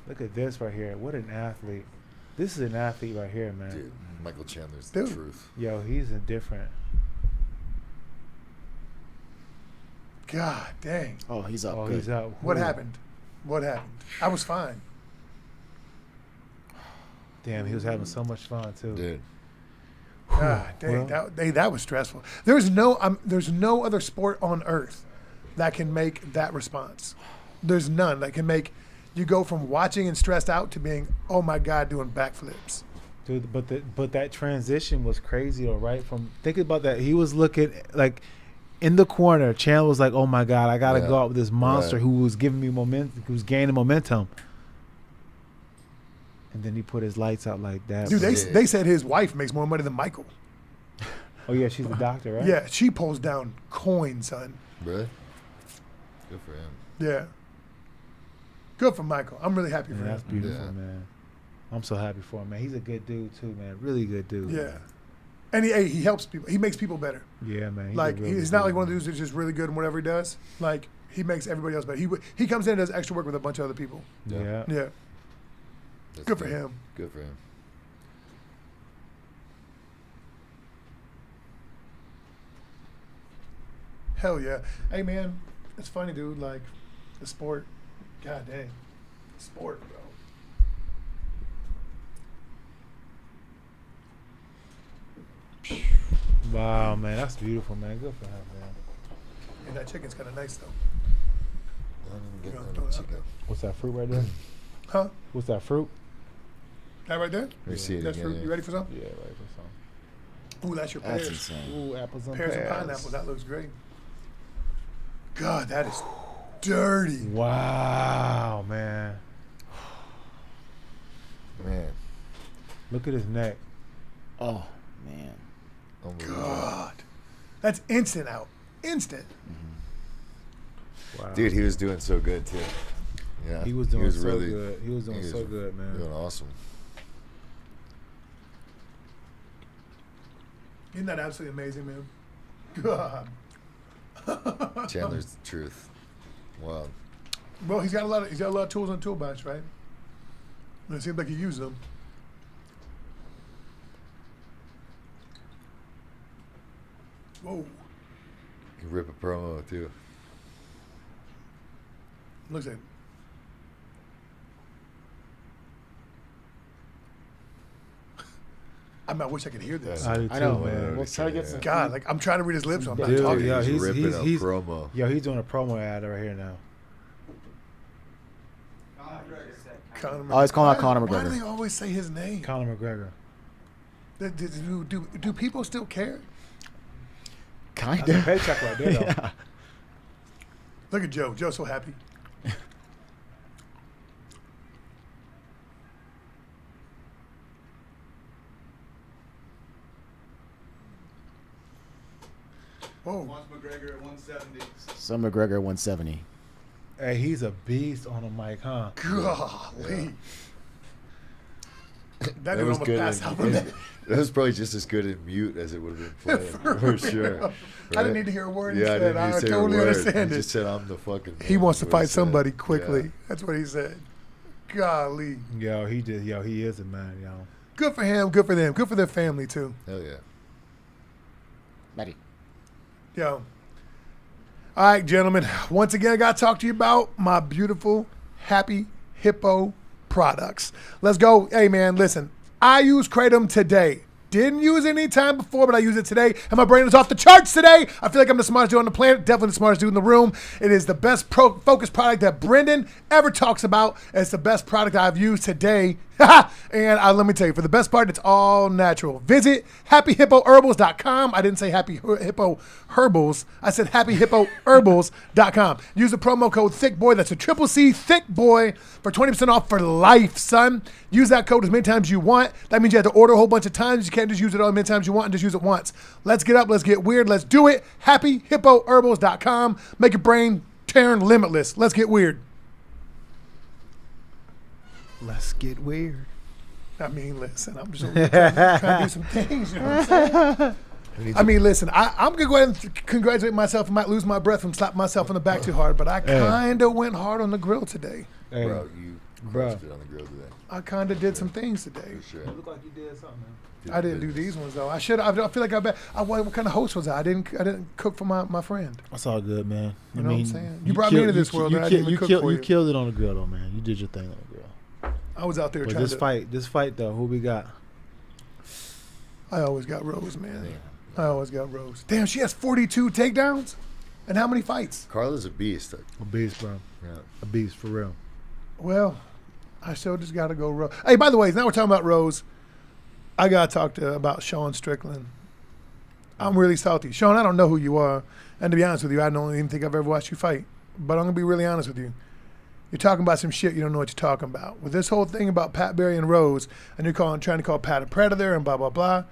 Look at this right here. What an athlete. This is an athlete right here, man. Dude, Michael Chandler's Dude. the truth. Yo, he's indifferent. God dang. Oh, he's up. Oh, Good. he's out. What Ooh. happened? What happened? I was fine. Damn, he was having so much fun, too. Dude. God dang, that was stressful. There's no other sport on earth that can make that response. There's none that can make you go from watching and stressed out to being, oh my God, doing backflips. Dude, but that transition was crazy, though, right? From thinking about that, he was looking like in the corner. Chandler was like, "Oh my God, I gotta Yeah. go out with this monster Right. who was giving me momentum, who was gaining momentum." and then he put his lights out like that. Dude, But- they said his wife makes more money than Michael. oh yeah, she's the doctor, right? Yeah, she pulls down coins, son. Really? Good for him. Yeah. Good for Michael. I'm really happy for Man, him. that's beautiful, Yeah. man. I'm so happy for him, man. He's a good dude too, man. Really good dude. Yeah. And he helps people. He makes people better. Yeah, man. He's a Like, real he's good not dude, like one of the man. dudes that's just really good in whatever he does. Like, he makes everybody else better. He comes in and does extra work with a bunch of other people. Yeah. Yeah. That's Good for him. Good for him. Hell yeah. Hey, man, it's funny, dude. Like, the sport. God dang. Sport, bro. Wow, man, that's beautiful, man. Good for him, man. And that chicken's kind of nice, though. I didn't get Yeah, that throw much it out chicken. What's that fruit right there? Huh? What's that fruit? That right there? Let me see it That's again. fruit. You ready for some? Yeah, right for some. Ooh, that's your That's pears. insane. Ooh, apples and Pears and pears. pineapples. That looks great. God, that is dirty. Wow, man. Man, Look at his neck. Oh man. unbelievable. God. That's instant out. Instant. Wow. Dude, he was doing so good too. Yeah, he was doing so really, good. He was doing so good, man. Doing awesome. Isn't that absolutely amazing, man? God. Chandler's the truth. Wow. Well, he's got a lot of tools in the toolbox, right? And it seems like he used them. Whoa. He rip a promo too. Looks like. I wish I could hear this. I do I know, too, man. man. We'll try to get some. God, like I'm trying to read his lips, so I'm not Dude, talking. yeah, He's ripping a he's promo. Yo, he's doing a promo ad right here now. Conor Oh, he's calling out Why- Conor Why do McGregor. they always say his name? Conor McGregor. Do people still care? Kind That's a of. paycheck right there, though. Yeah. Look at Joe. Joe's so happy. Whoa. McGregor at 170. Some McGregor 170. Hey, he's a beast on the mic, huh? Golly. That dude was almost good. passed out from that. That was probably just as good in mute as it would have been playing, for sure. I didn't need to hear a word he Yeah, I said. didn't I need to say a totally word. understand He it. just said, "I'm the fucking." He man," wants to is what he fight said. somebody quickly. Yeah. That's what he said. Golly. Yo, he is a man, yo. Good for him. Good for them. Good for their family, too. Hell yeah. Maddie. Yo. All right, gentlemen. Once again, I got to talk to you about my beautiful, happy hippo products. Let's go. Hey, man, listen. I use Kratom today. Didn't use it any time before, but I use it today, and my brain is off the charts today. I feel like I'm the smartest dude on the planet, definitely the smartest dude in the room. It is the best focus product that Brendan ever talks about. It's the best product I've used today. And let me tell you, for the best part, it's all natural. Visit happyhippoherbals.com. I didn't say Happy Hippo Herbals. I said happyhippoherbals.com. Use the promo code ThiccBoy. That's a CCC ThiccBoy for 20% off for life, son. Use that code as many times as you want. That means you have to order a whole bunch of times. You can't just use it all as many times as you want and just use it once. Let's get up. Let's get weird. Let's do it. happyhippoherbals.com. Make your brain turn limitless. Let's get weird. Let's get weird. I mean, listen, I'm just trying to do some things, you know what I'm saying? I mean, listen, I'm going to go ahead and congratulate myself. I might lose my breath from slapping myself on the back too hard, but I kind of went hard on the grill today. Hey, Bro, you crushed it on the grill today. I kind of did some things today. For sure. look like you did something, man. I didn't do these ones, though. I should. I feel like what kind of host was I? I didn't cook for my friend. That's all good, man. You know what I'm saying? You brought me into this world, and I didn't even cook for you. You killed it on the grill, though, man. You did your thing on the grill. I was out there But trying this fight, though, who we got? I always got Rose, man. I always got Rose. Damn, she has 42 takedowns? And how many fights? Carla's a beast. A beast, bro. Yeah. A beast, for real. Well, I still just got to go Rose. Hey, by the way, now we're talking about Rose. I got to talk about Sean Strickland. I'm really salty. Sean, I don't know who you are. And to be honest with you, I don't even think I've ever watched you fight. But I'm going to be really honest with you. you're talking about some shit you don't know what you're talking about. With this whole thing about Pat Barry and Rose, and you're trying to call Pat a predator and blah, blah, blah.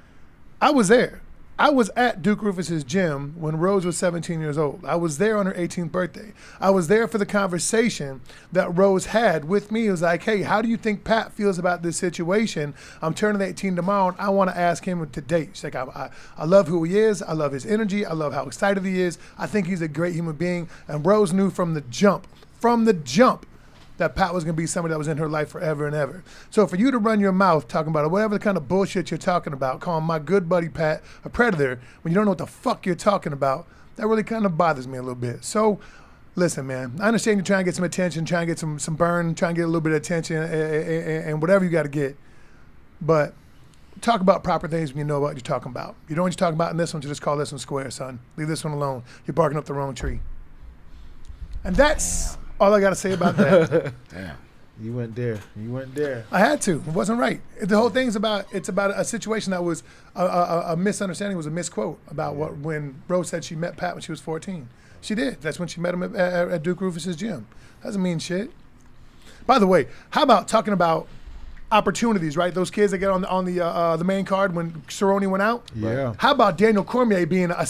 I was there. I was at Duke Rufus's gym when Rose was 17 years old. I was there on her 18th birthday. I was there for the conversation that Rose had with me. It was like, hey, how do you think Pat feels about this situation? I'm turning 18 tomorrow, and I want to ask him to date. She's like, I love who he is. I love his energy. I love how excited he is. I think he's a great human being. And Rose knew from the jump, that Pat was going to be somebody that was in her life forever and ever. So for you to run your mouth talking about whatever the kind of bullshit you're talking about, calling my good buddy Pat a predator when you don't know what the fuck you're talking about, that really kind of bothers me a little bit. So listen, man, I understand you're trying to get some attention, trying to get some burn, trying to get a little bit of attention and whatever you got to get. But talk about proper things when you know what you're talking about. You know what you're talking about in this one, so just call this one square, son. Leave this one alone. You're barking up the wrong tree. And that's all I got to say about that. Damn. You went there. You went there. I had to. It wasn't right. The whole thing's about a situation that was a misunderstanding, was a misquote about when Rose said she met Pat when she was 14. She did. That's when she met him at Duke Rufus's gym. Doesn't mean shit. By the way, how about talking about opportunities, right? Those kids that get on the main card when Cerrone went out. Yeah. How about Daniel Cormier being a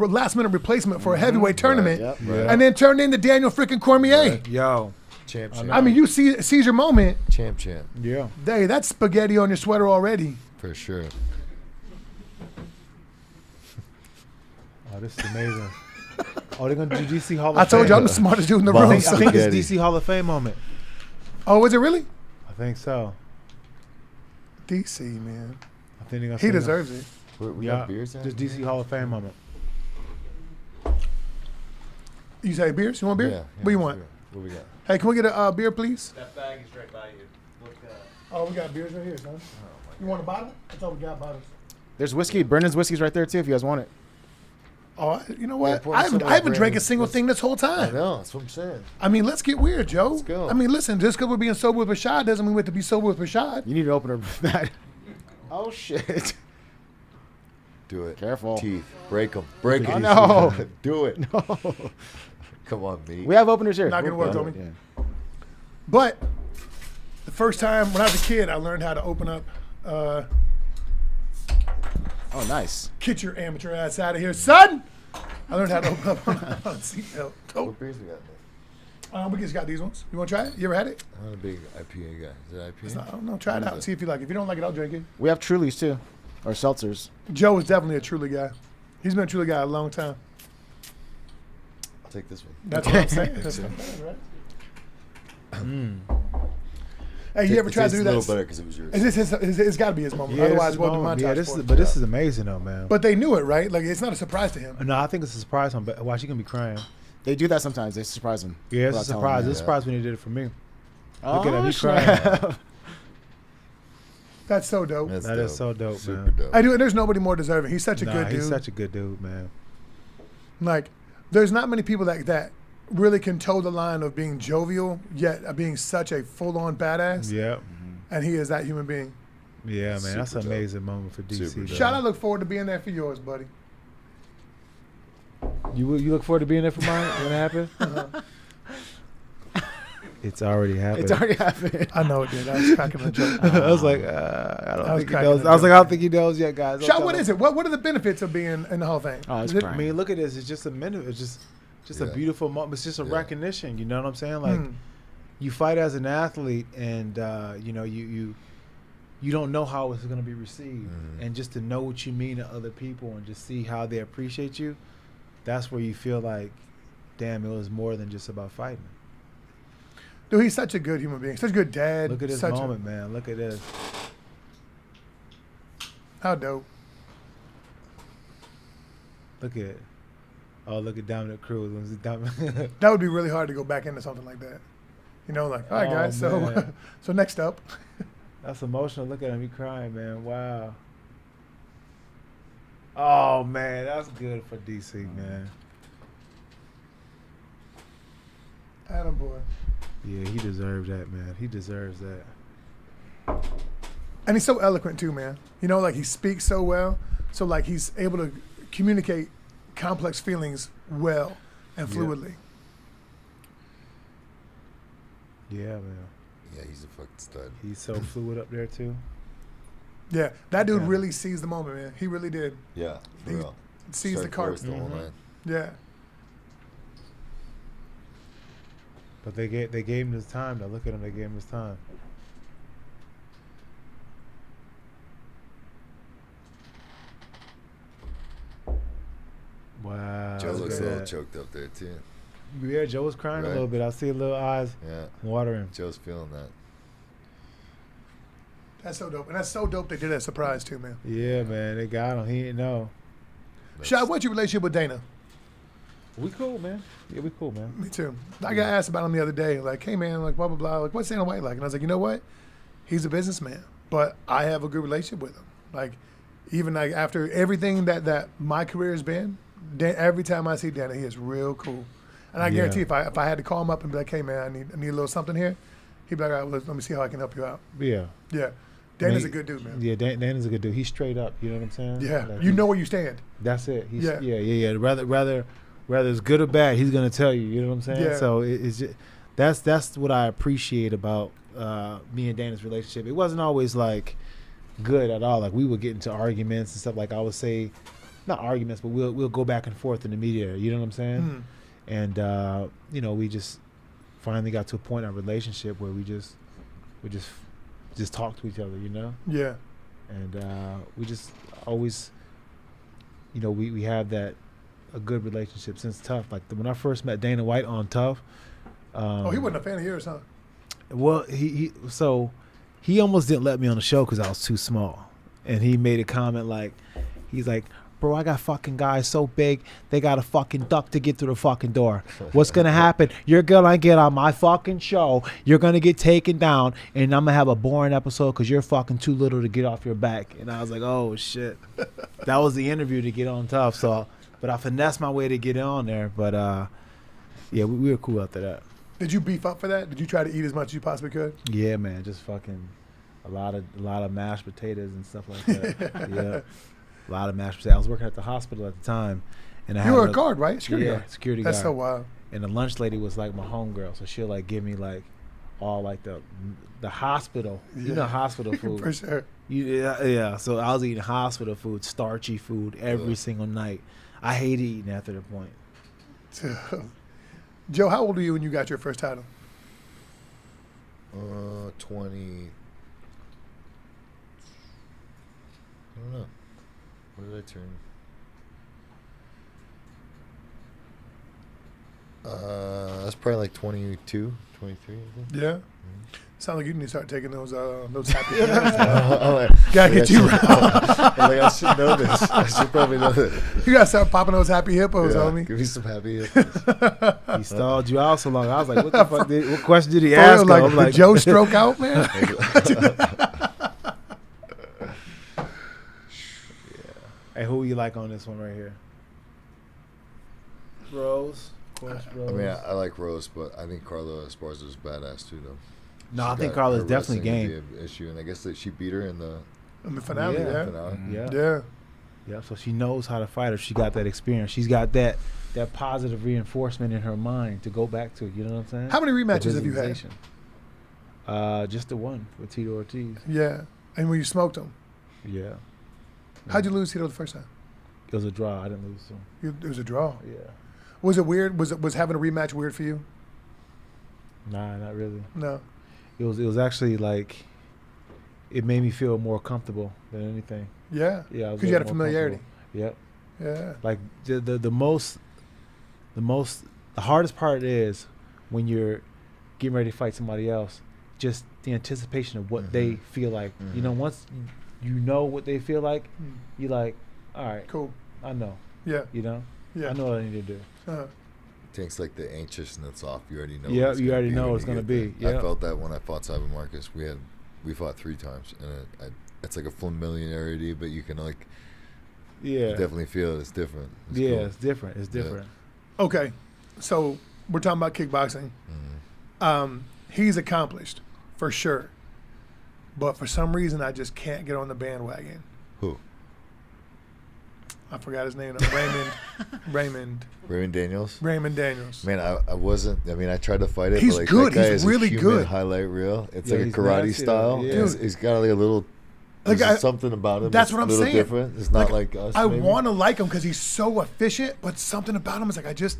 last minute replacement for a heavyweight tournament, Yep. and then turned into Daniel freaking Cormier? Yo. Champ. I mean, you seize your moment. Champ. Yeah. Hey, that's spaghetti on your sweater already. For sure. Oh, this is amazing. Oh, they're gonna do DC Hall of Fame. I told you I'm the smartest dude in the I room. think, I think Spaghetti. it's DC Hall of Fame moment. Oh, was it really? I think so. DC, man. I think they're gonna He sing deserves it. We Yeah, got beers out just here? DC Hall of Fame moment. You say beers? You want beer? Yeah. What do you want? What we got? Hey, can we get a beer, please? That bag is right by you. Look, Oh, we got beers right here, son. You want a bottle? That's all we got, bottles. There's whiskey. Brennan's whiskey's right there too if you guys want it. Oh, you know what? pour I some haven't out, drank a Brandon. single thing this whole I time. know. That's what I'm saying. I mean, let's get weird, Joe. Let's go. I mean, listen, just because we're being sober with Rashad doesn't mean we have to be sober with Rashad. You need to open her that. Oh shit. Do it. Careful. Teeth. Break them. Break Oh, it. no. Do it. No. Come on, me. We have openers here. Not gonna work, Yeah. homie. But the first time when I was a kid, I learned how to open up. Oh, nice. Get your amateur ass out of here, son! I learned how to open up on a seatbelt. Oh, What beers we got there? we just got these ones. You want to try it? You ever had it? I'm not a big IPA guy. Is it IPA? I don't know. Try it out. See if you like it. If you don't like it, I'll drink it. We have Trulies too, or seltzers. Joe is definitely a Truly guy. He's been a Truly guy a long time. I'll take this one. That's what I'm saying. That's what I'm saying, right? Hey, you ever tried to do a that? little better because it was yours. It's got to be his moment. Yeah, Otherwise, this what is do moment. montage Yeah, this for? is, but this is amazing though, man. But they knew it, right? Like, it's not a surprise to him. No, I think it's a surprise. Why she gonna be crying? They do that sometimes. They surprise them. Yeah, it's a without telling surprise. them. It's a surprise when he did it for me. Oh, Look at him, he snap. crying. That's so dope. That's That is dope. so dope, Super man. dope. I do, and there's nobody more deserving. He's such a good dude. He's such a good dude, man. Like, there's not many people that really can toe the line of being jovial, yet being such a full-on badass. Yeah, And he is that human being. yeah, man. That's an Super dope. amazing moment for DC. Super man. dope. Shot, I look forward to being there for yours, buddy. You look forward to being there for mine when it happened? It's already happened. It's already happened. I know it did. I was cracking a joke. I was like, I I don't was think he cracking knows. a I was like, joke. I don't think he knows yet, guys. Shot, what is it? What are the benefits of being in the Hall of Fame? Oh, it's Is it- prime. I mean, look at this. It's just a minute. It's just a Yeah. beautiful moment. It's just a Yeah. recognition. You know what I'm saying? Like, you fight as an athlete, and you know you don't know how it's going to be received, and just to know what you mean to other people, and just see how they appreciate you. That's where you feel like, damn, it was more than just about fighting. Dude, he's such a good human being. Such a good dad. Look at this such moment, man. Look at this. How dope. Look at it. Oh, look at Dominic Cruz. That would be really hard to go back into something like that. You know, like, all right, Oh, guys. So, man. so next up. That's emotional. Look at him. He crying, man. Wow. Oh, man. That's good for DC, man. Atta boy. Yeah, he deserves that, man. He deserves that. And he's so eloquent too, man. You know, like he speaks so well. So like he's able to communicate complex feelings well and Yeah. fluidly. Yeah, man. Yeah, he's a fucking stud. He's so fluid up there too. Yeah, that dude Yeah. really seized the moment, man. He really did. Yeah, for He real. seized the Strike cart. force the whole night. Yeah. But they gave him his time. Now look at him. They gave him his time. Wow. Joe look looks at a little that. choked up there too. Yeah, Joe was crying a Right. little bit. I see a little eyes Yeah, watering. Joe's feeling that. That's so dope. And that's so dope they did that surprise too, man. Yeah, man. They got him. He didn't know. Shad, what's your relationship with Dana? We cool, man. Yeah, we cool, man. Me too. I got asked about him the other day, like, hey man, like blah blah blah, like what's Dana White like? And I was like, you know what? He's a businessman, but I have a good relationship with him. Like, even like after everything that my career has been, every time I see Dana, he is real cool. And I Yeah. guarantee if I had to call him up and be like, hey man, I need a little something here, he'd be like, all right, let me see how I can help you out. Yeah. Yeah. Dana's Man, a good dude, man. Yeah, Dana's a good dude. He's straight up. You know what I'm saying? Yeah. Like, You know where you stand. That's it. He's, Yeah. yeah. Rather it's good or bad, he's gonna tell you. You know what I'm saying? Yeah. So it's just, that's what I appreciate about me and Dana's relationship. It wasn't always like good at all. Like we would get into arguments and stuff. Like I would say, not arguments, but we'll go back and forth in the media. You know what I'm saying? And you know, we just finally got to a point in our relationship where we just talk to each other. You know? Yeah. And we just always, you know, we have that a good relationship since Tough. Like when I first met Dana White on Tough. Oh, he wasn't a fan of yours, huh? Well, he almost didn't let me on the show because I was too small, and he made a comment like, he's like, bro, I got fucking guys so big they got a fucking duck to get through the fucking door. What's gonna happen? You're gonna get on my fucking show. You're gonna get taken down, and I'm gonna have a boring episode because you're fucking too little to get off your back. And I was like, oh shit, that was the interview to get on Tough. So, but I finessed my way to get on there. But yeah, we were cool after that. Did you beef up for that? Did you try to eat as much as you possibly could? Yeah, man, just fucking a lot of mashed potatoes and stuff like that. Yeah. A lot of mashed potatoes. I was working at the hospital at the time, and I You were a had guard, right? Security yeah, guard. security That's guard. so wild. And the lunch lady was like my homegirl, so she'll like give me like all like the hospital, you know, hospital food. For sure. Yeah. So I was eating hospital food, starchy food every single night. I hated eating after the point. Joe, how old were you when you got your first title? 20. I don't know. What did I turn? That's probably like 22, 23. I think. Yeah. Sound like you need to start taking those happy pills. Gotta Gotta get you right. I should know this. I should probably know this. You gotta start popping those happy hippos, Yeah, homie. give me some happy hippos. He stalled you out so long. I was like, what the fuck? What question did he For ask? real, him? I'm like, Joe stroke out, man. Hey, who you like on this one right here? Rose. Of course, Rose. I mean, I like Rose, but I think Carla Esparza is badass too, though. No, I She think got- Carla's her definitely wrestling would game. be an issue, and I guess that she beat her in the In the finale, Yeah. yeah. finale. Yeah. Yeah. Yeah, so she knows how to fight. If she got that experience, she's got that positive reinforcement in her mind to go back to. You know what I'm saying? How many The rematches have you had? visualization. Just the one with Tito Ortiz. Yeah. And when you smoked them, Yeah, how'd you lose Tito the first time? it was a draw. I didn't lose to him. It was a draw. Yeah, Was it weird? Was having a rematch weird for you? nah, not really. No. It was actually like it made me feel more comfortable than anything. Yeah. Yeah, I was Because you had a more familiarity. comfortable. Yep. Yeah. Like the hardest part is when you're getting ready to fight somebody else, just the anticipation of what they feel like. You know, once you know what they feel like, you're like, all right, Cool. I know. Yeah. You know, Yeah. I know what I need to do. Uh, Takes like the anxiousness off. You already know. Yeah, what it's you gonna already be know when what it's you gonna get be. there. Yeah. I felt that when I fought Simon Marcus. We fought 3 times, and it's like a familiarity, but you can like Yeah, definitely feel it's different. It's yeah, cool. it's different. It's Yeah. different. okay. So we're talking about kickboxing. He's accomplished, for sure. But for some reason, I just can't get on the bandwagon. Who? I forgot his name. Raymond Daniels. Raymond Daniels. Man, I wasn't. I mean, I tried to fight it. He's but like, good. That guy He's is really a human good. highlight reel. It's Yeah, like a he's karate nasty, style. yeah. And he's got like a little. Like, There's something about him. That's that's what I'm a little saying. different. It's not like us. I maybe. want to like him because he's so efficient, but something about him is like I just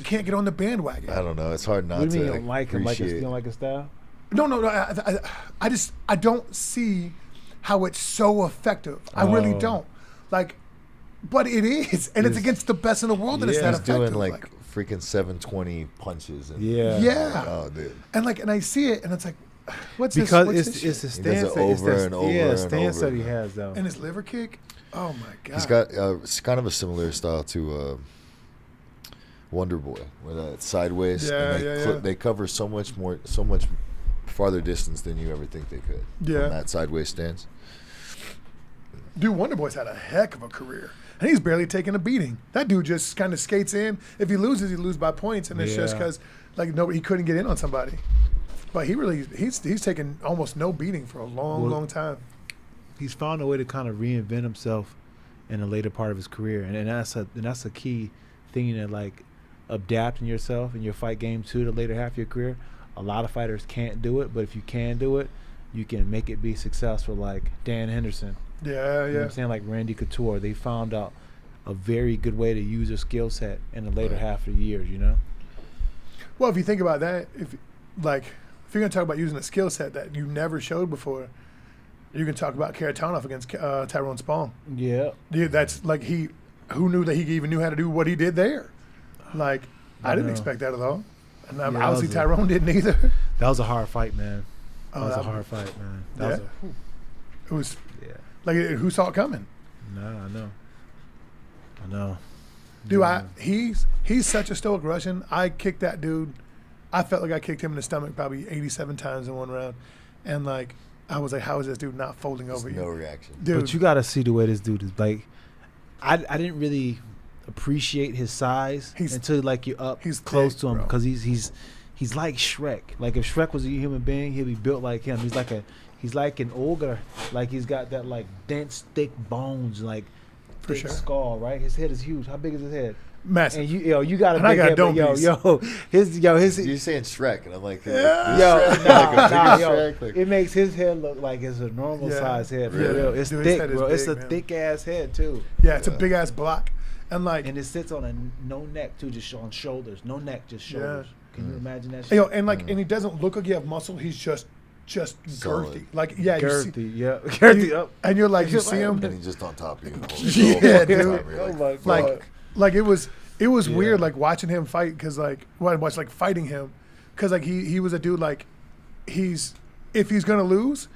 can't get on the bandwagon. I don't know. It's hard not What do you to mean you don't like him? Like appreciate. you don't like his style? No. I don't see how it's so effective. I really Oh. don't. Like, but it is, and it's against the best in the world, and it's Yeah. that He's doing effective. like freaking 720 punches. And, Yeah. Yeah. Oh, dude. and I see it, and it's like, what's Because this? What's it's this the shit? He does stance it that- it's over the- and over yeah, and stance over that he again. has though. And his liver kick. Oh my god. He's got it's kind of a similar style to Wonder Boy, where that sideways. Yeah, and yeah. They cover so much farther distance than you ever think they could. Yeah. From that sideways stance. Dude, Wonder Boy's had a heck of a career. And he's barely taking a beating. That dude just kind of skates in. If he loses, he loses by points, and it's just Yeah. because he couldn't get in on somebody. But he's taken almost no beating for a long time. He's found a way to kind of reinvent himself in the later part of his career, and that's a key thing, that like adapting yourself in your fight game to the later half of your career. A lot of fighters can't do it, but if you can do it, you can make it be successful. Like Dan Henderson, Yeah, you know what yeah. I'm saying, like Randy Couture, they found out a very good way to use their skill set in the later half of the years. You know, Well, if you think about that, if you're gonna talk about using a skill set that you never showed before, you can talk about Karatanov against Tyrone Spong. yeah. Yeah, that's like who knew that he even knew how to do what he did there? Like, I didn't know. expect that at all. And Yeah, that obviously was Tyrone didn't either. That was a hard fight, man. That Oh, was a that- hard fight, man. That Yeah. was It was yeah. like, who saw it coming? No, I know. Dude, Yeah. he's such a stoic Russian. I kicked that dude. I felt like I kicked him in the stomach probably 87 times in one round. And like, I was like, how is this dude not folding over There's no you? reaction. Dude, But you got to see the way this dude is. Like, I didn't really appreciate his size until like you're up he's close thick, to him, bro. because he's like Shrek. Like if Shrek was a human being, he'd be built like him. He's like an ogre. Like he's got that like dense, thick bones, like For thick sure. skull. Right, his head is huge. How big is his head? massive. And you got a And I big got head, but dome piece. his You're saying Shrek, and I'm like, Yeah. Shrek, nah, like a bigger nah, yo, Shrek, like- it makes his head look like it's a normal Yeah. size head. For Yeah. real. It's Dude, his thick, head is bro. It's big, a man. thick ass head too. Yeah, it's a Yeah. big ass block. And like, And it sits on no neck too, just on shoulders. No neck, just shoulders. Can you imagine that shit? yo, and like, and he doesn't look like he have muscle. He's just Solid. girthy. Like, yeah, you see, Girthy, yeah. Girthy you- up. and you're like, you Just see him, And he's just on top of you. Yeah, dude. Oh my god. like it was Yeah. weird, like watching him fight, because like when I watched like fighting him, because like he was a dude, like if he's gonna lose,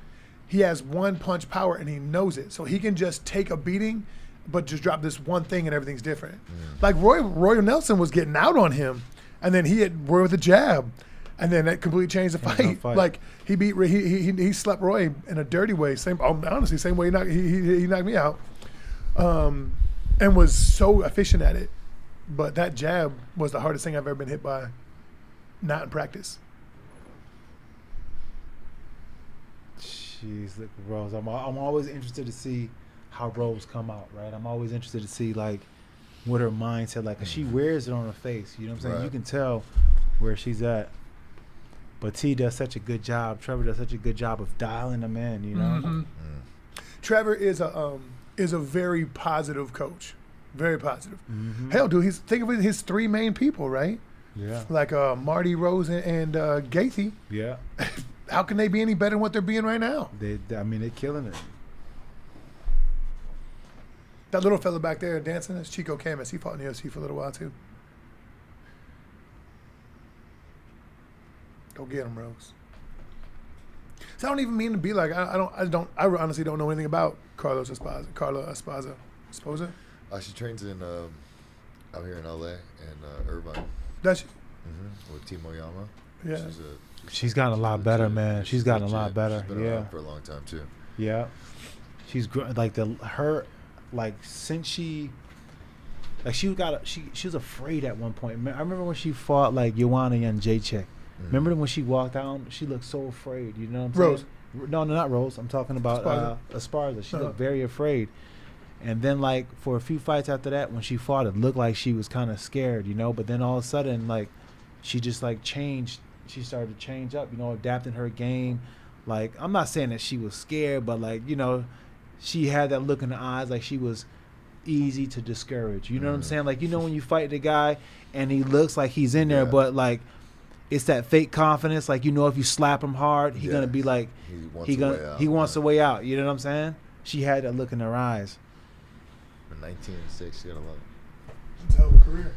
he has one punch power and he knows it, so he can just take a beating, but just drop this one thing and everything's different. Like Roy Nelson was getting out on him, and then he hit Roy with a jab, and then that completely changed the fight. fight. Like he slept Roy in a dirty way. Honestly, same way he knocked me out, and was so efficient at it. But that jab was the hardest thing I've ever been hit by, not in practice. Jeez, look at Rose. I'm always interested to see how Rose come out, right? I'm always interested to see like what her mindset like, 'cause she wears it on her face. You know what I'm saying? Right. You can tell where she's at. But T does such a good job. Trevor does such a good job of dialing them in. You know? Trevor is a very positive coach, very positive. Mhm. Hell, dude, think of it, his three main people, right? Yeah. Like Marty, Rose, and Gaethje. Yeah. How can they be any better than what they're being right now? They're killing it. That little fella back there dancing, that's Chico Camus. He fought in the UFC for a little while too. Go get him, Rose. So I don't even mean to be like I honestly don't know anything about Carlo Esparza. She trains in out here in LA and Irvine Does she? with Timo Yama. Yeah. She's gotten a lot better, man. She's gotten a lot better. She's been Yeah. around for a long time too. Yeah, she's since she was afraid at one point. I remember when she fought like Joanna and Jacek. Remember when she walked down? She looked so afraid. You know what I'm Rose. saying? No, not Rose. I'm talking about Esparza. She looked very afraid. And then like for a few fights after that, when she fought, it looked like she was kind of scared, you know. But then all of a sudden, like she just like changed. She started to change up, you know, adapting her game. Like I'm not saying that she was scared, but like, you know, she had that look in the eyes like she was easy to discourage. You know what I'm saying? Like, you know, when you fight the guy and he looks like he's in there, but like it's that fake confidence. Like, you know, if you slap him hard, he's gonna be like he wants a way out. You know what I'm saying? She had that look in her eyes. In 1906, she got a lot. It's a hell of a career.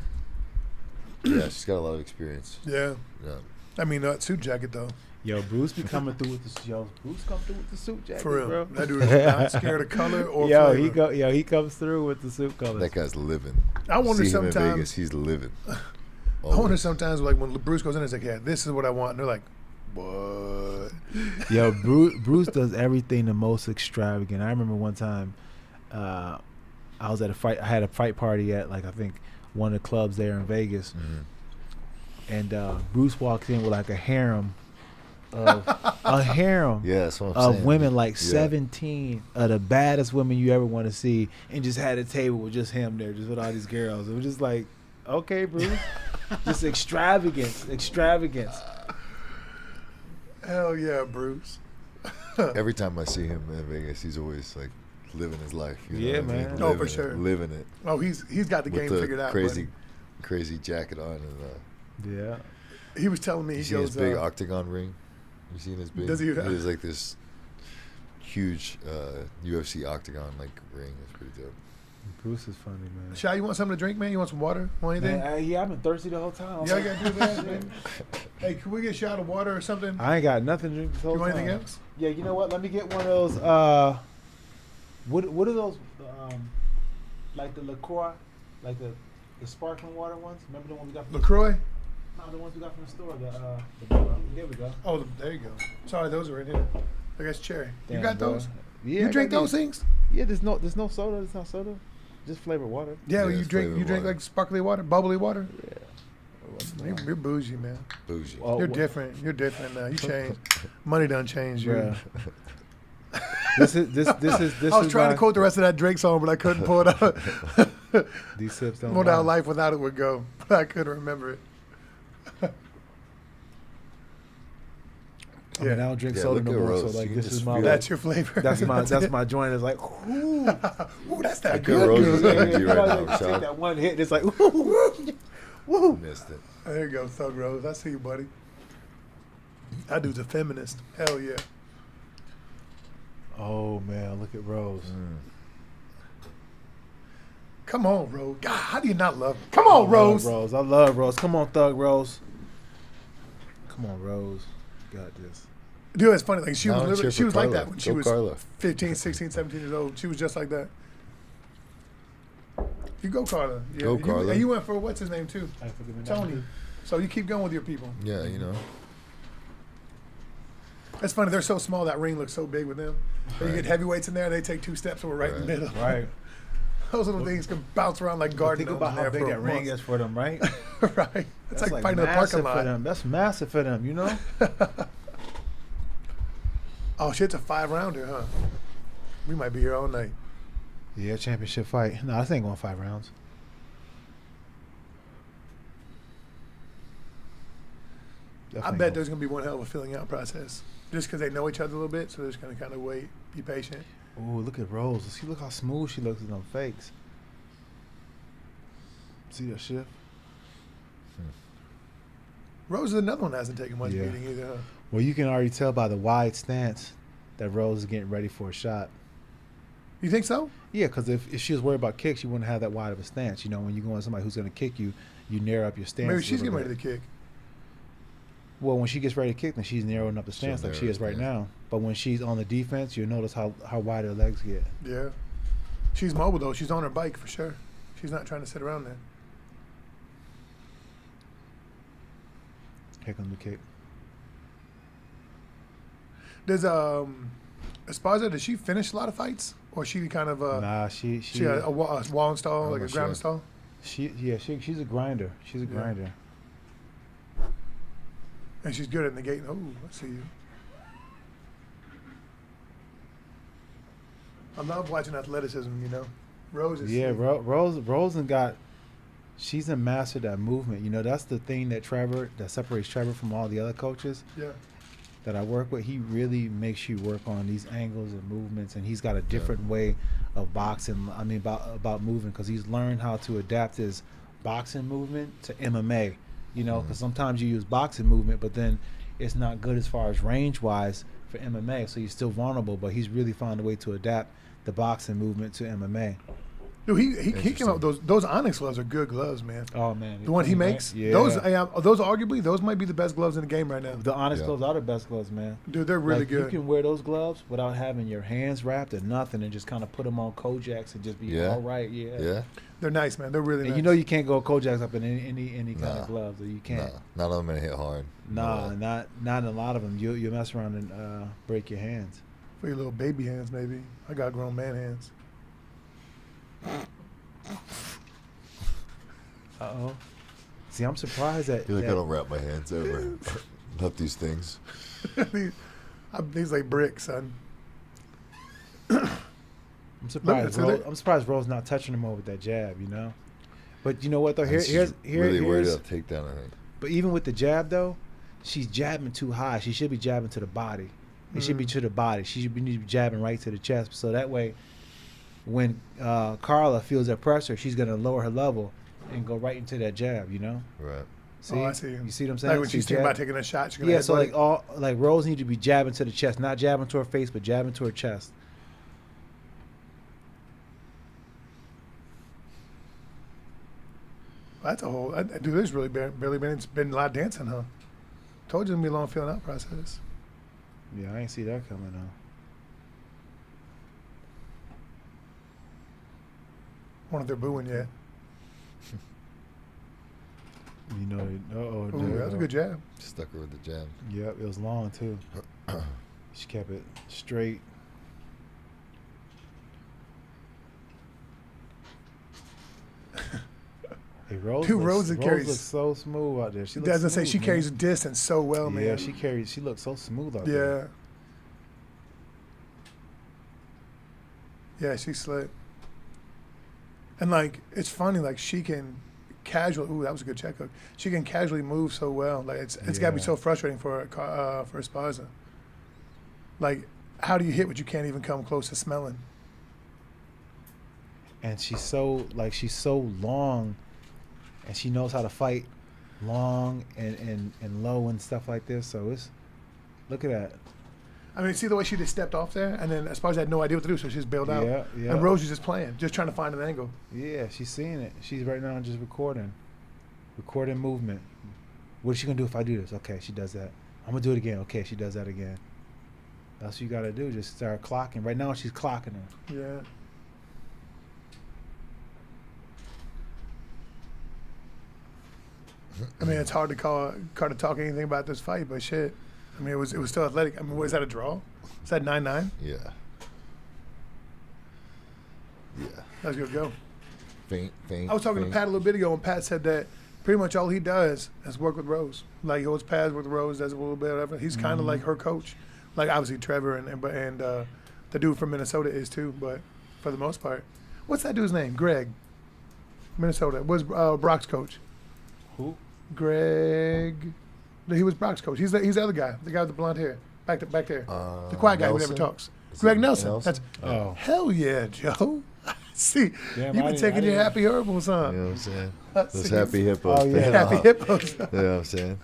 Yeah, she's got a lot of experience. Yeah. Yeah. I mean, suit jacket though. Yo, Bruce be coming through with the Bruce come through with the suit jacket, For real, bro. that dude is not scared of color or flavor. He comes through with the suit colors. That guy's living. I wonder See him in sometimes. Vegas, he's living. I wonder sometimes, like when Bruce goes in, it's like, yeah, this is what I want. And they're like, what? Yo, Bruce does everything the most extravagant. I remember one time, I was at a fight. I had a fight party at like I think one of the clubs there in Vegas, and Bruce walks in with like a harem of Yeah, that's what I'm saying. women, like 17 of the baddest women you ever want to see, and just had a table with just him there, just with all these girls. It was just like, okay, Bruce, just extravagance. Hell yeah, Bruce. Every time I see him in Vegas, he's always like living his life. You know Yeah, what I mean? man. Oh, for Living sure. living it. Oh, he's got the With game figured out. crazy jacket on, and Yeah. He was telling me you he seen his goes, big octagon ring? You seen his big? Does he? He has like this huge UFC octagon like ring. It's pretty dope. Bruce is funny, man. Shy, you want something to drink, man? You want some water? Want anything? Man, yeah, I've been thirsty the whole time. Yeah, I gotta do that, man. Hey, can we get a shot of water or something? I ain't got nothing to drink this whole You want time. anything else? Yeah, you know what? Let me get one of those. What are those? Like the LaCroix, like the sparkling water ones. Remember the one we got from LaCroix? No, the ones we got from the store. There we go. Oh, there you go. Sorry, those are right here. I guess cherry. You Damn, got bro. those? Yeah, You I drink got those these. things? Yeah, there's no soda. There's not soda. Just flavored water. Yeah, Yeah, you it's drink flavored water. like sparkly water, bubbly water. Yeah. You're bougie, man. Bougie. Oh, You're wha- different. You're different now. You changed. Money done changed you. Bruh. This is I was trying to quote the rest of that Drake song, but I couldn't pull it out. These sips don't. Wonder how lie. life without it would go, but I couldn't remember it. I mean, I don't drink Yeah, soda look no at more. Rose. So like, You this can is just my. feel That's your flavor. That's it. my joint. Is like, ooh, Ooh, that's that Look at good. Rose's good. energy right now, Take Rashad. that one hit. And it's like, ooh, woo. Missed it. There you go, Thug Rose. I see you, buddy. That dude's a feminist. Hell yeah. Oh man, look at Rose. Come on, Rose. God, how do you not love him? Come on, Rose. I love Rose. Come on, Thug Rose. Come on, Rose. Got this. Dude, it's funny. Like she was Now literally, cheer she for was like Carla. that when she Go was Carla. 15, 16, 17 years old. She was just like that. You go, Carla. Yeah, Go, you, Carla. And you went for what's his name too, I forgive me, Tony. So you keep going with your people. Yeah, you know. It's funny. They're so small. That ring looks so big with them. You Right. get heavyweights in there. They take 2 steps and we're right in the Right. middle. Right. Those little things can bounce around like garden Think about gnomes in how there big for that ring months. is for them, right? Right. It's That's like fighting in the massive parking for lot. them. That's massive for them, you know? Oh shit! It's a 5-rounder, huh? We might be here all night. Yeah, championship fight. No, this ain't going 5 rounds. I bet there's gonna be one hell of a filling out process, just because they know each other a little bit, so they're just gonna kind of wait, be patient. Oh, look at Rose. See, look how smooth she looks in them fakes. See that shift? Rose is another one that hasn't taken much Yeah. beating either, huh? Well, you can already tell by the wide stance that Rose is getting ready for a shot. You think so? Yeah, because if she was worried about kicks, you wouldn't have that wide of a stance. You know, when you go on somebody who's going to kick you, you narrow up your stance. Maybe a she's little getting ready bit. to kick. Well, when she gets ready to kick, then she's narrowing up the She'll stance like she narrow is the right stance. now. But when she's on the defense, you'll notice how wide her legs get. Yeah. She's mobile though. She's on her bike for sure. She's not trying to sit around there. Here comes the kick. Does Esparza, did she finish a lot of fights, or she kind of Nah, she she had a wall install, I'm like a not ground sure. install? she's a grinder. She's a Yeah. grinder. And she's good at negating. Oh, I see you. I love watching athleticism, you know. Rose is Yeah, sick. Rosen got. She's a master of that movement. You know, that's the thing that separates Trevor from all the other coaches Yeah. that I work with. He really makes you work on these angles and movements, and he's got a different way of boxing. I mean, about moving, because he's learned how to adapt his boxing movement to MMA. You know, because sometimes you use boxing movement, but then it's not good as far as range wise for MMA. So you're still vulnerable. But he's really found a way to adapt the boxing movement to MMA. Dude, he came up with those Onyx gloves are good gloves, man. Oh man, The one he makes, yeah. those arguably those might be the best gloves in the game right now. The Onyx gloves are the best gloves, man. Dude, they're really Like, good. You can wear those gloves without having your hands wrapped or nothing, and just kind of put them on Kojaks and just be all right. Yeah. They're nice, man. They're really And nice. you know you can't go Kojaks up in any kind of gloves, or you Nah, can't. none of them gonna hit hard. Nah, not in a lot of them. You mess around and break your hands. For your little baby hands, maybe. I got grown man hands. Uh-oh. See, I'm surprised that. I feel like I don't wrap my hands ever. Not these things. These like bricks, son. I'm surprised. Look, I'm surprised Rose not touching him over with that jab. You know. But you know what though? Really worried about takedown, I think. But even with the jab though, she's jabbing too high. She should be jabbing to the body. It should be to the body. She should be jabbing right to the chest. So that way, when Carla feels that pressure, she's gonna lower her level and go right into that jab. You know. Right. See? Oh, I see. You see what I'm saying? Like when she's thinking about taking a shot, she's gonna yeah. So headbutt it. like Rose need to be jabbing to the chest, not jabbing to her face, but jabbing to her chest. That's a whole. Dude, there's really barely been a lot of dancing, huh? Told you it's gonna be a long feeling out process. Yeah, I ain't see that coming on. Wonder if they're booing yet. You know, Ooh, that was a good jab. Stuck her with the jab. Yep, it was long too. She kept it straight. Hey, Rose, Dude, Rose carries- looks so smooth out there. She As I looks say, she smooth, carries man. distance so well, man. Yeah, she looks so smooth out there. Yeah, she's slick. And like, it's funny, like she can casually. Ooh, that was a good check hook. She can casually move so well. Like it's gotta be Yeah. so frustrating for Esparza. Like, how do you hit what you can't even come close to smelling? And she's so long, and she knows how to fight long and low and stuff like this. So look at that. I mean, see the way she just stepped off there, and then Esparza had no idea what to do, so she just bailed out. Yeah, yeah. And Rose is just playing, just trying to find an angle. Yeah, she's seeing it. She's right now just recording movement. What is she gonna do if I do this? Okay, she does that. I'm gonna do it again. Okay, she does that again. That's what you gotta do. Just start clocking. Right now she's clocking her. Yeah. I mean, it's hard to talk anything about this fight, but shit. I mean, it was still athletic. I mean, what is that, a draw? Is that 9-9? Yeah. Yeah. That was good go. Faint. I was talking to Pat a little bit ago, and Pat said that pretty much all he does is work with Rose. Like, he holds pads with Rose, does a little bit, whatever. He's kind of like her coach. Like, obviously, Trevor and the dude from Minnesota is too, but for the most part. What's that dude's name? Greg. Minnesota. Was Brock's coach. Who? Greg. He was Brock's coach. He's the other guy, the guy with the blonde hair, back there, the quiet guy who never Nelson? talks. Is Greg it Nelson. Nelson? That's Oh. hell yeah, Joe. See, Damn, you've I been didn't- taking I your didn't- happy herbals, huh? You know what I'm saying? Let's Those see. happy hippos. Oh, yeah. paying Happy off. hippos. You know what I'm saying?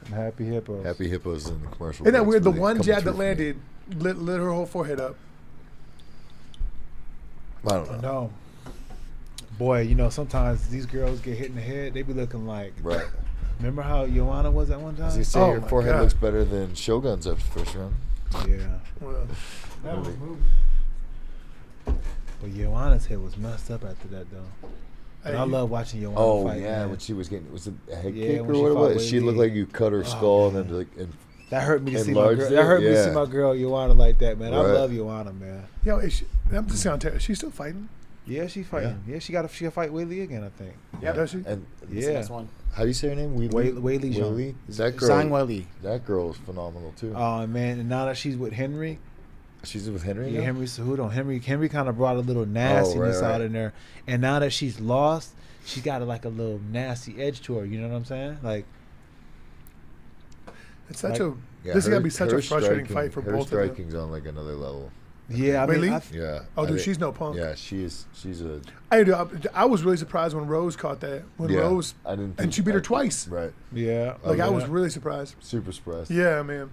Happy hippos. Happy hippos in the commercial. Isn't that breaks weird? The really one coming jab through that for me. landed lit her whole forehead up. I don't know. No. Boy, you know, sometimes these girls get hit in the head, they be looking like, Right. remember how Joanna was at one As time? you say, Oh your my forehead God. looks better than Shogun's after the first round. Yeah. Well, That was moving. But Joanna's head was messed up after that, though. And I love watching Joanna Oh fight. yeah, man. when she was getting, was it a head Yeah, kick when or she what it fought was? She Whaley. looked like you cut her Oh, skull man. and then like and That hurt me to see my enlarged girl. it? That hurt me to see Yeah. my girl Joanna like that, man. I Right. love Joanna, man. yo, I'm just saying, she's still fighting. Yeah, she fighting. Yeah, she got to fight Whaley again, I think. Yep. Does she? and That's the Yeah. next one. how do you say her name? Whaley Zhang. Whaley. That girl. Zhang Weili. That girl is phenomenal too. Oh man, and now that she's with Henry, She's with Henry. Yeah, now? Henry Cejudo. Henry kind of brought a little nastiness out in there, and now that she's lost, she got like a little nasty edge to her. You know what I'm saying? Like, It's such like- a. This is gonna be such a frustrating fight for her both of them. striking's on like another level. yeah, I Really? mean, Yeah. Oh, I dude, think- she's no punk. Yeah, she's a. I was really surprised when Rose caught that. When Yeah, Rose, I didn't. and think- she beat her I- twice. Right. yeah. Like I was yeah. really surprised. Super surprised. Yeah, man.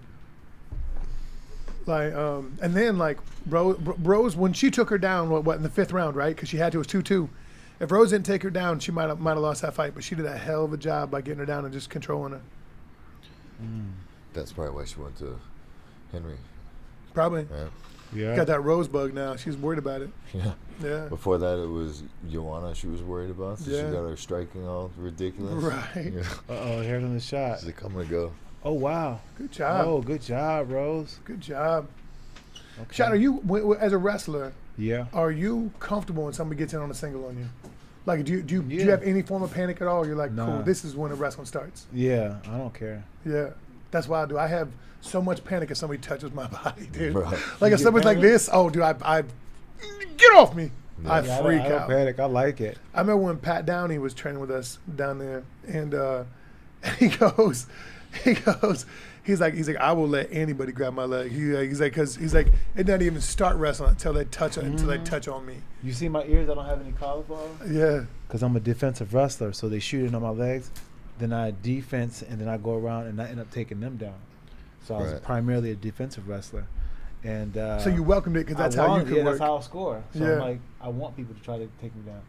Like, and then like Rose when she took her down, what in the 5th round, right? Because she had to. It was 2-2. If Rose didn't take her down, she might have lost that fight. But she did a hell of a job by getting her down and just controlling her. That's probably why she went to Henry. Probably Right? Yeah. got that Rose bug now. She's worried about it. Yeah. Yeah. Before that, it was Joanna. She was worried about. So Yeah. she got her striking all ridiculous. Right. Yeah. Uh-oh, here comes the shot. She's like, I'm gonna go. Oh, wow. Good job. Oh, good job, Rose. Good job. Okay. Shad, are you as a wrestler? Yeah. Are you comfortable when somebody gets in on a single on you? Like, do you Yeah. have any form of panic at all? You're like, Nah. cool. This is when the wrestling starts. Yeah, I don't care. Yeah, that's why I do. I have so much panic if somebody touches my body, dude. Bro. Like if You somebody's like panic? this, oh, dude, I get off me. I Yeah, freak I don't out. panic. I like it. I remember when Pat Downey was training with us down there, and he goes, he's like, I will let anybody grab my leg. He's like, it doesn't even start wrestling until they touch on me. You see my ears? I don't have any cauliflower. Yeah, Because I'm a defensive wrestler, so they shoot in on my legs. Then I defense, and then I go around, and I end up taking them down. So I was Right. primarily a defensive wrestler. And so you welcomed it because that's how you could yeah, work. that's how I score. So Yeah. I'm like, I want people to try to take me down.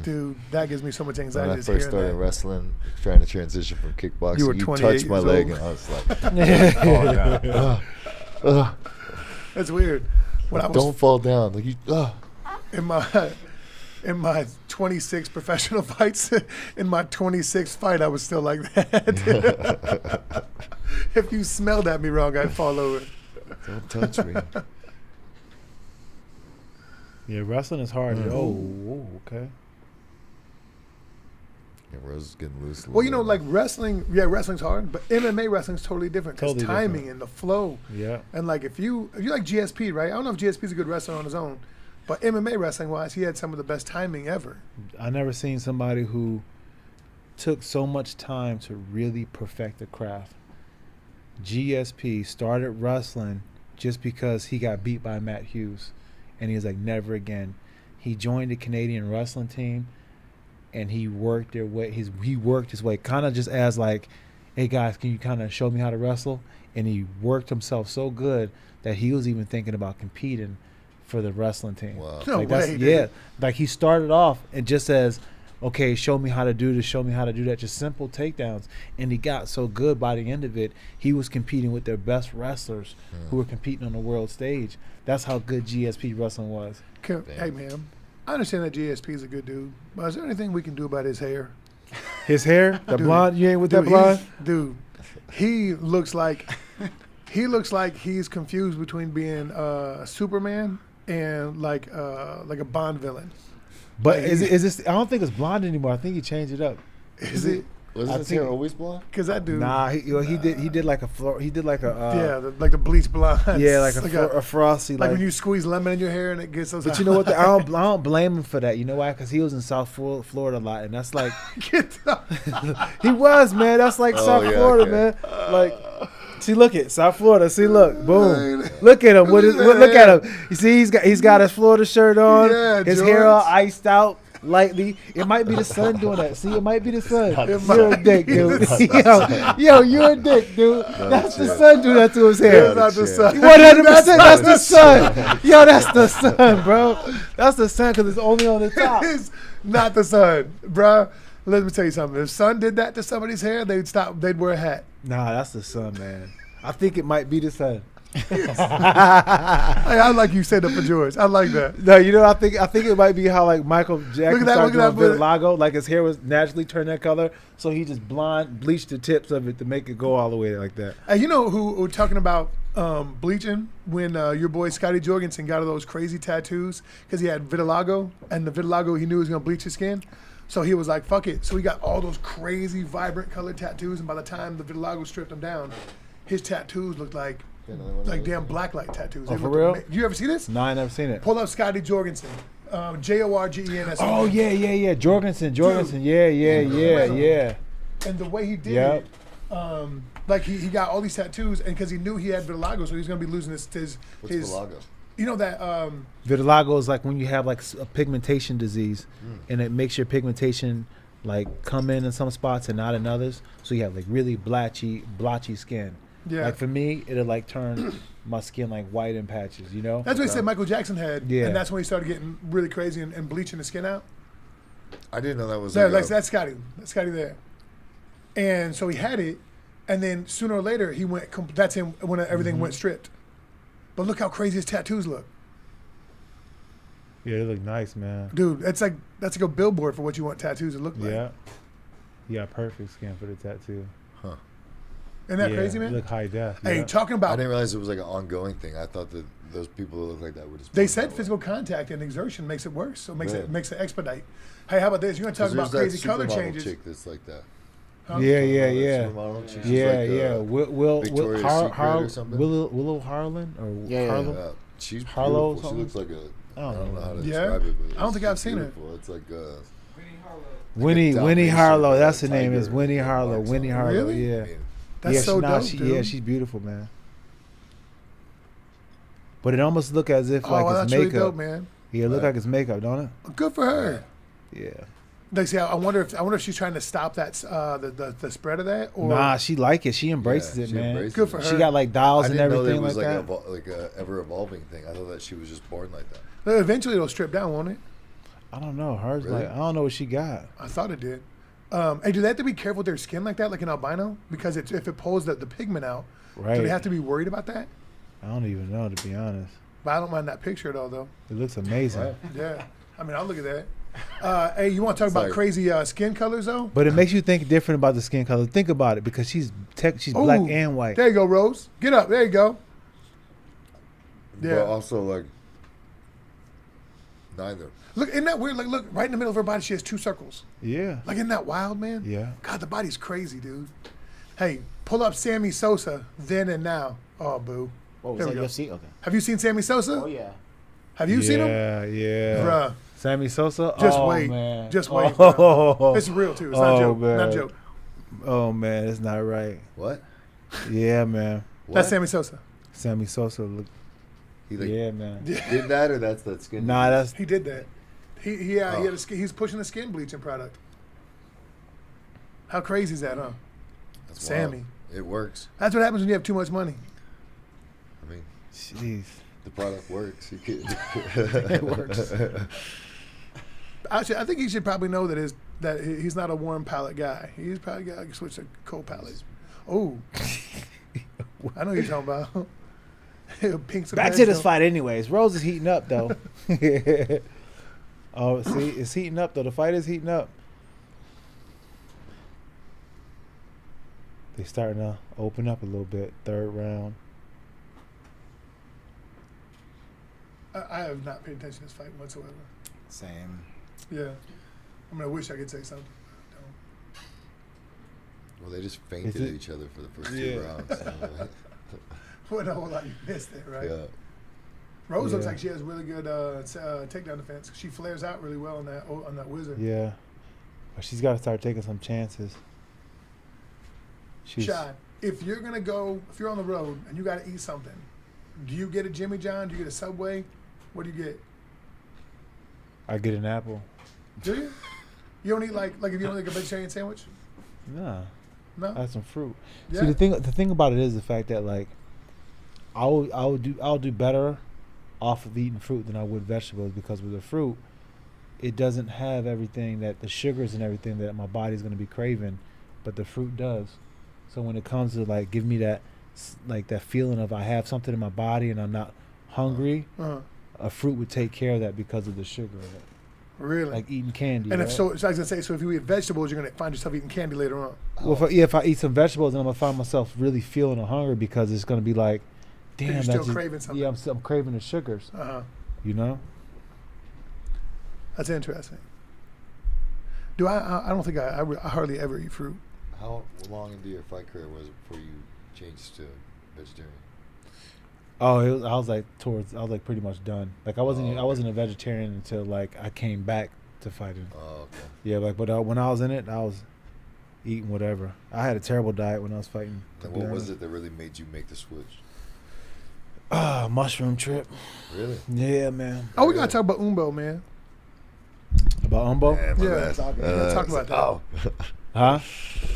Dude, that gives me so much When anxiety I just first hearing started that. wrestling, trying to transition from kickboxing, You were you 28 touched my years leg, old. and I was like, oh, That's weird. When I was don't fall down. Like you, in my 26 professional fights, in my 26th fight, I was still like that. If you smelled at me wrong, I'd fall over. don't touch me. Yeah, wrestling is hard. Mm-hmm. Oh, okay. Yeah, Rose is getting loose. a Well, you know, little like bit. wrestling, yeah, wrestling's hard, but MMA wrestling's totally different. Because Totally timing different. and the flow. Yeah. And like if you like GSP, right? I don't know if GSP's a good wrestler on his own, but MMA wrestling wise, he had some of the best timing ever. I never seen somebody who took so much time to really perfect the craft. GSP started wrestling just because he got beat by Matt Hughes, and he was like, never again. He joined the Canadian wrestling team, and he worked he worked his way, kind of just as like, hey guys, can you kind of show me how to wrestle? And he worked himself so good that he was even thinking about competing for the wrestling team. Wow. No Like that's, way, dude. yeah, like he started off and just says, okay, show me how to do this, show me how to do that, just simple takedowns. And he got so good by the end of it, he was competing with their best wrestlers who were competing on the world stage. That's how good GSP wrestling was. Hey, man, I understand that GSP is a good dude, but is there anything we can do about his hair? His hair, the Dude, blonde, you ain't with that Dude, blonde? dude, he looks like he's confused between being Superman and like a Bond villain. But Like, is this, I don't think it's blonde anymore. I think he changed it up. Is it? Was I his think- hair always blonde? Because that dude, Nah, he did like a like the bleach blonde. yeah, like a a frosty, like when you squeeze lemon in your hair and it gets those. But you know what? I don't blame him for that. You know why? Because he was in South Florida a lot, and that's like Get the- he was, man. That's like Oh, South yeah, Florida, okay. man. Like, see, look at South Florida. See, look, boom. Look at him. Look at him. You see, he's got his Florida shirt on. Yeah, his hair all George. iced out lightly. It might be the sun doing that. See, it might be the sun. It You're a might dick, be dude. the yo, you're a dick, dude. That's the sun doing that to his hair. That's not the sun. 100%. That's the sun. Yo, that's the sun, bro. That's the sun because it's only on the top. It's not the sun, bruh. Let me tell you something. If sun did that to somebody's hair, they'd stop. They'd wear a hat. Nah, that's the sun, man. I think it might be the sun. Hey, I like you said that for George. I like that. No, you know, I think it might be how like Michael Jackson that, started look doing at that, vitiligo, like his hair was naturally turned that color, so he just bleached the tips of it to make it go all the way like that. Hey, you know who talking about bleaching when your boy Scotty Jorgensen got all those crazy tattoos because he had vitiligo, and the vitiligo he knew he was gonna bleach his skin, so he was like, "Fuck it." So he got all those crazy, vibrant colored tattoos, and by the time the vitiligo stripped him down, his tattoos looked like Got another one of like those? damn blacklight tattoos. Oh, They for look real? You ever see this? No, I never seen it. Pull up Scotty Jorgensen, Jorgens. Oh yeah. Jorgensen. Yeah. And the way he did Yep. it, like he got all these tattoos, and because he knew he had vitiligo, so he was gonna be losing his What's Velago? You know that Vitiligo is like when you have like a pigmentation disease, and it makes your pigmentation like come in some spots and not in others. So you have like really blotchy skin. Yeah. Like for me, it'll like turn my skin like white in patches. You know. that's what he said Michael Jackson had, Yeah. and that's when he started getting really crazy and bleaching his skin out. I didn't know that was Yeah, like like that's Scotty. That's Scotty there. And so he had it, and then sooner or later he went. That's him when everything went stripped. But look how crazy his tattoos look, Yeah, they look nice, man. dude. That's like a billboard for what you want tattoos to look like. Yeah. You got perfect skin for the tattoo. Isn't that Yeah, crazy, man? Look high def. Hey, yeah. talking I about. didn't realize it was like an ongoing thing. I thought that those people that look like that would just. They said physical contact and exertion makes it worse, so it makes it expedite. Hey, how about this? You're gonna talk about crazy color changes. Chick that's like that. Huh? Yeah. Supermodel chick, she's like, Will Victoria's Secret or something? Willow Harlan or Yeah. Harlow? She's Harlow beautiful. She looks like a. I I don't don't know how to Yeah? describe it, but I don't think she's I've seen her. beautiful. It's like Winnie Dalmatian Harlow. with That's a her name is tiger Winnie Harlow. marks Winnie on it. Harlow. Really? Yeah. That's yeah, so dope, dude. Yeah, she's beautiful, man. But it almost look as if like that's it's really makeup. dope, man. Yeah, it look like it's makeup, don't it? Good for her. Yeah. They say, I wonder if she's trying to stop that the spread of that, or Nah, she like it. She embraces it, she man. embraces Good for her. She got like dials I and didn't know that everything it was like like that. like a ever evolving thing. I thought that she was just born like that. eventually it'll strip down, won't it? I don't know. Hers Really? like I don't know what she got. I thought it did. Hey, do they have to be careful with their skin like that, like an albino? Because if it pulls the pigment out, Right. do they have to be worried about that? I don't even know, to be honest. But I don't mind that picture at all, though. It looks amazing. Right. Yeah. I mean, I'll look at that. Hey, you want to talk about like- crazy skin colors, though? But it makes you think different about the skin color. Think about it, because she's black Ooh, and white. There you go, Rose. Get up. There you go. Yeah. But also like neither. Look, isn't that weird? Like, look, right in the middle of her body, she has two circles. Yeah. Like, isn't that wild, man? Yeah. God, the body's crazy, dude. Hey, pull up Sammy Sosa, then and now. Oh, boo. What was There that, we go. UFC? Okay. Have you seen Sammy Sosa? Oh, yeah. Have you seen him? Yeah. Bruh. Sammy Sosa. Just oh, wait. Man. Just wait, Oh, It's real, too. It's not a joke. man. Not a joke. Oh man, it's not right. What? Yeah, man. What? That's Sammy Sosa. Sammy Sosa. Look. He like Yeah, man. did that or that's that skin? Nah, that's He did that. He had a skin, he's pushing a skin bleaching product. How crazy is that, huh? That's Sammy. wild. It works. That's what happens when you have too much money. I mean, jeez. the product works. You can. It works. Actually, I think he should probably know that he's not a warm palate guy. He's probably got to switch to cold palate. Oh, I know what you're talking about. Pink Back to this Sebastian. fight, anyways. Rose is heating up though. Oh, see, it's heating up though. The fight is heating up. They starting to open up a little bit. Third round. I have not paid attention to this fight whatsoever. Same. Yeah, I mean, I wish I could say something. Well, they just fainted Is at it- each other for the first Yeah. 2 rounds. So, What a whole lot you missed there, right? yeah. Rose looks Yeah. like she has really good takedown defense. She flares out really well on that wizard. Yeah, but she's got to start taking some chances. She's Shad, if you're on the road and you got to eat something, do you get a Jimmy John? Do you get a Subway? What do you get? I get an apple. Do you? You don't eat like if you don't like a vegetarian sandwich? Nah, No. I have some fruit. Yeah. See, the thing about it is the fact that like I'll do better off of eating fruit than I would vegetables, because with the fruit, it doesn't have everything that the sugars and everything that my body's going to be craving, but the fruit does. So when it comes to like give me that that feeling of I have something in my body and I'm not hungry, Uh-huh. a fruit would take care of that because of the sugar in it. Really? Like eating candy. and right? so I was gonna say, so if you eat vegetables, you're gonna find yourself eating candy later on. Well, if I eat some vegetables, then I'm gonna find myself really feeling a hunger, because it's gonna be like, damn, you're that's still just- craving something. Yeah, I'm craving the sugars. You know. That's interesting. Do I don't think I hardly ever eat fruit. How long into your fight career was it before you changed to vegetarian? Oh, I was like pretty much done. Like I wasn't a vegetarian until like I came back to fighting. Oh, okay. Yeah, like but when I was in it, I was eating whatever. I had a terrible diet when I was fighting. And what was it that really made you make the switch? Mushroom trip. Really? Yeah, man. Oh, we gotta talk about Umbo, man. About Umbo? Yeah, my Yeah, bad. talk about that. Oh. Huh?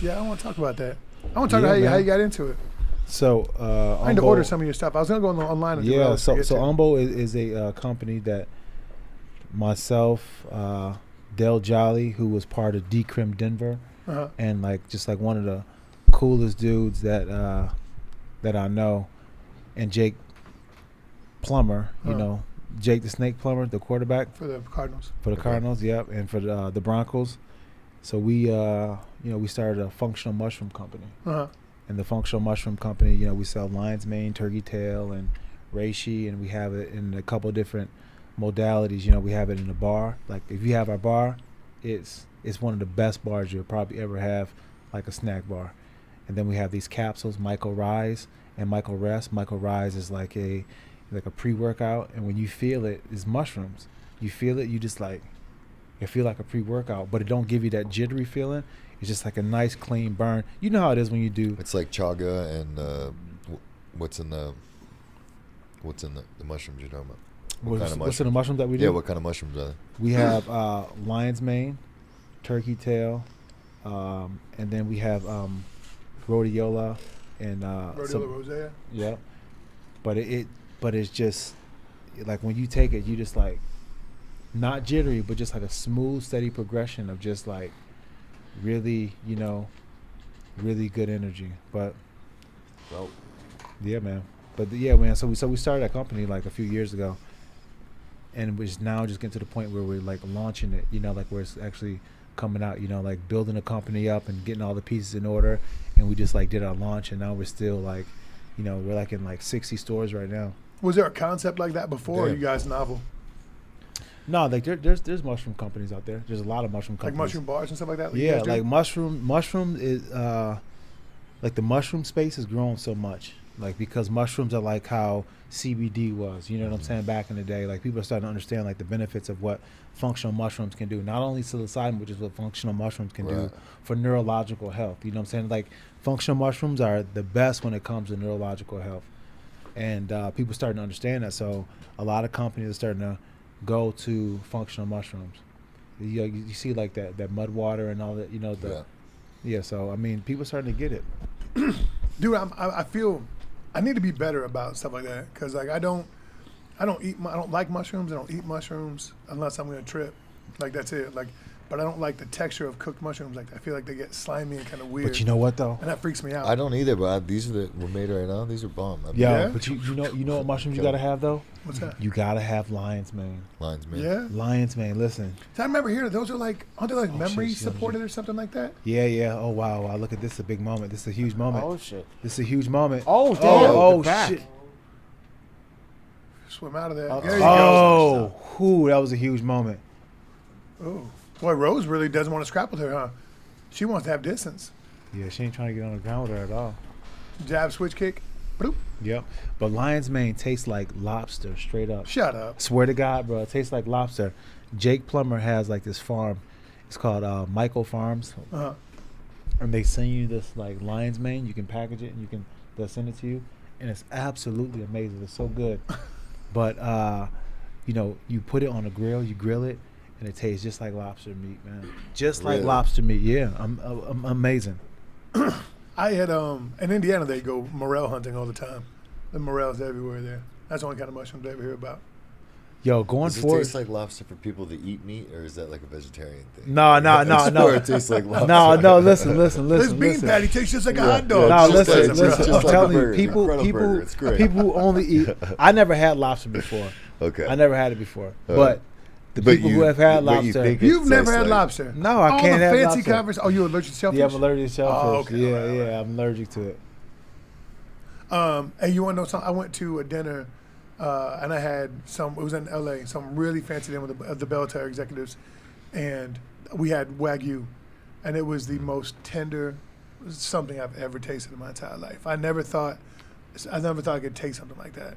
Yeah, I want to talk about that. I want to talk Yeah, about how man. you got into it. So I need to order some of your stuff. I was gonna go online and do what I Yeah, was so forget to. Umbo is a company that myself, Del Jolly, who was part of Decrim Denver, Uh-huh. and like just like one of the coolest dudes that I know, and Jake Plummer, you Huh. know, Jake the Snake Plummer, the quarterback For the Cardinals. for the Cardinals, yep, and for the Broncos. So we we started a functional mushroom company. Uh-huh. And the functional mushroom company, you know, we sell lion's mane, turkey tail, and reishi, and we have it in a couple different modalities. You know, we have it in a bar. Like if you have our bar, it's one of the best bars you'll probably ever have, like a snack bar. And then we have these capsules, Michael Rise and Michael Rest. Michael Rise is like a pre-workout, and when you feel it, it's mushrooms. You feel it, you just like it feel like a pre-workout, but it don't give you that jittery feeling. It's just like a nice clean burn. You know how it is when you do. It's like chaga and what's in the mushrooms you're talking about? What's in the mushrooms that we do? Yeah, what kind of mushrooms are they? We have lion's mane, turkey tail, and then we have rhodiola and Rhodiola rosea. yeah. But it's just like when you take it, you just like not jittery, but just like a smooth, steady progression of just like really, you know, really good energy. But Well, yeah, man. But yeah, man. So we started that company like a few years ago, and we're just now just getting to the point where we're like launching it. You know, like where it's actually coming out. You know, like building a company up and getting all the pieces in order. And we just like did our launch, and now we're still like, you know, we're like in like 60 stores right now. Was there a concept like that before? Or Yeah. you guys novel? No, like there's mushroom companies out there. There's a lot of mushroom Like companies. mushroom bars and stuff like that? you Yeah, guys do? like mushroom is like the mushroom space has grown so much. Like because mushrooms are like how CBD was, you know what I'm saying, back in the day. Like people are starting to understand like the benefits of what functional mushrooms can do. Not only psilocybin, which is what functional mushrooms can do Right. for neurological health. You know what I'm saying? Like functional mushrooms are the best when it comes to neurological health. And people starting to understand that. So a lot of companies are starting to go to functional mushrooms. You see like that mud water and all that, you know, yeah, so I mean people starting to get it. Dude, I feel I need to be better about stuff like that because like I don't like mushrooms. I don't eat mushrooms unless I'm gonna trip. Like that's it. Like, but I don't like the texture of cooked mushrooms. Like I feel like they get slimy and kind of weird. But you know what though? and that freaks me out. I don't either, but these are that we're made right now. These are bomb. I mean, Yeah, Yeah? but you know what mushrooms you gotta have though? What's that? You gotta have lion's mane. lines, man. Yeah. Lion's mane, listen. So I remember hearing those are like aren't they like Oh, memory shit, supported or something like that? Yeah. Oh wow, look at this, is a big moment. This is a huge moment. Oh shit. This is a huge moment. Oh damn. Oh the back. shit. Swim out of there. Oh. There you go. Oh, whew, that was a huge moment. Oh, boy, Rose really doesn't want to scrap with her, huh? She wants to have distance. Yeah, she ain't trying to get on the ground with her at all. Jab, switch kick. Bloop. Yep. But lion's mane tastes like lobster, straight up. Shut up. Swear to God, bro, it tastes like lobster. Jake Plummer has like this farm. It's called Michael Farms, Uh-huh. and they send you this like lion's mane. You can package it, and they'll send it to you, and it's absolutely amazing. It's so good. But you know, you put it on a grill, you grill it, and it tastes just like lobster meat, man. Just like Really? lobster meat. Yeah, I'm amazing. I had in Indiana they go morel hunting all the time. The morels everywhere there. That's the only kind of mushrooms I ever hear about. Yo, going Does it forward. taste like lobster for people that eat meat, or is that like a vegetarian thing? No. Or it tastes like lobster. No, listen. This bean listen. patty tastes just like a hot dog. No, It's just listen. like- it's I'm just like telling a you, burger. It's an incredible people burger. It's great. who only eat. I never had lobster before. Okay. I never had it before. But the But people you- who have had but you lobster, think it You've never tastes had like- lobster. No, I all can't the have fancy lobster. conversations. Oh, you allergic to shellfish? yeah, I'm allergic to shellfish. Oh, okay. Yeah, All right, all right. I'm allergic to it. Hey, you want to know something? I went to a dinner, and I had it was in L.A., some really fancy dinner with the Bellator executives, and we had Wagyu, and it was the most tender something I've ever tasted in my entire life. I never thought I could taste something like that.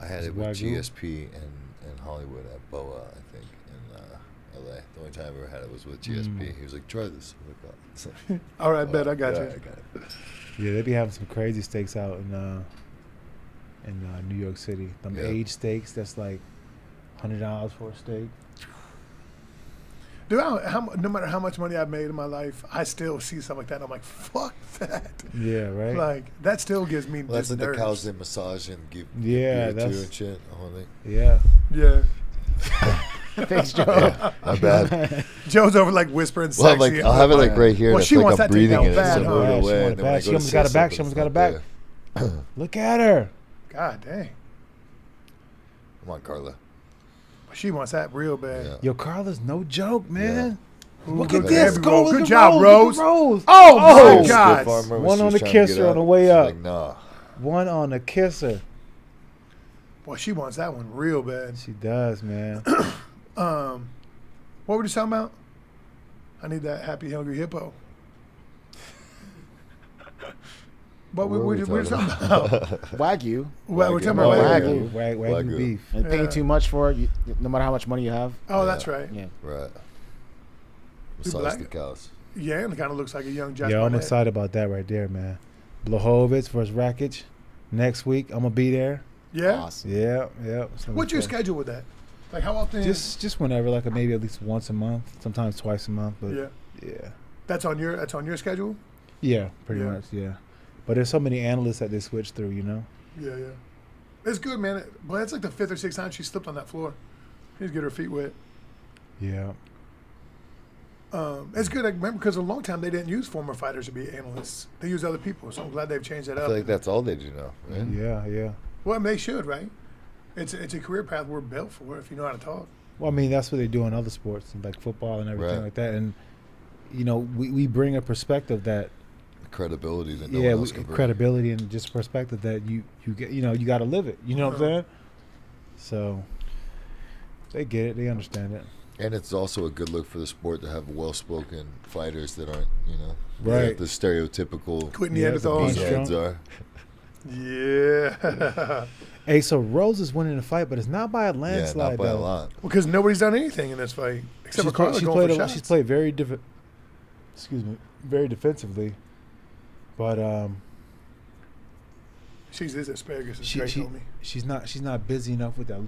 I had Is it it with Wagyu? GSP in Hollywood at Boa, I think, in LA. The only time I ever had it was with GSP. He was like, "Try this." I'm like, "Oh." It's like, All right, bet I got yeah, you. I got it. Yeah, they be having some crazy steaks out in New York City. Them Yeah. aged steaks, that's like $100 for a steak. Dude, no matter how much money I've made in my life, I still see something like that. And I'm like, fuck that. Yeah, right. Like that still gives me Well, that's just like the nerves. cows they massage and give Yeah, beer to that's- and shit. The whole thing. Yeah. Yeah. Thanks, Joe. Yeah, my bad. Joe's over like whispering Well, sexy. like I'll have it like right here. Well, and she it's like wants I'm that taken breathing out in it, bad, so I huh? move it Yeah, she away. want And it then when I bad. She go to almost say got it back. something, She almost it's got not it back. there. Look at her. God dang. Come on, Carla. She wants that real bad. Yeah. Yo, Carla's no joke, man. Ooh, Look good at this. job, Go, Rose. look Good at job, Rose. Rose. Look at Rose. Oh, Oh, my God. Farmer, One she on was the trying to get kisser on up. the way She's up. Like, nah. One on the kisser. Boy, she wants that one real bad. She does, man. What were you talking about? I need that happy, hungry hippo. What What we're talking about? Wagyu. Well, we're talking Oh, about Wagyu. Wagyu. Wagyu Wagyu. beef. And paying Yeah. too much for it, no matter how much money you have. Oh, that's right. Yeah. Right. People Massage like the it. cows. Yeah, and it kind of looks like a young Josh Yeah, I'm Barnett. excited about that right there, man. Blachowicz versus Rakic next week. I'm gonna be there. Yeah. Awesome. Yeah, yeah. So What's your so- schedule with that? Like how often? Just whenever, like maybe at least once a month, sometimes twice a month. But yeah. yeah, That's on your schedule. yeah, pretty Yeah. much, yeah. But there's so many analysts that they switch through, you know. Yeah, yeah. It's good, man. But it's like the 5th or 6th time she slipped on that floor. She just get her feet wet. Yeah. It's good. I remember because a long time they didn't use former fighters to be analysts. They use other people. So I'm glad they've changed that I up. feel like that's all they do now. Right? Yeah, yeah. Well, I mean, they should, right? It's a career path we're built for if you know how to talk. Well, I mean, that's what they do in other sports, like football and everything Right. like that. And you know, we bring a perspective that Credibility that no yeah, one else can bring. credibility and just perspective that you get. You know, you got to live it. You know what I'm saying? So they get it. They understand it. And it's also a good look for the sport to have well-spoken fighters that aren't, Right. the stereotypical Quit Yeah, the Neanderthals. beast. heads are. Yeah. Hey, so Rose is winning the fight, but it's not by a Yeah, landslide not by a though. lot. Because nobody's done anything in this fight except for Carla going for shots. She's played very very defensively, but She's this asparagus is she, great she on me. she's not busy enough with that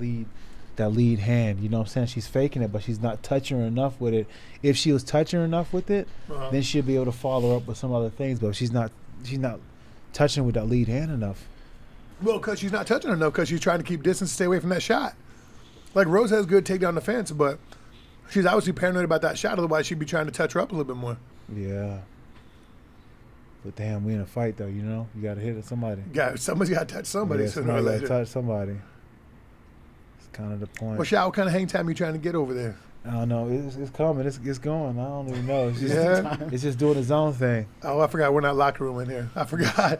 lead hand. You know what I'm saying? She's faking it, but she's not touching her enough with it. If she was touching her enough with it, Uh-huh. then she'll be able to follow up with some other things. But she's not touching with that lead hand enough. Well, because she's not touching her enough because she's trying to keep distance to stay away from that shot. Like Rose has good takedown defense, but she's obviously paranoid about that shot. Otherwise, she'd be trying to touch her up a little bit more. Yeah. But damn, we in a fight though. You know, you got to hit at somebody. Somebody's got to touch somebody Yeah, sooner or somebody later. gotta touch somebody. It's kind of the point. Well, Shao, what kind of hang time you trying to get over there? I don't know. It's coming. It's going. I don't even know. It's just, Yeah? it's just doing its own thing. Oh, I forgot. We're not locker room in here. I forgot.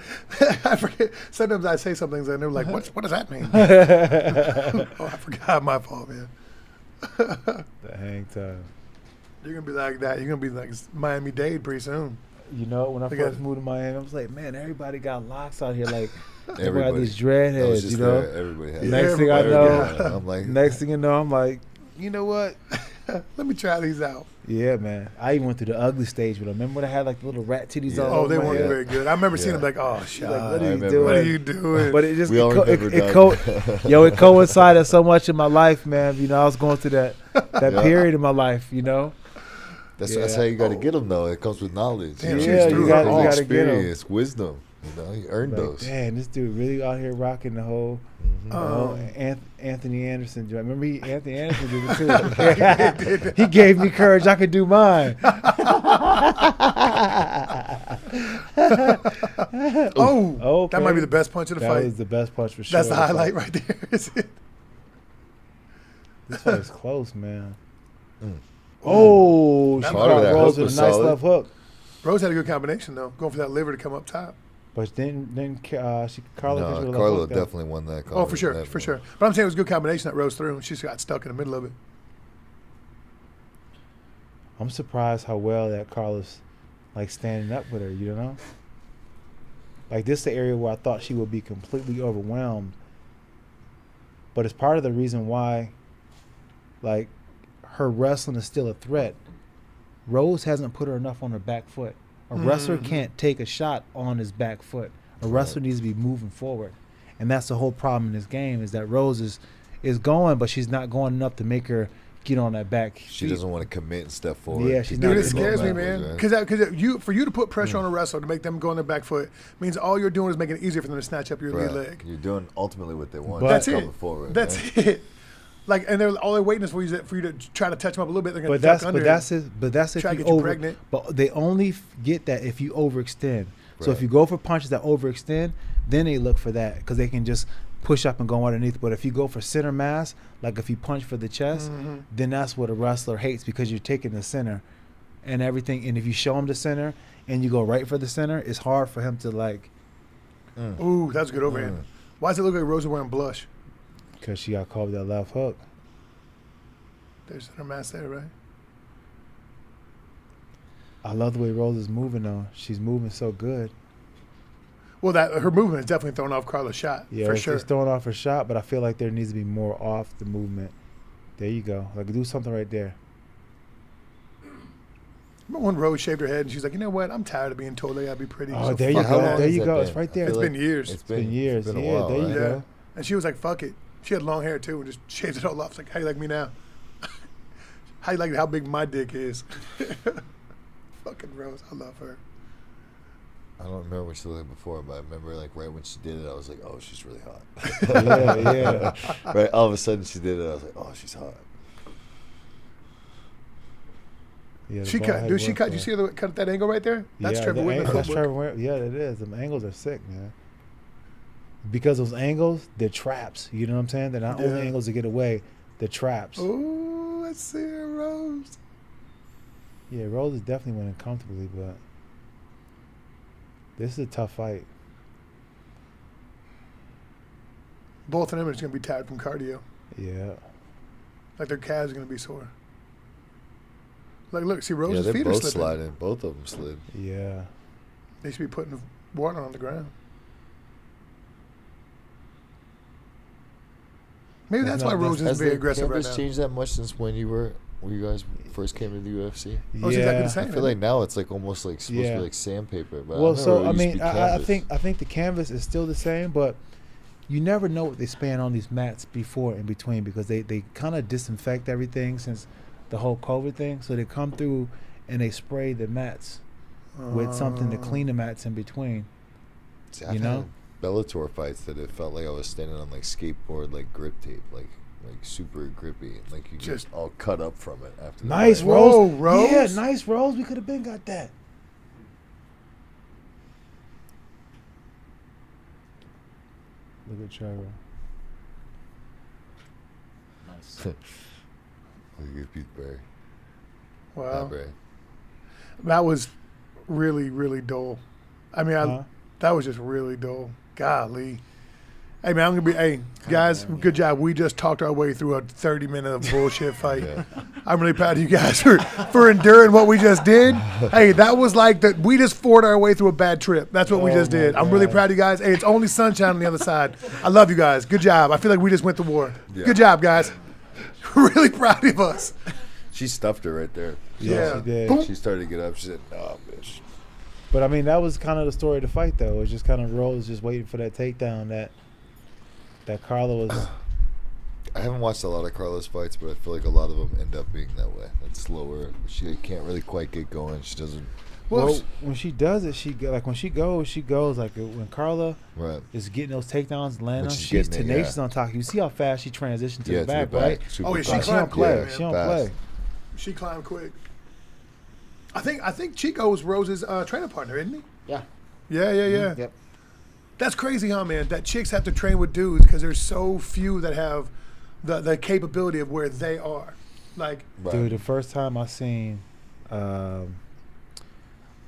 I forget. Sometimes I say some things and they're like, what does that mean? Oh, I forgot. My fault, man. The hang time. You're going to be like that. You're going to be like Miami-Dade pretty soon. You know, when I They first got- moved to Miami, I was like, man, everybody got locks out here. Like, everybody got Everybody. these I was dreadheads, just you know? there. Everybody has Next it. thing I Everybody know, got I'm like, next thing you know, I'm like, you know what? Let me try these out. Yeah, man. I even went through the ugly stage, but I remember when I had like the little rat titties Yeah. all Oh, over they my weren't head? very good. I remember seeing Yeah. them like, oh, Shao, Like, what I are you remember doing? what are you doing? But it just We all remember that. yo, it coincided so much in my life, man. You know, I was going through that Yeah. period in my life, you know. that's Yeah. how you got to get them, though. It comes with knowledge. Damn, you she's know? through you got her you all got to get 'em. Experience, wisdom. You earned Like, those. damn, this dude really out here rocking the whole. Anthony Anderson. Do I remember Anthony Anderson did it too? He gave me courage. I could do mine. Oh, that might Okay. be the best punch of the That fight. was the best punch for sure. That's the highlight right there. Is it? This fight is close, man. Mm. Oh, she That caught part of that Rose hook with a was nice solid. left hook. Rose had a good combination, though, going for that liver to come up top. But then Carla finished with a No, left Carlo hook, though. definitely won that. Oh, for sure, that for one. sure. But I'm saying it was a good combination that Rose threw, and she just got stuck in the middle of it. I'm surprised how well that Carla's like standing up with her, you know? Like this is the area where I thought she would be completely overwhelmed. but it's part of the reason why, like, her wrestling is still a threat. Rose hasn't put her enough on her back foot. A wrestler can't take a shot on his back foot. A wrestler needs to be moving forward, and that's the whole problem in this game. Is that Rose is going, but she's not going enough to make her get on that back. She doesn't want to commit and step forward. Yeah, she's Dude, not. it scares me, man. Because for you to put pressure on a wrestler to make them go on their back foot means all you're doing is making it easier for them to snatch up your lead leg. You're doing ultimately what they want. But That's coming it. Forward, That's right? it. Like, and all they're waiting is for you to try to touch them up a little bit. They're gonna But that's duck under. if Try to you get you over. pregnant. But they only get that if you overextend. So if Right. you go for punches that overextend, then they look for that because they can just push up and go underneath. But if you go for center mass, like if you punch for the chest, then that's what a wrestler hates because you're taking the center and everything. And if you show him the center and you go right for the center, it's hard for him to like. Ooh, that's a good overhand. Why does it look like Rose is wearing blush? Because she got caught with that left hook. There's center mass there, right? I love the way Rose is moving though. She's moving so good. Well, that her movement is definitely throwing off Carla's shot Yeah, for it's, sure. it's throwing off her shot, but I feel like there needs to be more off the movement. There you go. Like do something right there. Remember when Rose shaved her head and she's like, you know what? I'm tired of being told I gotta be pretty. Oh, so there you fuck go. that. There has you that go. been? It's right I there. feel It's been years. It's been years. It's been a Yeah, while, there you right? Yeah. go. And she was like, fuck it. She had long hair too and just shaved it all off. It's like, how you like me now? How you like how big my dick is? Fucking Rose. I love her. I don't remember what she looked like before, but I remember like right when she did it, I was like, oh, she's really hot. Yeah. Right, all of a sudden she did it, I was like, oh, she's hot. Yeah, She cut. Dude, she cut. You see her cut that angle right there? That's yeah, Trevor the Whitman's angle- that's footwork. Trevor Whitman. Yeah, it is. Them angles are sick, man. Because those angles, they're traps. You know what I'm saying? They're not only Yeah. angles to get away, they're traps. Ooh, let's see her, Rose. Yeah, Rose is definitely winning comfortably, but this is a tough fight. Both of them are just gonna be tired from cardio. Yeah. Like their calves are gonna be sore. Like, look, see, Yeah, Rose's they're feet are both slipping. sliding. Both of them slid. Yeah. They should be putting water on the ground. Maybe that's why Rose isn't very aggressive right now. changed that much since when you guys first came to the UFC? Oh, it's exactly the Yeah. same. I feel like now it's like almost like supposed to Yeah. be like sandpaper. But Well, I so remember I it used to mean, be canvas. I think the canvas is still the same, but you never know what they span on these mats before in between because they kind of disinfect everything since the whole COVID thing. So they come through and they spray the mats with something to clean the mats in between. See, I've you know? had Bellator fights that it felt like I was standing on like skateboard like grip tape, like super grippy, like you Just- get all cut up from it after. Nice, the fight. Whoa, Rose. Rose. Yeah, nice, Rose. We could have been got that. Look at Trevor. Nice. Look at Pete Barry. Wow. Not Barry. That was really, really dull. I mean, Huh? that was just really dull. Golly. Hey, man, I'm going to be, hey, guys, good job. We just talked our way through a 30-minute of bullshit fight. Yeah. I'm really proud of you guys for enduring what we just did. Hey, that was like that. We just fought our way through a bad trip. That's what we Oh, just my did. I'm really God. proud of you guys. Hey, it's only sunshine on the other side. I love you guys. Good job. I feel like we just went to war. Yeah. Good job, guys. Really proud of us. She stuffed her right there. Yeah. She did. Boom. She started to get up. She said, "No, bitch." But I mean, that was kind of the story of the fight, though. It was just kind of Rose just waiting for that takedown that Carla was. I haven't watched a lot of Carla's fights, but I feel like a lot of them end up being that way. It's slower. She can't really quite get going. She doesn't. Well, when she does it, when she goes like when Carla Right. is getting those takedowns, and landing When on, she's she's getting it, tenacious yeah. on top. You see how fast she transitioned to Yeah, the back, right? Super Oh, yeah, she Like, fast. she don't climbed play. quick, She don't fast. play. She climbed quick. I think Chico was Rose's training partner, isn't he? Yeah. Yeah. Yep. That's crazy, huh, man? That chicks have to train with dudes because there's so few that have the capability of where they are. Like, Right. Dude, the first time I seen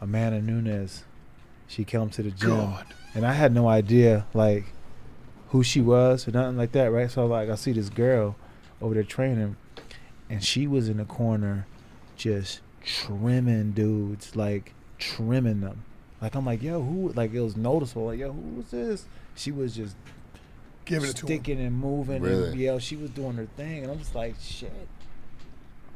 Amanda Nunes, she came to the gym, God. and I had no idea like who she was or nothing like that, right? So like I see this girl over there training, and she was in the corner, just trimming dudes, like trimming them. Like I'm like, yo, who? Like it was noticeable. Like yo, who was this? She was just Giving it to him. sticking and moving. Really? And, yo, she was doing her thing. And I'm just like, shit.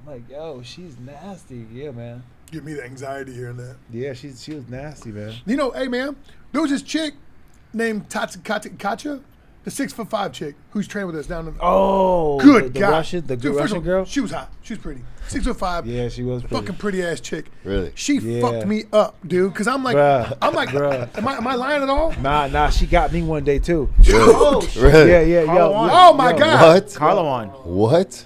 I'm like, yo, she's nasty. Yeah, man. Give me the anxiety hearing that. Yeah, she was nasty, man. You know, hey, man, there was this chick named Thiccc, the 6'5" chick who's trained with us down in Oh, good the God. Russian, the good Dude, first Russian of all, girl. She was hot. She was pretty. 6'5". Yeah, she was pretty. Fucking pretty ass chick. Really? She Yeah. fucked me up, dude. Cause I'm like, Bruh. am I lying at all? Nah, she got me one day too. Oh, Really? Yeah, yo. oh my God. What? Carlo What?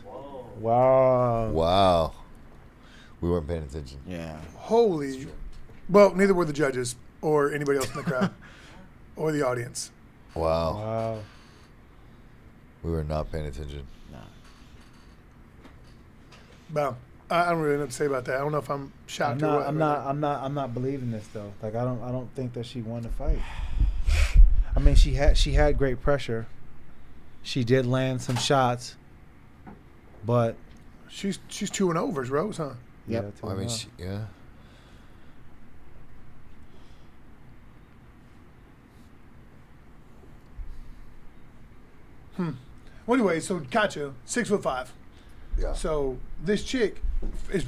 Wow. Wow. We weren't paying attention. Yeah. Holy. Well, neither were the judges or anybody else in the crowd or the audience. Wow. Wow. We were not paying attention. But I don't really know what to say about that. I don't know if I'm shocked or what. I'm not believing this though. Like I don't think that she won the fight. I mean, she had great pressure. She did land some shots, but She's 2-0 versus Rose, huh? Yep. yeah, I mean, yeah. Well, anyway, so Katja, 6'5". Yeah. So this chick is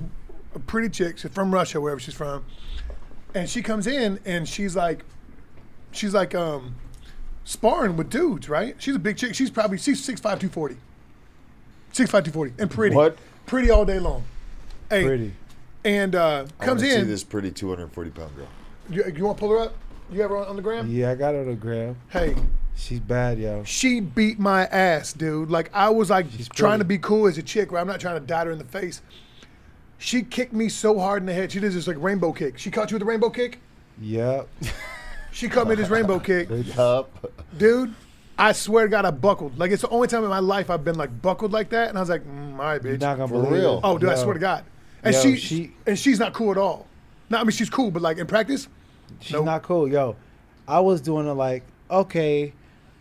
a pretty chick. She's from Russia, wherever she's from, and she comes in and she's like sparring with dudes, right? She's a big chick. She's 6'5", 240. 6'5", 240, and pretty. What? Pretty all day long. Hey, pretty. and I comes wanna see in. this pretty 240-pound girl. You want to pull her up? You have her on the gram? Yeah, I got her to grab. Hey, She's bad, yo. she beat my ass, dude. Like, I was like She's trying to pretty. be cool as a chick, where I'm not trying to dot her in the face. She kicked me so hard in the head. She did this like rainbow kick. She caught you with a rainbow kick? Yep. She caught me this rainbow kick. Up. Dude, I swear to God, I buckled. Like, it's the only time in my life I've been like buckled like that. And I was like, all right, You're bitch. not gonna For believe real? it. Oh, dude, I Yo. swear to God. And Yo, she's not cool at all. No, I mean, she's cool, but like in practice, She's Nope. not cool, yo. I was doing it like, okay,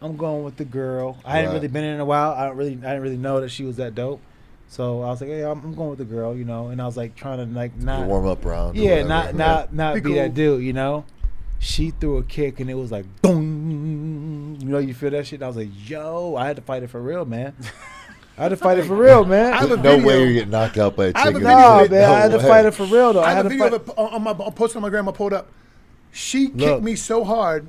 I'm going with the girl. I hadn't Right. really been in a while. I didn't really know that she was that dope. So I was like, hey, I'm going with the girl, you know. And I was like trying to like The not, warm-up round. or yeah, whatever. not Be be that cool. dude, you know. She threw a kick and it was like, boom. You know, you feel that shit. And I was like, yo, I had to fight it for real, man. I had to fight it for real, man. I have a No video. way you're getting knocked out by a I have a chicken. video. No, of it. man, I had to way. fight it for real, though. I have a to video fight. of it on my posted on my gram. I pulled up. She kicked Look. me so hard.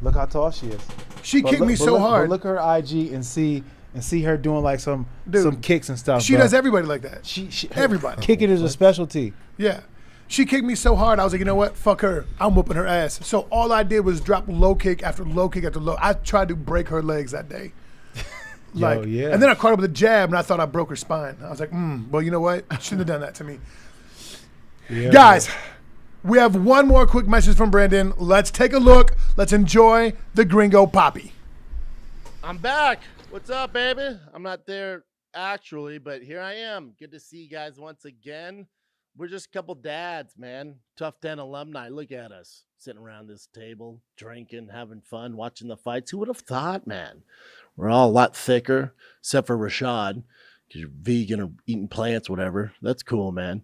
Look how tall she is. She kicked me so look, hard. But look at her IG and see her doing like some Dude, kicks and stuff. She bro. does everybody like that. She everybody. Kicking is a specialty. Yeah. She kicked me so hard, I was like, you know what? Fuck her. I'm whooping her ass. So all I did was drop low kick after low kick after low. I tried to break her legs that day. Yo, yeah. And then I caught her with a jab, and I thought I broke her spine. I was like, well, you know what? Shouldn't have done that to me. Yeah, Guys, we have one more quick message from Brandon. Let's take a look. Let's enjoy the Gringo Poppy. I'm back. What's up, baby? I'm not there actually, but here I am. Good to see you guys once again. We're just a couple dads, man. Tough 10 alumni. Look at us sitting around this table, drinking, having fun, watching the fights. Who would have thought, man? We're all a lot thicker, except for Rashad, because you're vegan or eating plants, whatever. That's cool, man.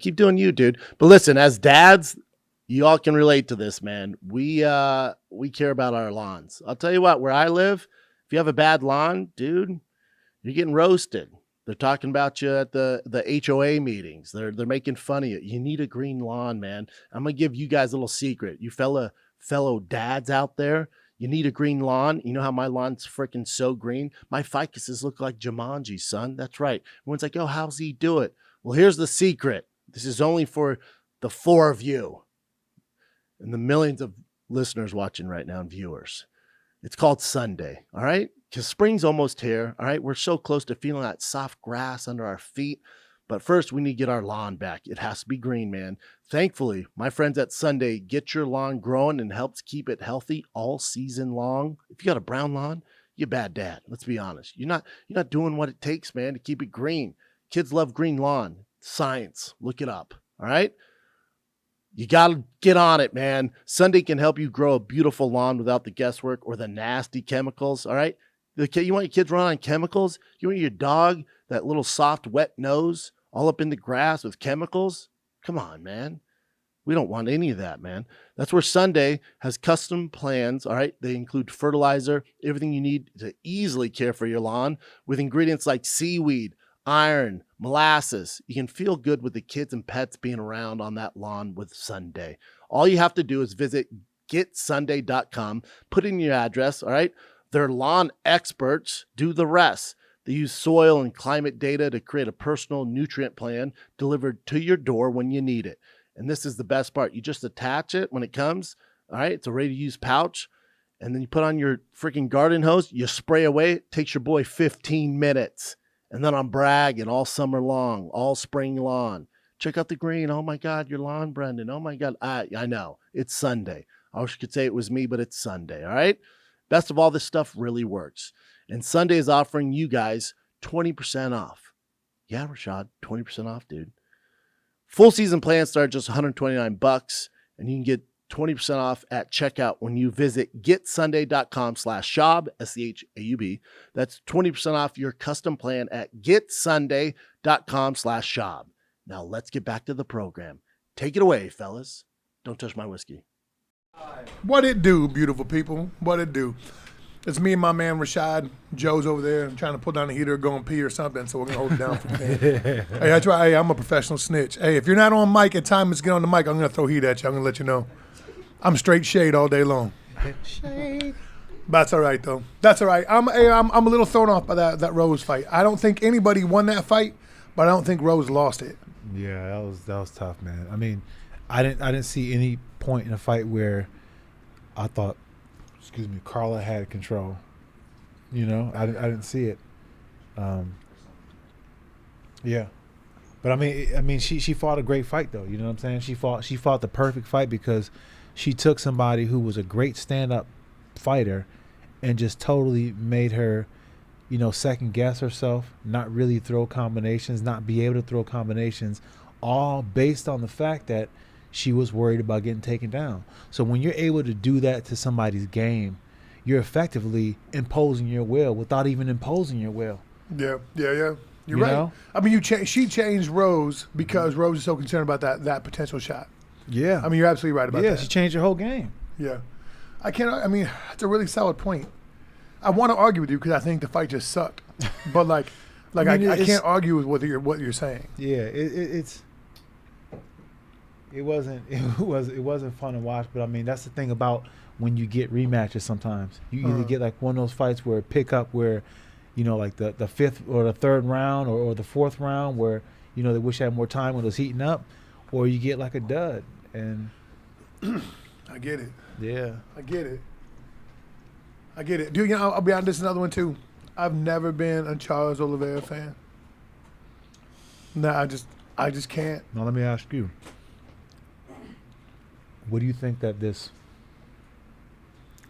Keep doing you, dude. But listen, as dads, you all can relate to this, man. We care about our lawns. I'll tell you what, where I live, if you have a bad lawn, dude, you're getting roasted. They're talking about you at the HOA meetings. They're making fun of you. You need a green lawn, man. I'm gonna give you guys a little secret. You fellow dads out there, you need a green lawn. You know how my lawn's freaking so green? My ficuses look like Jumanji, son. That's right. Everyone's like, yo, how's he do it? Well, here's the secret. This is only for the 4 of you and the millions of listeners watching right now and viewers. It's called Sunday, all right? Because spring's almost here, all right? We're so close to feeling that soft grass under our feet. But first, we need to get our lawn back. It has to be green, man. Thankfully, my friends at Sunday get your lawn growing and helps keep it healthy all season long. If you got a brown lawn, you're a bad dad. Let's be honest. You're not doing what it takes, man, to keep it green. Kids love green lawn. Science. Look it up, all right? You got to get on it, man. Sunday can help you grow a beautiful lawn without the guesswork or the nasty chemicals, all right? You want your kids running on chemicals? You want your dog, that little soft, wet nose, all up in the grass with chemicals? Come on, man. We don't want any of that, man. That's where Sunday has custom plans, all right? They include fertilizer, everything you need to easily care for your lawn with ingredients like seaweed, iron, molasses. You can feel good with the kids and pets being around on that lawn with Sunday. All you have to do is visit getsunday.com, put in your address, all right? Their lawn experts do the rest. They use soil and climate data to create a personal nutrient plan delivered to your door when you need it. And this is the best part. You just attach it when it comes. All right. It's a ready-to-use pouch. And then you put on your freaking garden hose. You spray away. It takes your boy 15 minutes. And then I'm bragging all summer long, all spring long. Check out the green. Oh, my God, your lawn, Brendan. Oh, my God. I know. It's Sunday. I wish I could say it was me, but it's Sunday. All right. Best of all, this stuff really works. And Sunday is offering you guys 20% off. Yeah, Rashad, 20% off, dude. Full season plans start just $129, and you can get 20% off at checkout when you visit getsunday.com/shaub, SCHAUB. That's 20% off your custom plan at getsunday.com/shaub. Now let's get back to the program. Take it away, fellas. Don't touch my whiskey. What it do, beautiful people? What it do? It's me and my man Rashad. Joe's over there trying to pull down the heater, go and pee or something, so we're going to hold it down for the man. Hey, that's right. Hey, I'm a professional snitch. Hey, if you're not on mic at time to get on the mic, I'm going to throw heat at you. I'm going to let you know. I'm straight shade all day long. Shade. That's all right, though. That's all right. I'm a little thrown off by that Rose fight. I don't think anybody won that fight, but I don't think Rose lost it. Yeah, that was tough, man. I mean, I didn't see any point in the fight where I thought, Carla had control. You know, I didn't see it. Yeah, but I mean, she fought a great fight, though. You know what I'm saying? She fought the perfect fight because she took somebody who was a great stand-up fighter and just totally made her, you know, second guess herself, not really throw combinations, not be able to throw combinations, all based on the fact that she was worried about getting taken down. So when you're able to do that to somebody's game, you're effectively imposing your will without even imposing your will. Yeah. You're right. Know? I mean, she changed Rose because Rose is so concerned about that potential shot. Yeah. I mean, you're absolutely right about that. Yeah, she changed her whole game. Yeah. I mean, it's a really solid point. I want to argue with you because I think the fight just sucked. But I can't argue with what you're saying. Yeah, it wasn't fun to watch, but I mean that's the thing about when you get rematches. Sometimes you either get like one of those fights where pick up where, you know, like the fifth or the third round or the fourth round where, you know, they wish they had more time when it was heating up, or you get like a dud. And I get it. Yeah, I get it. Dude, you know, I'll be honest, this is another one too. I've never been a Charles Oliveira fan. No, I just can't. Now let me ask you. What do you think that this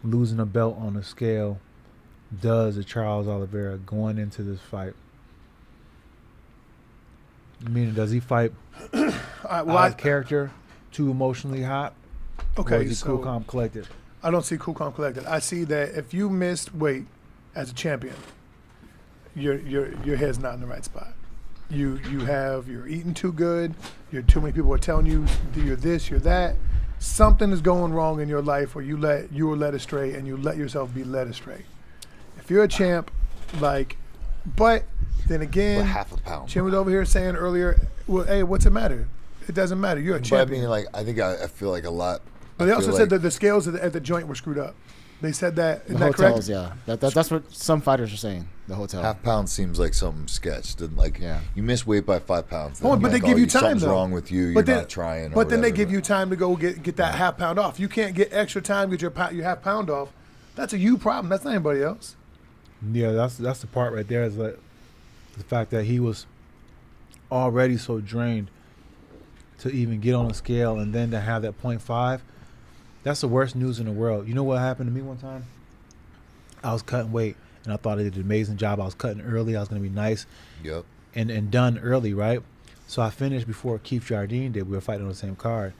losing a belt on a scale does to Charles Oliveira going into this fight? Meaning, does he fight out of character, too emotionally hot? Okay, or is he cool, calm, collected? I don't see cool, calm, collected. I see that if you missed weight as a champion, your head's not in the right spot. You're eating too good. Too many people are telling you you're this, you're that. Something is going wrong in your life where you were led astray and you let yourself be led astray. If you're a champ, but then again, half a pound. Jim was over here saying earlier, well, hey, what's it matter? It doesn't matter. You're a champion. But I mean, I feel like a lot. But they also said that the scales at the joint were screwed up. They said that. Is that hotels, correct? yeah. That's what some fighters are saying. The hotel. Half pound seems like something sketched. You miss weight by 5 pounds. But they give you time, something's though. wrong with you. You're not trying. But then they give you time to go get that half pound off. You can't get extra time to get your half pound off. That's a you problem. That's not anybody else. Yeah, that's the part right there is like the fact that he was already so drained to even get on a scale and then to have that 0.5. That's the worst news in the world. You know what happened to me one time? I was cutting weight, and I thought I did an amazing job. I was cutting early. I was going to be nice. Yep. And done early, right? So I finished before Keith Jardine did. We were fighting on the same card.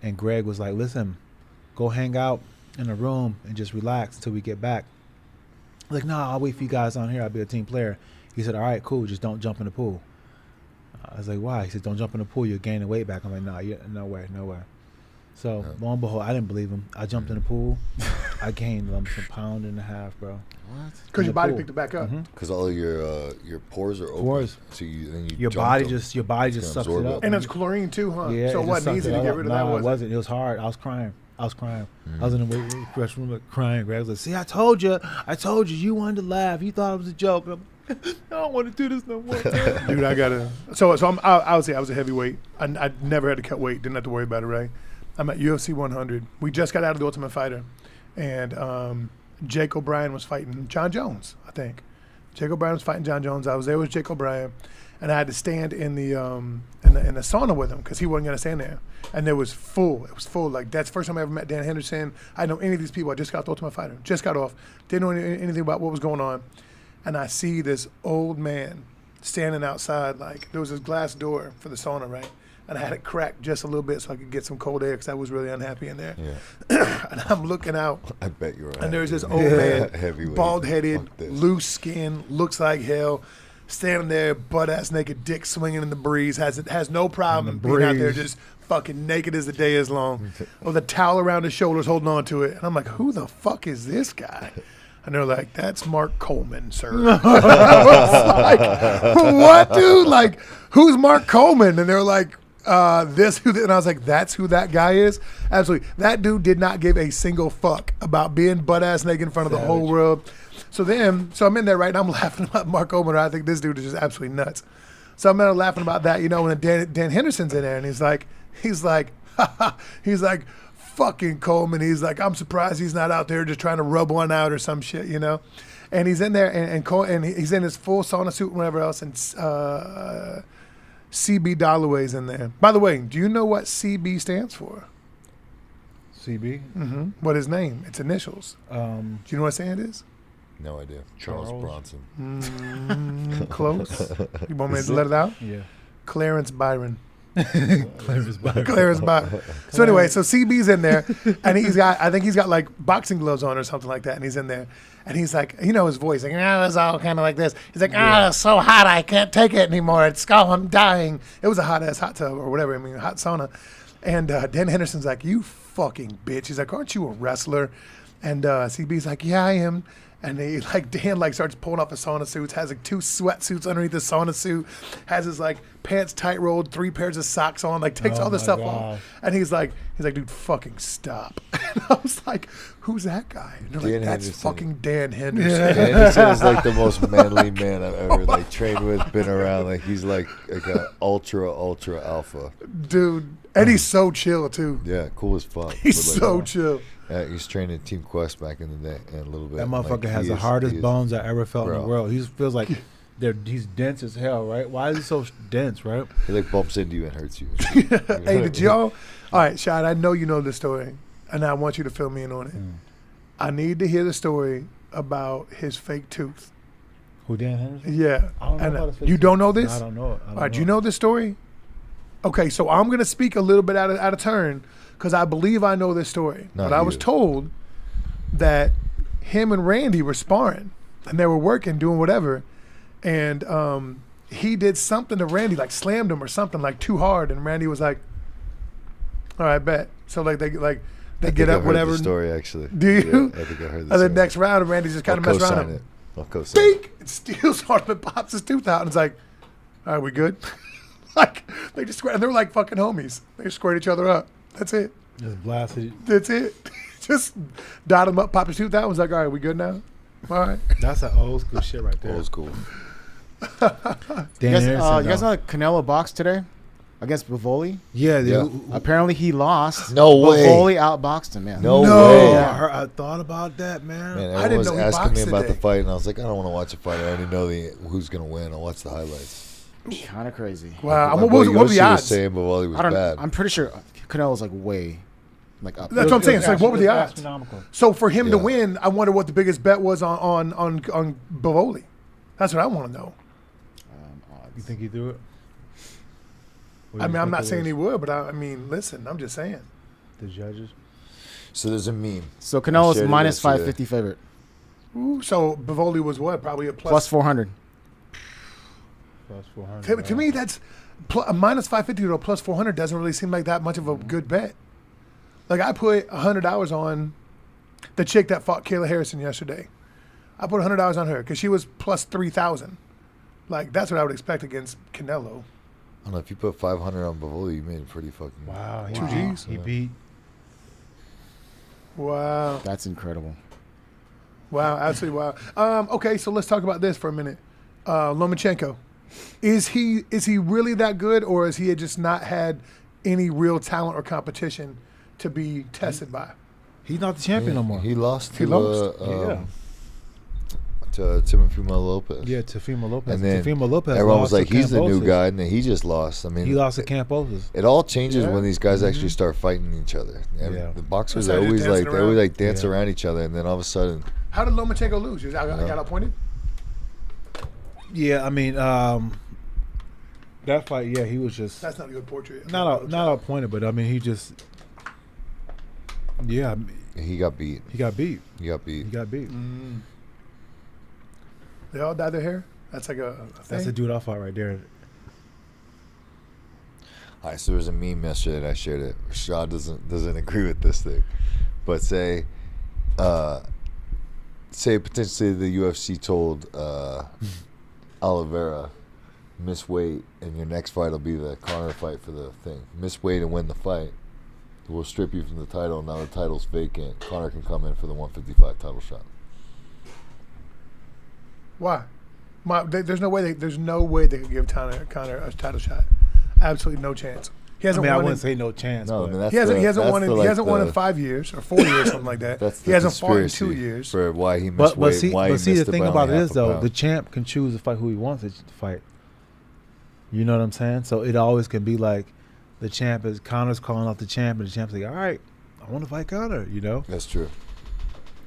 And Greg was like, listen, go hang out in a room and just relax until we get back. I was like, no, I'll wait for you guys on here. I'll be a team player. He said, all right, cool. Just don't jump in the pool. I was like, why? He said, don't jump in the pool. You're gaining weight back. I'm like, no way. So lo and behold, I didn't believe him. I jumped in the pool. I gained a pound and a half, bro. What? Because your body pool. picked it back up. Because all of your pores are open. Pores. So you Your jump body them. just It's sucks gonna it absorb up. And it's chlorine too, huh? Yeah, so it it just wasn't sucked easy it to all get up. rid of Nah, that, it was wasn't. It was hard. I was crying. I was in the restroom like, crying. Greg was like, "See, I told you. You wanted to laugh. You thought it was a joke." And I'm, I don't want to do this no more. Dude, I gotta. So I would say I was a heavyweight. I never had to cut weight. Didn't have to worry about it. Right. I'm at UFC 100. We just got out of the Ultimate Fighter, and Jake O'Brien was fighting John Jones. I think Jake O'Brien was fighting John Jones. I was there with Jake O'Brien, and I had to stand in the sauna with him because he wasn't gonna stand there. And it was full. It was full. Like that's the first time I ever met Dan Henderson. I didn't know any of these people. I just got off the Ultimate Fighter. Just got off. Didn't know anything about what was going on. And I see this old man standing outside. Like there was this glass door for the sauna, right? And I had it cracked just a little bit so I could get some cold air because I was really unhappy in there. Yeah. And I'm looking out. I bet you're right. And there's this old man, Heavyweight. bald-headed, Fuck this. loose skin, looks like hell, standing there, butt-ass naked, dick swinging in the breeze, has no problem being out there just fucking naked as the day is long, with a towel around his shoulders holding on to it. And I'm like, who the fuck is this guy? And they're like, that's Mark Coleman, sir. I was like, what, dude? Like, who's Mark Coleman? And they're like, and I was like, that's who that guy is? Absolutely. That dude did not give a single fuck about being butt-ass naked in front of the whole world. So I'm in there, right, and I'm laughing about Mark Coleman. I think this dude is just absolutely nuts. So I'm in there laughing about that, when Dan Henderson's in there, and he's like, fucking Coleman. He's like, I'm surprised he's not out there just trying to rub one out or some shit, And he's in there, and he's in his full sauna suit and whatever else, and CB Dalloway's in there. By the way, do you know what CB stands for? CB. Mm-hmm. What his name? Its initials. Do you know what stand is? No idea. Charles Bronson. Close. You want me to let it out? Yeah. Clarence Byron. Clarence Byron. Clarence Byron. So anyway, so CB's in there, and I think he's got like boxing gloves on or something like that, and he's in there, and he's like, his voice, like, it's all kind of like this. He's like, it's so hot, I can't take it anymore. I'm dying. It was a hot hot tub or whatever. Hot sauna. And Dan Henderson's like, you fucking bitch. He's like, aren't you a wrestler? And CB's like, yeah, I am. And Dan starts pulling off his sauna suits, has like 2 sweatsuits underneath the sauna suit, has his like pants tight rolled, 3 pairs of socks on, takes all this stuff off. And he's like, dude, fucking stop. And I was like, who's that guy? And they're like, that's fucking Dan Henderson. Dan Henderson is like the most manly man I've ever trained with, been around. He's like a ultra alpha. Dude. And he's so chill too. Yeah, cool as fuck. He's so chill. He's training Team Quest back in the day a little bit. That motherfucker has the hardest bones I ever felt in the world. He feels like he's dense as hell, right? Why is he so dense, right? He bumps into you and hurts you. Hey, did y'all? All right, Shad, I know you know this story, and I want you to fill me in on it. I need to hear the story about his fake tooth. Who, Dan Henderson? Yeah. I don't know about his fake you tooth. don't know this? No, I don't know it. All right, do you know this story? Okay, so I'm going to speak a little bit out of turn because I believe I know this story. Not but I was told that him and Randy were sparring and they were working, doing whatever. And he did something to Randy, slammed him or something too hard. And Randy was like, all right, bet. So they get up, whatever. The story, actually. Do you? Yeah, I think I heard this. And then next round, Randy just kind of messed around him. I'll co-sign it. It steals on him and pops his tooth out. And it's like, all right, we good? They just squared, and they were like fucking homies. They squared each other up. That's it. Just blasted. That's it. Just dot him up, pop his tooth out. Was like, all right, we good now? All right. That's an old school shit right there. Old school. You guys know that Canelo boxed today against Bavoli? Yeah. Apparently he lost. No way. Bavoli outboxed him, yeah. No way. I thought about that, man. Man, I didn't everyone know he was asking me boxed about today. the fight, and I was like, I don't want to watch a fight. I already know who's going to win. I'll watch the highlights. Kind of crazy. Wow. My What boy were the Yoshi was odds? saying Bavoli was I don't know. bad. I'm pretty sure Canelo's way up. That's what I'm saying. It's like, what were the odds? Astronomical. So for him to Yeah. win, I wonder what the biggest bet was on Bavoli. That's what I want to know. You think he threw it? I'm not saying he would, but I mean, listen, I'm just saying. The judges. So there's a meme. So Canelo's shared it minus yesterday. 550 favorite. Ooh, so Bavoli was what? Probably a Plus 400. Plus 400. To me, that's a minus 550 to a plus 400 doesn't really seem like that much of a good bet. Like I put $100 on the chick that fought Kayla Harrison yesterday. I put $100 on her because she was plus 3,000. Like that's what I would expect against Canelo. I don't know if you put 500 on Bavoli, you made it pretty fucking. Wow. 2 Gs. He beat. Wow. That's incredible. Wow, absolutely wow. Okay, so let's talk about this for a minute. Lomachenko, is he really that good, or has he just not had any real talent or competition to be tested by? He's not the champion no more. He lost. He lost. To Teofimo Lopez. Yeah, Teofimo Lopez. And then Teofimo Lopez. everyone was lost like, to he's the new Cambosos. guy, and then he just lost. I mean, He lost to Cambosos. It all changes Yeah. when these guys actually start fighting each other. Yeah. The boxers Instead are of always just like dancing they always around. like dance around each other, and then all of a sudden, How did Lomachenko lose? I got appointed. Yeah, I mean, that fight, yeah, he was just That's not a good portrait. not appointed, but I mean, he just, yeah, I mean, he got beat. he got beat. He got beat. He got beat. They all dye their hair. That's like a thing. That's a dude I fought right there. All right, so there was a meme yesterday that I shared it. Rashad doesn't agree with this thing, but say potentially the UFC told Oliveira, miss weight, and your next fight will be the Conor fight for the thing. Miss weight and win the fight. We'll strip you from the title. Now the title's vacant. Conor can come in for the 155 title shot. Why? There's no way they could give Conor a title shot. Absolutely no chance. He I hasn't mean, I won. wouldn't say no chance. No, I but mean, that's He hasn't the- won. that's He the, hasn't like, won in the- 5 years or 4 years, something like that. That's the He hasn't fought in conspiracy 2 years. for why he missed but weight. see, why he the missed thing by about only it half is a though, pound. the champ can choose to fight who he wants to fight. You know what I'm saying? So it always can be like the champ is Conor's calling out the champ, and the champ's like, "All right, I want to fight Conor." You know, That's true.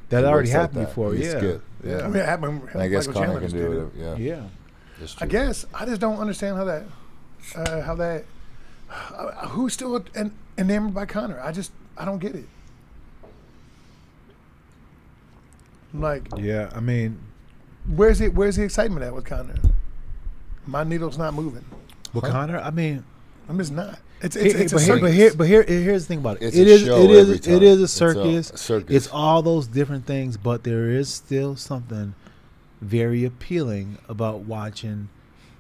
that He already works like happened that. before. He's Yeah, good. I Yeah. mean, it happened. And I guess Michael Conor Chandler can just do did whatever. Yeah. yeah. That's true. I guess I just don't understand how that who's still enamored by Conor. I don't get it. Like, Yeah, I mean, where's the excitement at with Conor? My needle's not moving. with Conor, I mean, I'm just not. It's here's the thing about it. It's It a is show it is every time. it is a It's a circus. circus. It's all those different things, but there is still something very appealing about watching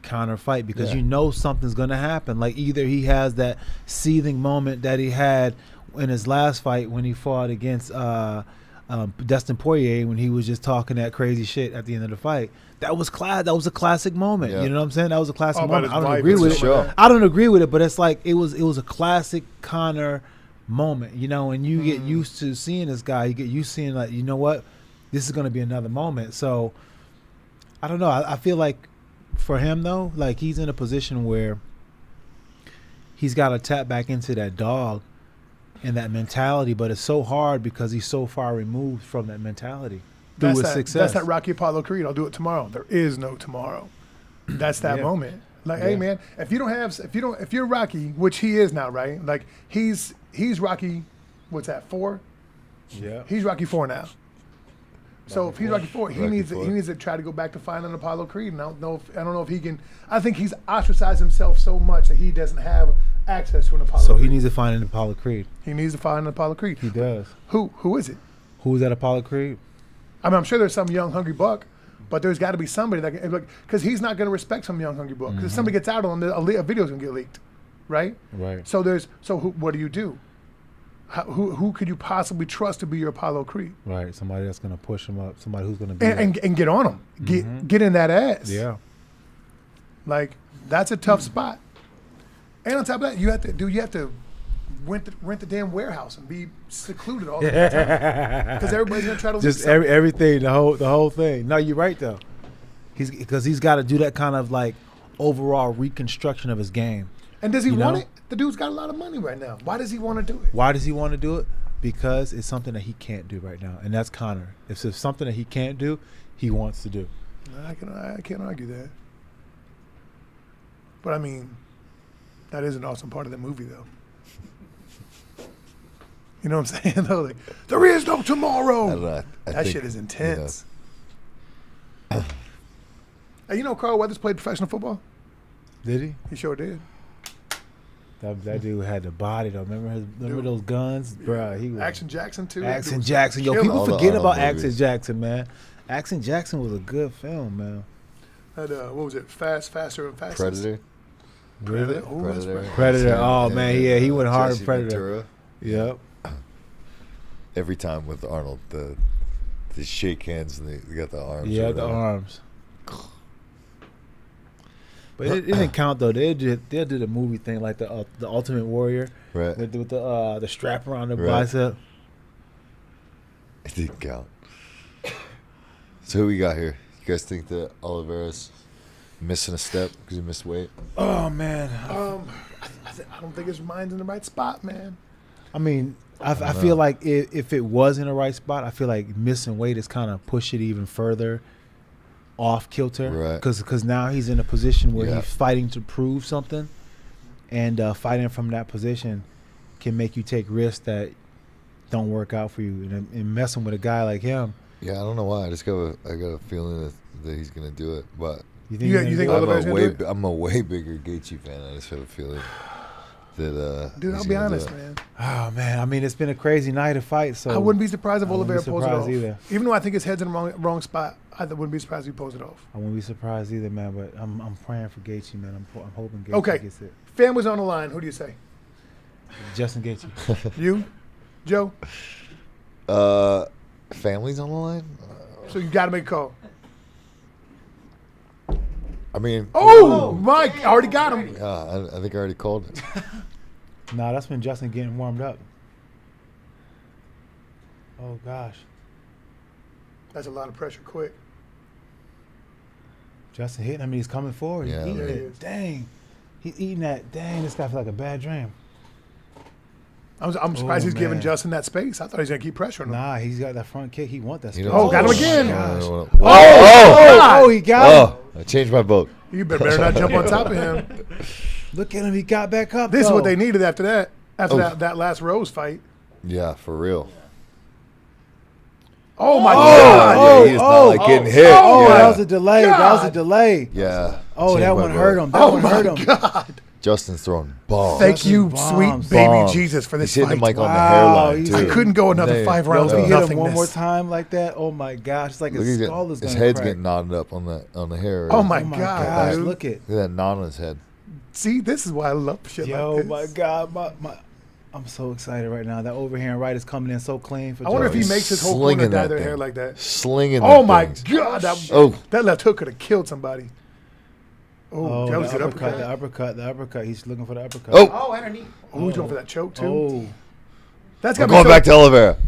Conor fight because Yeah. you know something's gonna happen. Like either he has that seething moment that he had in his last fight when he fought against Dustin Poirier when he was just talking that crazy shit at the end of the fight. That was That was a classic moment. Yeah. You know what I'm saying? That was a classic about moment. his I don't wife agree and with stuff it. like that. I don't agree with it, but it's like it was a classic Conor moment, you know, and you get used to seeing this guy, you get used to seeing like, you know what, this is going to be another moment. So I don't know. I feel like for him though, like he's in a position where he's got to tap back into that dog and that mentality, but it's so hard because he's so far removed from that mentality through his success. That's that Rocky Apollo Creed. I'll do it tomorrow. There is no tomorrow. That's that Yeah. moment. Like, hey man, if you're Rocky, which he is now, right? Like he's Rocky. What's that? 4? Yeah. He's Rocky 4 now. So if he's Rocky 4, he Rocky needs 4. he needs to try to go back to fighting Apollo Creed. And I don't know if he can. I think he's ostracized himself so much that he doesn't have access to an Apollo. So Creed. he needs to find an Apollo Creed. He needs to find an Apollo Creed. He does. Who is it? Who's that Apollo Creed? I mean, I'm sure there's some young hungry buck, but there's got to be somebody that can, because he's not going to respect some young hungry buck. Because if somebody gets out on him, a video's going to get leaked, right? Right. So what do you do? Who could you possibly trust to be your Apollo Creed? Right. Somebody that's going to push him up. Somebody who's going to be And get on him, get in that ass. yeah. Like that's a tough spot. And on top of that, you have to rent the damn warehouse and be secluded all the time because everybody's gonna try to Just leak something. everything, the whole thing. No, you're right though. He's got to do that kind of like overall reconstruction of his game. And does he you want know? it? The dude's got a lot of money right now. Why does he want to do it? Why does he want to do it? Because it's something that he can't do right now, and that's Conor. If it's something that he can't do, he wants to do. I can't argue that. But I mean, that is an awesome part of the movie, though. You know what I'm saying? Though, like, there is no tomorrow. I don't know, I That think, shit is intense. Hey, you know Carl Weathers played professional football? Did he? He sure did. That dude had the body though. Remember those guns, bro? He was Action Jackson too. Action Jackson. Yo, killer. people All the forget about Arnold movies. Action Jackson, man. Action Jackson was a good film, man. Had, what was it? Faster, and Fastest. Predator. Really? Who was Predator. Predator. Oh Yeah, man, yeah, he went hard Jesse in Predator. Ventura. Yep. Every time with Arnold, they shake hands and they got the arms. Yeah, or the whatever. arms. But it didn't count though. They did the movie thing like the Ultimate Warrior Right. with the strap around the Right. bicep. It didn't count. So who we got here? You guys think that Oliveira's missing a step because he missed weight? Oh man. I don't think his mind's in the right spot, man. I mean, I feel like if it was in the right spot, I feel like missing weight is kind of push it even further off kilter. Right. Because now he's in a position where Yeah. he's fighting to prove something, and fighting from that position can make you take risks that don't work out for you. And messing with a guy like him, Yeah, I don't know why. I got a feeling that he's gonna do it, but you You think think I'm Oliveira's a gonna do it? I'm a way bigger Gaethje fan. I just have a feeling that. Dude, he's I'll be gonna do honest, it. man. Oh man, I mean it's been a crazy night of fights. So I wouldn't be surprised if I wouldn't be Oliveira pulls it surprised off. either. Even though I think his head's in the wrong spot, I wouldn't be surprised if he pulls it off. I wouldn't be surprised either, man. But I'm praying for Gaethje, man. I'm hoping Gaethje Okay. gets it. Family's on the line. Who do you say? Justin Gaethje. You, Joe? Family's on the line. So you got to make a call. I mean, Oh, Mike, I already got him. yeah, I think I already called it. Nah, that's when Justin getting warmed up. Oh gosh, That's a lot of pressure. Quick. Justin hitting. I mean, he's coming forward. Yeah, He's eating he it. is. Dang, he's eating that. Dang, this guy feels like a bad dream. I'm surprised he's giving man. Justin that space. I thought he was gonna keep pressuring him. Nah, he's got that front kick. He want that. You space. don't- got him Oh, again. gosh. Oh, he got him. I changed my vote. You better not jump on top of him. Look at him. He got back up. This is though. what they needed after that. After Oh. that last Rose fight. Yeah, for real. Oh my Yeah, God! he is not like getting hit. Oh, yeah. that was a delay. That was a God. delay. Yeah. Oh, Changed that my one vote. hurt him. That Oh one my hurt him. God! Justin's throwing bombs. Thank you, Bombs. sweet baby Bombs. Jesus, for this He's hitting fight. him like on the Wow, hairline he's- too. I couldn't go another They- 5 Yo, rounds if he with hit him nothingness. one more time like that, oh my gosh, it's like Look, his skull is his gonna head's crack. getting knotted up on the hair. Oh my Oh my God! gosh, dude. look at. Look at that knot on his head. See, this is why I love shit Yo, like this. my God, I'm so excited right now. That overhand right is coming in so clean for I wonder if he He's makes his whole slinging corner dye that their thing. hair like that. Slinging. Oh them my things. God! Oh. That left hook could have killed somebody. Oh, that was the an uppercut, uppercut. the uppercut. He's looking for the uppercut. Oh, Oh, underneath. Oh, he's going for that choke too. Oh, That's I'm gotta be going so, back to Oliveira.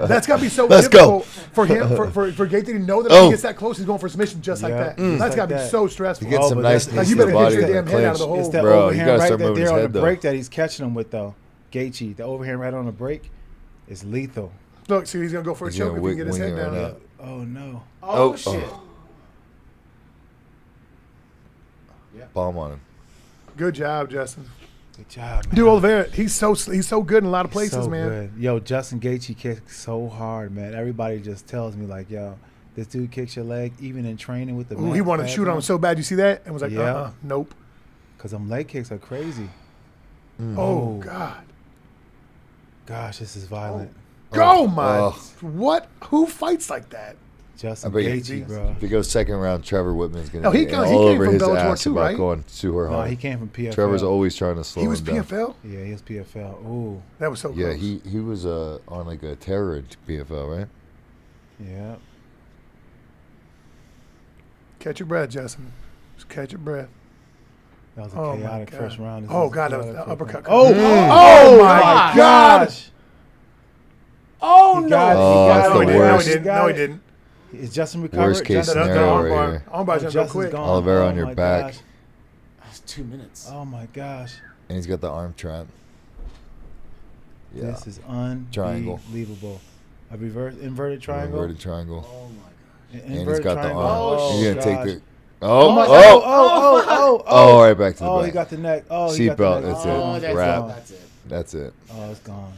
That's got to be so Let's go. difficult for him, for Gaethje to know that Oh. if he gets that close, he's going for submission just like Yeah. that. Mm. That's Just got to like be that. so stressful. He gets some but nice that's- knees you to better the get body. your in damn the head out of clinch. the hole. it's that Bro, you overhand gotta right start that moving there his on the head, though. break that he's catching him with though. Gaethje, the overhand right on the break, is lethal. Look, see, he's going to go for a He's choke gonna if he can get his wing head it right down. now. Oh no. Oh, shit. Bomb on him. Good job, Justin. Good job, man. Dude, Oliveira, he's so good in a lot of places, so man. Good. Yo, Justin Gaethje kicks so hard, man. Everybody just tells me like, yo, this dude kicks your leg even in training with the. Ooh, he wanted to shoot on him so bad. You see that? And was like, Yeah. nope. Because them leg kicks are crazy. Oh God. Gosh, this is violent. Oh my! Oh. What? Who fights like that? Justin I bet you- Gaethje, bro. If he goes second round, Trevor Whitman's going No, to he be came- he all came over from his Bellator ass too, about right? going super No, hard. he came from PFL. Trevor's always trying to slow He was him down. PFL. Yeah, he was PFL. Ooh, That was so close. Yeah, he was on like a terror PFL, right? yeah. Catch your breath, Justin. Just catch your breath. That was a Oh, my chaotic God. first round. This Oh, is God, that was chaotic the first uppercut. round. Oh my gosh! Oh no! got it. Oh, that's No, he the didn't. No, worst. he didn't. No, he didn't. Is Justin recovered? Worst case Justin- That's the scenario right armbar. here. Armbar's gonna go Justin's quick. gone. Oliveira on Oh your my back. gosh. That's 2 minutes. Oh my gosh. And he's got the arm trap. Yeah. This is Triangle. unbelievable. A reverse inverted triangle. Inverted triangle. Oh my god. An And inverted he's got the triangle. arm. Oh, he's going to take gosh. the... Oh, my oh, oh, right back to the Oh, back. he got the neck. Oh, he got the Seatbelt, neck. that's Oh, it. that's Wrap. it. That's it. That's it. Oh, it's gone.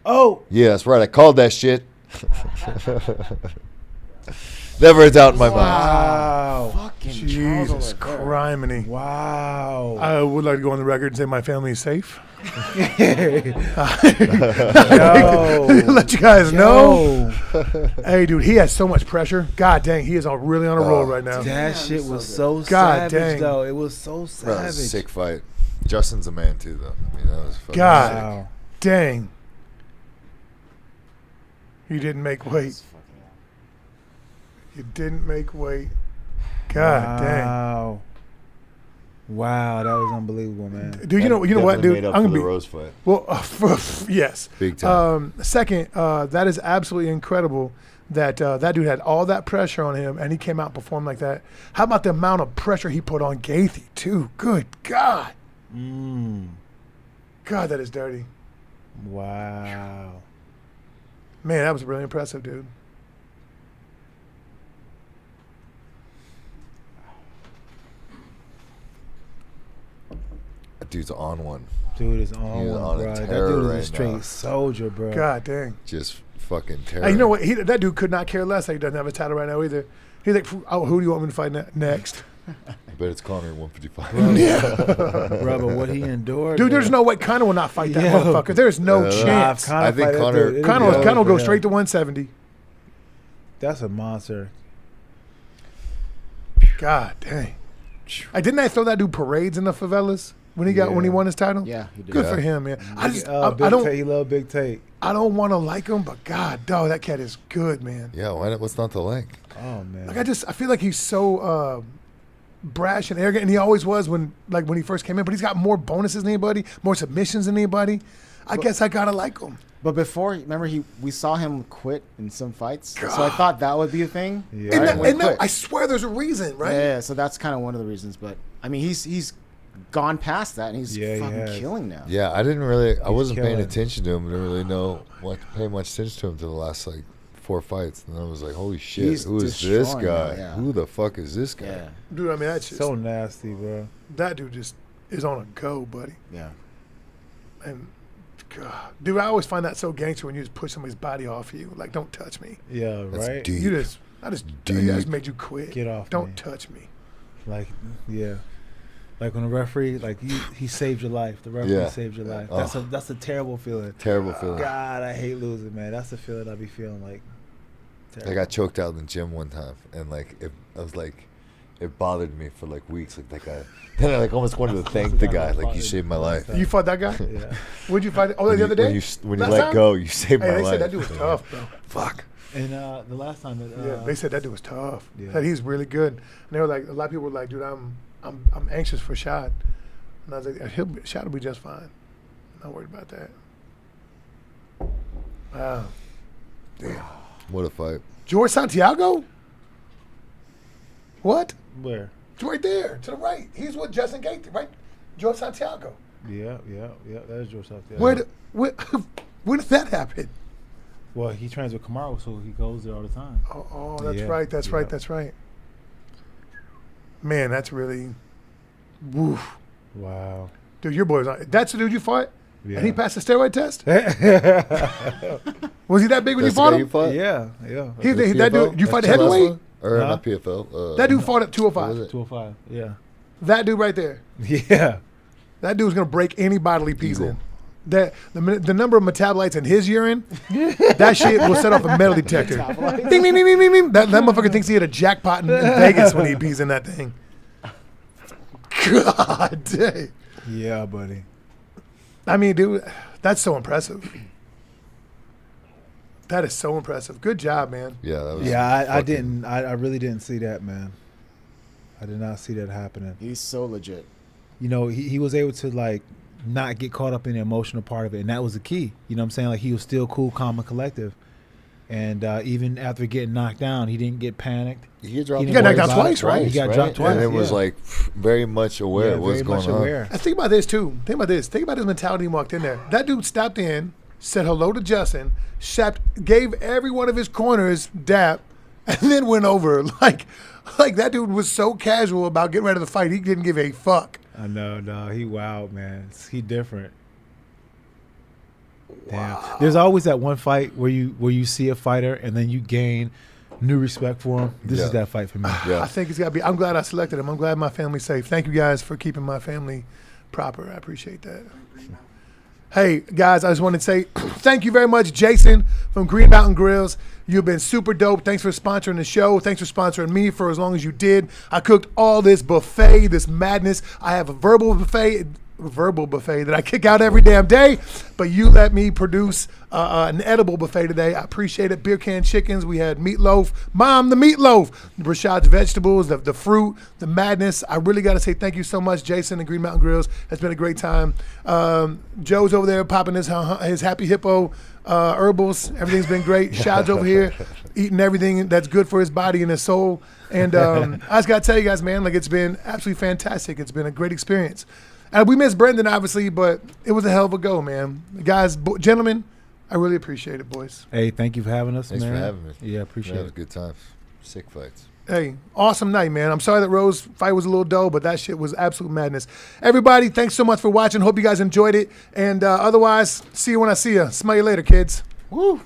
Oh, Yeah, that's right. I called that shit. Never a doubt in my mind. Wow. Fucking Jesus Charles Oliveira. criminy. Wow. I would like to go on the record and say my family is safe. Yo. Let you guys know. Yo. Hey, dude, he has so much pressure. God dang, he is really on a roll right now. That shit was so God savage, dang. though. It was so Bro, that savage. was a sick fight. Justin's a man too, though. I mean, that was fucking God. sick. Wow. Dang. You didn't make weight. You didn't make weight. God dang. Wow. Wow, that was unbelievable, man. Dude, you know what, Definitely dude? made up I'm for gonna the be Rose fight. well. Yes. Big time. Second, that is absolutely incredible that that dude had all that pressure on him and he came out and performed like that. How about the amount of pressure he put on Gaethje too? Good God. God, that is dirty. Wow. Man, that was really impressive, dude. That dude's on one. Dude is on He's one, on a bro. That terror dude is a right straight now. soldier, bro. God dang. Just fucking terrible. Hey, you know what? That dude could not care less that he doesn't have a title right now either. He's like, oh, who do you want me to fight next? I bet it's Conor at 155. Yeah. Bro, but what he endured. Dude, there's man. no way Conor will not fight that Yo. motherfucker. There's no Nah, chance. I think Conor- Conor will go straight to 170. That's a monster. God dang. Didn't I throw that dude parades in the favelas when he won his title? Yeah, he did. Good Yeah. for him, man. I Big Tate, he love Big Tate. I don't want to like him, but God, dog, that cat is good, man. Yeah, what's not to like? Oh man. Like I feel like he's so brash and arrogant, and he always was when he first came in. But he's got more bonuses than anybody, more submissions than anybody. I guess I gotta like him. But before, remember, we saw him quit in some fights. So I thought that would be a thing. Yeah. And, Right? When he quit. I swear there's a reason, right? Yeah, so that's kind of one of the reasons. But I mean, he's gone past that, and he's Yeah, he fucking has. killing now. Yeah, I wasn't paying killing. attention to him. I didn't really know pay much attention to him until the last like 4 fights. And I was like, holy shit, He's who is this destroying guy? now, yeah. Who the fuck is this guy? Yeah, Dude, I mean that's just, So nasty, bro. that dude just is on a go, buddy. yeah. And God, dude, I always find that so gangster when you just push somebody's body off you. Like, don't touch me. Yeah, That's right. deep. I just Deep. made you quit. Get off Don't me. touch me. Like, yeah. Like when a referee, like he saved your life. The referee Yeah. saved your life. Oh. That's a terrible feeling. Terrible feeling. God, I hate losing, man. That's the feeling I be feeling like. I Terrible. got choked out in the gym one time, and it bothered me for like weeks. Like that guy. Then I like almost wanted to thank the guy. Like, you saved my life. You fought that guy? Yeah. When'd you fight? Oh, the other day? When you Last let time? go, you saved Hey, my they life. said that dude was tough, bro. Fuck. And the last time that Yeah, they said that dude was tough. Yeah. Said he's really good. And they were like, a lot of people were like, dude, I'm anxious for Shad. And I was like, Shad will be just fine. Not worried about that. Wow. Damn. What a fight. George Santiago? What? where? It's right there, to the right. He's with Justin Gaethje, right? George Santiago. Yeah. That is George South. Yeah. When did that happen? Well, he trains with Kamaru, so he goes there all the time. Oh, that's Yeah, right. That's yeah. right. That's right. Man, that's really, woof. Wow. Dude, your boy was on. That's the dude you fought? Yeah. And he passed the steroid test? Was he that big when you That's the fought guy him? you fought? Yeah. That dude, you fight a heavyweight? Or Huh? not PFL. That dude fought at what was 205. it? 205. Yeah. That dude right there. Yeah. That dude's gonna break any bodily piece Eagle. in. The number of metabolites in his urine, that shit will set off a metal detector. Ding, ding, ding, ding, ding, ding. That motherfucker thinks he hit a jackpot in Vegas when he pees in that thing. God dang. Yeah, buddy. I mean, dude, that's so impressive. That is so impressive. Good job, man. Yeah, that was Yeah, I fucking- didn't. I really didn't see that, man. I did not see that happening. He's so legit. You know, he was able to like not get caught up in the emotional part of it, and that was the key. You know what I'm saying? Like he was still cool, calm, and collective. And even after getting knocked down, he didn't get panicked. He dropped He got didn't knocked worry down about twice, it. right? He got dropped twice. And it was yeah. like very much aware Yeah, of what's very going much on. aware. I think about this too. Think about this. Think about his mentality when he walked in there. That dude stopped in, said hello to Justin, gave every one of his corners dap, and then went over. Like that dude was so casual about getting ready to the fight. He didn't give a fuck. I know, no, he wild, man. He different. Damn. There's always that one fight where you see a fighter and then you gain new respect for him. This is that fight for me. I think it's got to be. I'm glad I selected him. I'm glad my family's safe. Thank you guys for keeping my family proper. I appreciate that. Hey, guys, I just want to say thank you very much, Jason from Green Mountain Grills. You've been super dope. Thanks for sponsoring the show. Thanks for sponsoring me for as long as you did. I cooked all this buffet, this madness. I have a verbal buffet that I kick out every damn day, but you let me produce an edible buffet today. I appreciate it. Beer can chickens. We had meatloaf. Mom, the meatloaf. Rashad's vegetables, the fruit, the madness. I really got to say thank you so much, Jason and Green Mountain Grills. It's been a great time. Joe's over there popping his Happy Hippo herbals. Everything's been great. Shad's over here eating everything that's good for his body and his soul. And I just got to tell you guys, man, like it's been absolutely fantastic. It's been a great experience. And we miss Brendan, obviously, but it was a hell of a go, man. Guys, gentlemen, I really appreciate it, boys. Hey, thank you for having us, Thanks man. for having me. Yeah, appreciate it. Good times. Sick fights. Hey, awesome night, man. I'm sorry that Rose fight was a little dull, but that shit was absolute madness. Everybody, thanks so much for watching. Hope you guys enjoyed it. And otherwise, see you when I see you. Smell you later, kids. Woo.